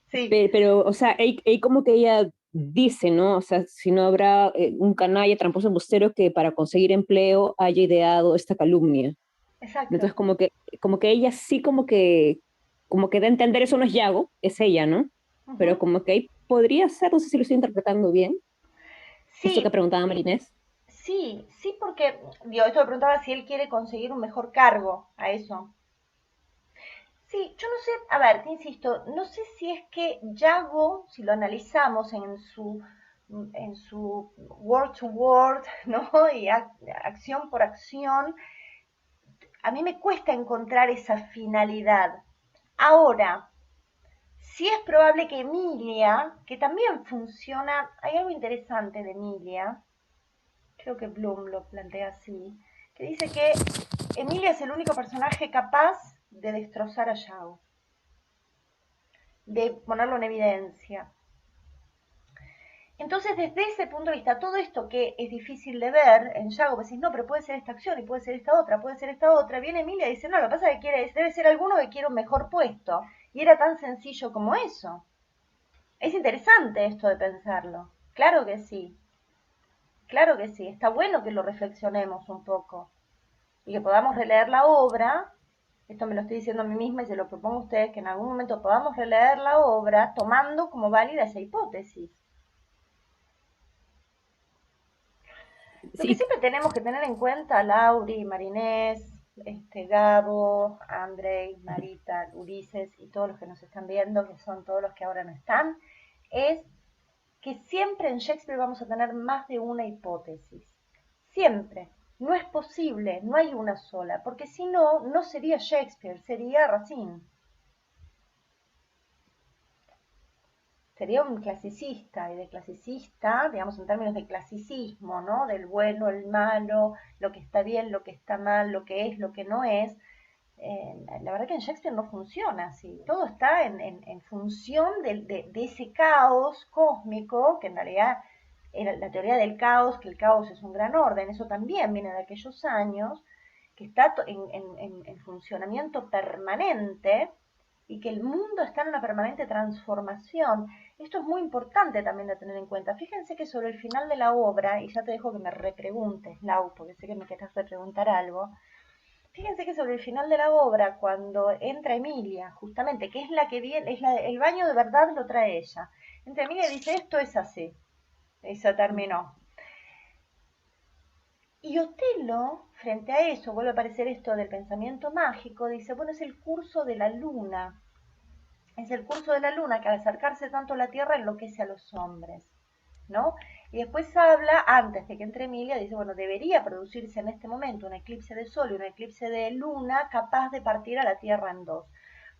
Sí. pero, o sea, como que ella dice, ¿no? O sea, si no habrá un canalla tramposo embustero que para conseguir empleo haya ideado esta calumnia. Exacto. Entonces, como que ella sí como que da a entender, eso no es Yago, es ella, ¿no? Uh-huh. Pero como que ahí podría ser, no sé si lo estoy interpretando bien. Esto Sí, que preguntaba Marinés. sí, sí, porque, digo, esto me preguntaba si él quiere conseguir un mejor cargo a eso. Sí, yo no sé, a ver, te insisto, no sé si es que Yago, si lo analizamos en su word to word, ¿no? Y acción por acción, a mí me cuesta encontrar esa finalidad. Ahora, sí es probable que Emilia, que también funciona, hay algo interesante de Emilia, creo que Bloom lo plantea así, que dice que Emilia es el único personaje capaz de destrozar a Yago, de ponerlo en evidencia. Entonces, desde ese punto de vista, todo esto que es difícil de ver en Yago, pues decís, no, pero puede ser esta acción y puede ser esta otra, puede ser esta otra, viene Emilia y dice, no, lo que pasa es que debe ser alguno que quiere un mejor puesto. Y era tan sencillo como eso. Es interesante esto de pensarlo. Claro que sí. Claro que sí. Está bueno que lo reflexionemos un poco y que podamos releer la obra. Esto me lo estoy diciendo a mí misma y se lo propongo a ustedes, que en algún momento podamos releer la obra tomando como válida esa hipótesis. Lo que Sí, siempre tenemos que tener en cuenta, Lauri, Marinés, Gabo, Andrei, Marita, Ulises y todos los que nos están viendo, que son todos los que ahora no están, es que siempre en Shakespeare vamos a tener más de una hipótesis. Siempre. No es posible, no hay una sola, porque si no, no sería Shakespeare, sería Racine. Sería un clasicista, y de clasicista, digamos en términos de clasicismo, ¿no? Del bueno, el malo, lo que está bien, lo que está mal, lo que es, lo que no es. la verdad que en Shakespeare no funciona así. Todo está en función de ese caos cósmico, que en realidad era la teoría del caos, que el caos es un gran orden. Eso también viene de aquellos años, que está en funcionamiento permanente y que el mundo está en una permanente transformación. Esto es muy importante también de tener en cuenta. Fíjense que sobre el final de la obra, y ya te dejo que me repreguntes, Lau, porque sé que me querés repreguntar algo. Fíjense que sobre el final de la obra, cuando entra Emilia, justamente, que es la que viene, el baño de verdad lo trae ella. Entra Emilia y dice, esto es así. Y se terminó. Y Otelo, frente a eso, vuelve a aparecer esto del pensamiento mágico, dice, bueno, es el curso de la luna. Es el curso de la luna que al acercarse tanto a la Tierra enloquece a los hombres, ¿no? Y después habla, antes de que entre Emilia, dice, bueno, debería producirse en este momento un eclipse de sol y un eclipse de luna capaz de partir a la Tierra en dos.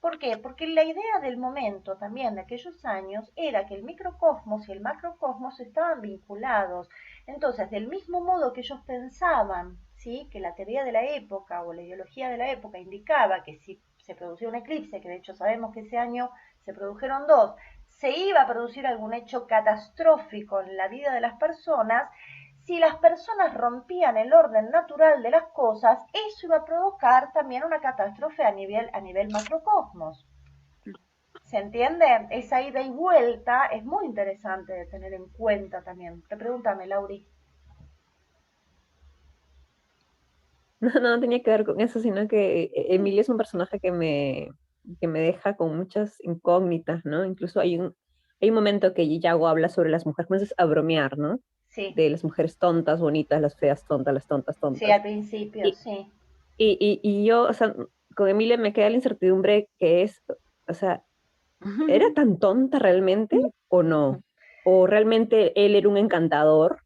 ¿Por qué? Porque la idea del momento también de aquellos años era que el microcosmos y el macrocosmos estaban vinculados. Entonces, del mismo modo que ellos pensaban, ¿sí?, que la teoría de la época o la ideología de la época indicaba que si se producía un eclipse, que de hecho sabemos que ese año se produjeron dos, se iba a producir algún hecho catastrófico en la vida de las personas. Si las personas rompían el orden natural de las cosas, eso iba a provocar también una catástrofe a nivel macrocosmos. ¿Se entiende? Esa ida y vuelta es muy interesante de tener en cuenta también. Pregúntame, Lauri. No tenía que ver con eso, sino que Emilia es un personaje que me deja con muchas incógnitas, ¿no? Incluso hay un momento que Yago habla sobre las mujeres, comienzas a bromear, ¿no? Sí, De las mujeres tontas, bonitas, las feas tontas, las tontas sí, tontas. al principio, Y, sí. y yo, o sea, con Emilia me queda la incertidumbre que es, o sea, ¿era tan tonta realmente o no? ¿O realmente él era un encantador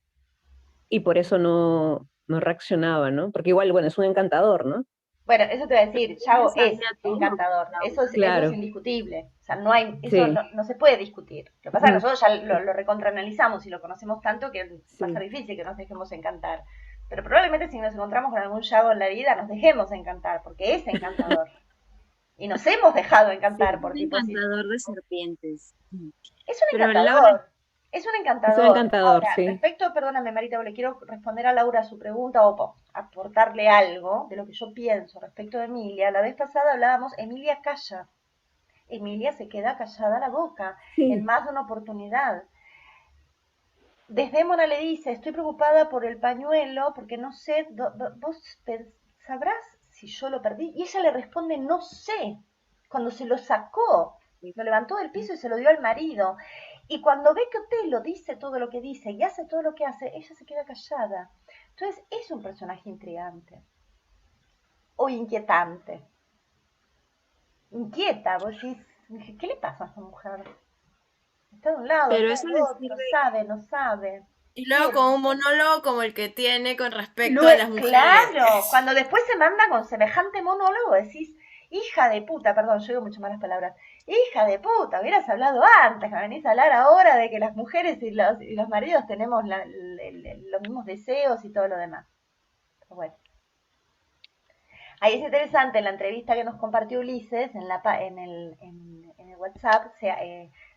y por eso no reaccionaba, ¿no? Porque igual, bueno, es un encantador, ¿no? Bueno, eso te voy a decir, Ella Yago es sabía todo, encantador, Laura. eso es Claro, indiscutible, o sea, no hay, eso sí, no se puede discutir. Lo que pasa es que ujú, nosotros ya lo recontraanalizamos y lo conocemos tanto que va a ser sí. difícil que nos dejemos encantar. Pero probablemente si nos encontramos con algún Yago en la vida nos dejemos encantar, porque es encantador. Y nos hemos dejado Sí, encantar por un tipos. encantador de serpientes. Es un Pero Laura, encantador, es un Es un encantador. encantador, Ahora, sí. respecto, perdóname Marita, le quiero responder a Laura su pregunta o aportarle algo de lo que yo pienso respecto de Emilia. La vez pasada hablábamos, Emilia calla. Emilia se queda callada la boca en Sí, más de una oportunidad. Desdémona le dice, estoy preocupada por el pañuelo porque no sé, vos sabrás si yo lo perdí. Y ella le responde, no sé. Cuando se lo sacó, lo levantó del piso y se lo dio al marido. Y cuando ve que Otelo dice todo lo que dice y hace todo lo que hace, ella se queda callada. Entonces es un personaje intrigante o inquietante. Inquieta, vos decís, ¿qué le pasa a esta mujer? Está de un lado, pero está eso del le otro, sirve, sabe, no sabe. Y luego Quiere. con un monólogo como el que tiene con respecto a las mujeres. Claro, cuando después se manda con semejante monólogo decís, hija de puta, perdón, yo digo mucho malas palabras, hija de puta, hubieras hablado antes, que venís a hablar ahora de que las mujeres y los maridos tenemos los mismos deseos y todo lo demás. Pero bueno, ahí es interesante, en la entrevista que nos compartió Ulises, en el WhatsApp,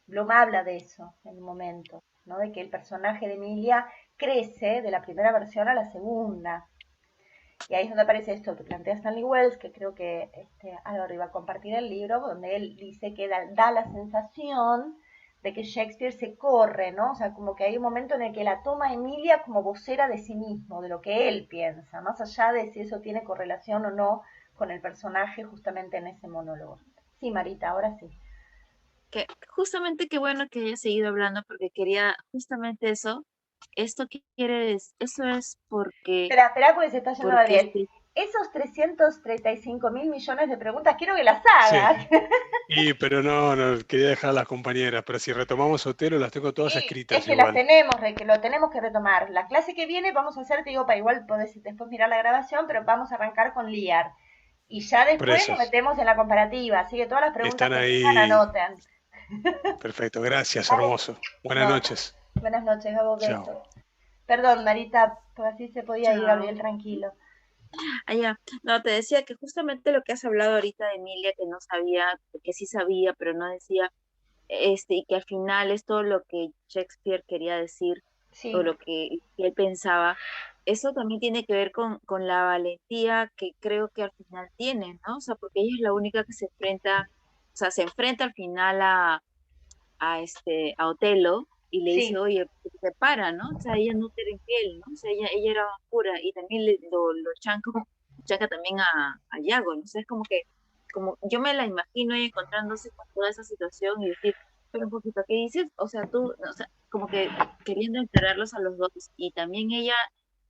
Bloom habla de eso en un momento, ¿no? De que el personaje de Emilia crece de la primera versión a la segunda. Y ahí es donde aparece esto que plantea Stanley Wells, que creo que Álvaro iba a compartir el libro, donde él dice que da la sensación de que Shakespeare se corre, ¿no? O sea, como que hay un momento en el que la toma Emilia como vocera de sí mismo, de lo que él piensa, más allá de si eso tiene correlación o no con el personaje justamente en ese monólogo. Sí, Marita, ahora sí. que justamente qué bueno que haya seguido hablando porque quería justamente eso. Esto eso es Espera, porque se está yendo porque Gabriel. Esos 335.000 millones de preguntas, quiero que las Sí, hagas. pero no, quería dejar a las compañeras, pero si retomamos Otelo, las tengo todas Sí, es escritas que las igual. tenemos, que lo tenemos que retomar. La clase que viene vamos a hacer, te digo, para igual podés después mirar la grabación, pero vamos a arrancar con Liar. Y ya Por después eso, nos metemos en la comparativa, así que todas las preguntas están que tengan ahí. anoten. Perfecto, gracias, ¿Vale? hermoso. Buenas No, noches. buenas noches, Gabo, Chao. besos. Perdón, Marita, pues así se podía ir chao. Gabriel tranquilo. Ya. No, te decía que justamente lo que has hablado ahorita de Emilia, que no sabía, que sí sabía, pero no decía, y que al final es todo lo que Shakespeare quería decir, o Sí, lo que él pensaba, eso también tiene que ver con la valentía que creo que al final tiene, ¿no? O sea, porque ella es la única que se enfrenta, o sea, se enfrenta al final a Otelo y le dice, sí. oye, se para, ¿no? O sea, ella no era infiel, ¿no? O sea, ella era pura y también lo chanca también a Yago, ¿no? O sea, es como yo me la imagino ella encontrándose con toda esa situación y decir, pero un poquito, ¿qué dices? O sea, tú, o sea, como que queriendo enterarlos a los dos y también ella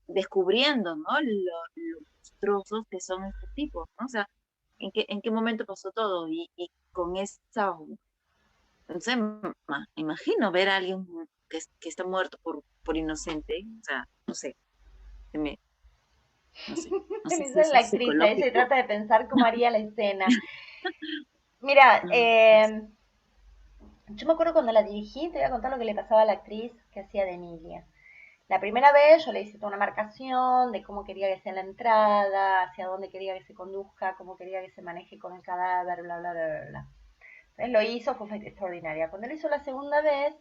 descubriendo, ¿no? Los trozos que son estos tipos, ¿no? O sea, ¿en qué momento pasó todo? Y con esa no sé, imagino ver a alguien que está muerto por inocente, o sea, no sé, se me- no sé, no sé si Esa es eso la es actriz, ahí se psicológico. trata de pensar cómo haría la escena. Mira, No sé. yo me acuerdo cuando la dirigí, te voy a contar lo que le pasaba a la actriz que hacía de Emilia. La primera vez yo le hice toda una marcación de cómo quería que sea la entrada, hacia dónde quería que se conduzca, cómo quería que se maneje con el cadáver, bla, bla, bla, bla, bla. Entonces lo hizo, fue extraordinaria. Cuando lo hizo la segunda vez,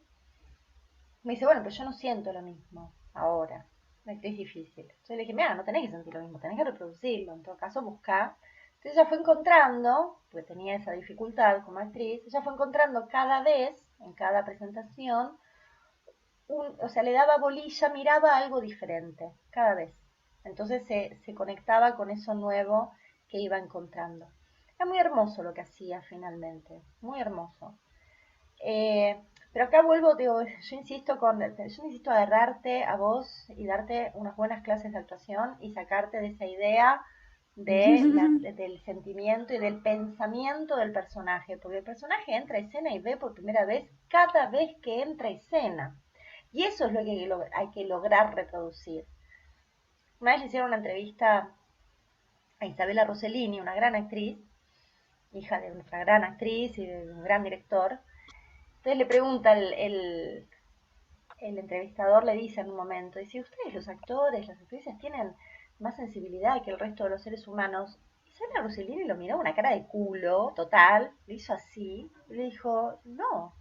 me dice, bueno, pero yo no siento lo mismo ahora. Es difícil. Entonces le dije, mira, no tenés que sentir lo mismo, tenés que reproducirlo. En todo caso, buscar. Entonces ella fue encontrando, porque tenía esa dificultad como actriz, ella fue encontrando cada vez, en cada presentación, o sea, le daba bolilla, miraba algo diferente, cada vez. Entonces se conectaba con eso nuevo que iba encontrando. Era muy hermoso lo que hacía finalmente, muy hermoso. Pero acá vuelvo, digo, yo necesito agarrarte a vos y darte unas buenas clases de actuación y sacarte de esa idea del sentimiento y del pensamiento del personaje, porque el personaje entra a escena y ve por primera vez cada vez que entra a escena. Y eso es lo que hay que lograr reproducir. Una vez le hicieron una entrevista a Isabela Rossellini, una gran actriz, hija de otra gran actriz y de un gran director. Entonces le pregunta el entrevistador, le dice en un momento, dice, ¿ustedes los actores, las actrices tienen más sensibilidad que el resto de los seres humanos? Y Isabela Rossellini lo miró una cara de culo, total, le hizo así, y le dijo, no,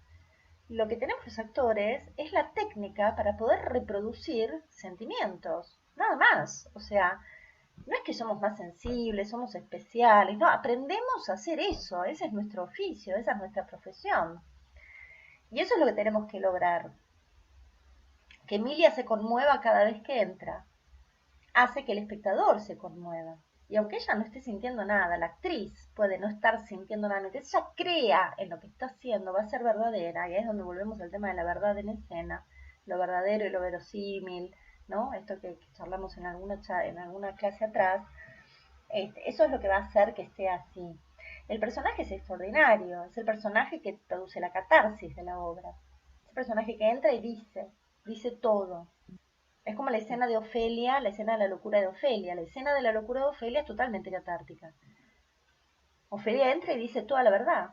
lo que tenemos los actores es la técnica para poder reproducir sentimientos, nada más. O sea, no es que somos más sensibles, somos especiales, no, aprendemos a hacer eso, ese es nuestro oficio, esa es nuestra profesión. Y eso es lo que tenemos que lograr. Que Emilia se conmueva cada vez que entra, hace que el espectador se conmueva. Y aunque ella no esté sintiendo nada, la actriz puede no estar sintiendo nada, entonces ella crea en lo que está haciendo, va a ser verdadera, y ahí es donde volvemos al tema de la verdad en escena, lo verdadero y lo verosímil, ¿no? Esto que charlamos en alguna clase atrás, eso es lo que va a hacer que sea así. El personaje es extraordinario, es el personaje que produce la catarsis de la obra. Es el personaje que entra y dice todo. Es como la escena de Ofelia, la escena de la locura de Ofelia. La escena de la locura de Ofelia es totalmente catártica. Ofelia entra y dice toda la verdad,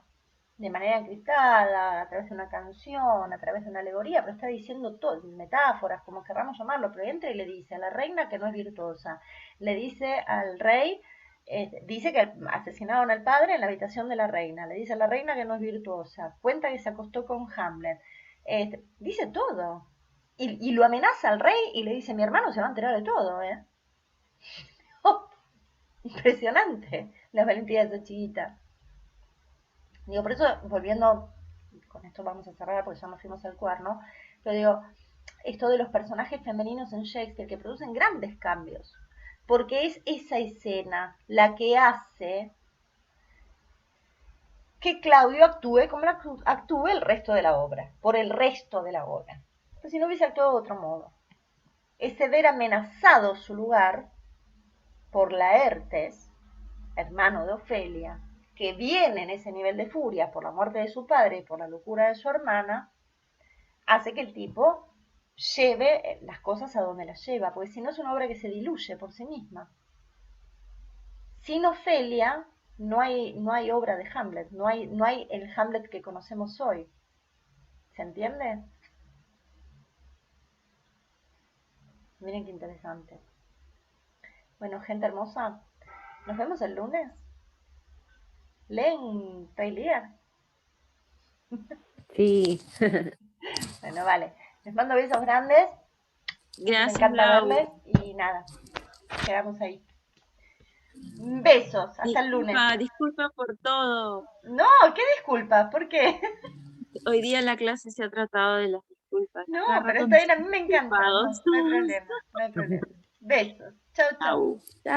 de manera encriptada, a través de una canción, a través de una alegoría, pero está diciendo todo, metáforas, como querramos llamarlo, pero entra y le dice a la reina que no es virtuosa, le dice al rey, dice que asesinaron al padre en la habitación de la reina, le dice a la reina que no es virtuosa, cuenta que se acostó con Hamlet, dice todo. Y lo amenaza al rey y le dice, mi hermano se va a enterar de todo, ¿eh? Oh, impresionante la valentía de esa chiquita. Digo, por eso, volviendo, con esto vamos a cerrar porque ya nos fuimos al cuerno, pero digo, esto de los personajes femeninos en Shakespeare que producen grandes cambios, porque es esa escena la que hace que Claudio actúe como actúe el resto de la obra, por el resto de la obra. Pues si no hubiese actuado de otro modo. Ese ver amenazado su lugar por Laertes, hermano de Ofelia, que viene en ese nivel de furia por la muerte de su padre y por la locura de su hermana, hace que el tipo lleve las cosas a donde las lleva, porque si no es una obra que se diluye por sí misma. Sin Ofelia no hay obra de Hamlet, no hay el Hamlet que conocemos hoy. ¿Se entiende? Miren qué interesante. Bueno, gente hermosa, nos vemos el lunes. Leen Tailier. Sí. Bueno, vale. Les mando besos grandes. Me Gracias, encanta Lau. verles y nada, quedamos ahí. Besos, hasta el lunes. Disculpa por todo. No, ¿qué disculpas? ¿Por qué? Hoy día en la clase se ha tratado de las disculpas. No, Cada pero rato está nos bien, a mí me encanta. No, disculpados. no hay problema, no hay problema. Besos. Chau, chau. Chau. Chao.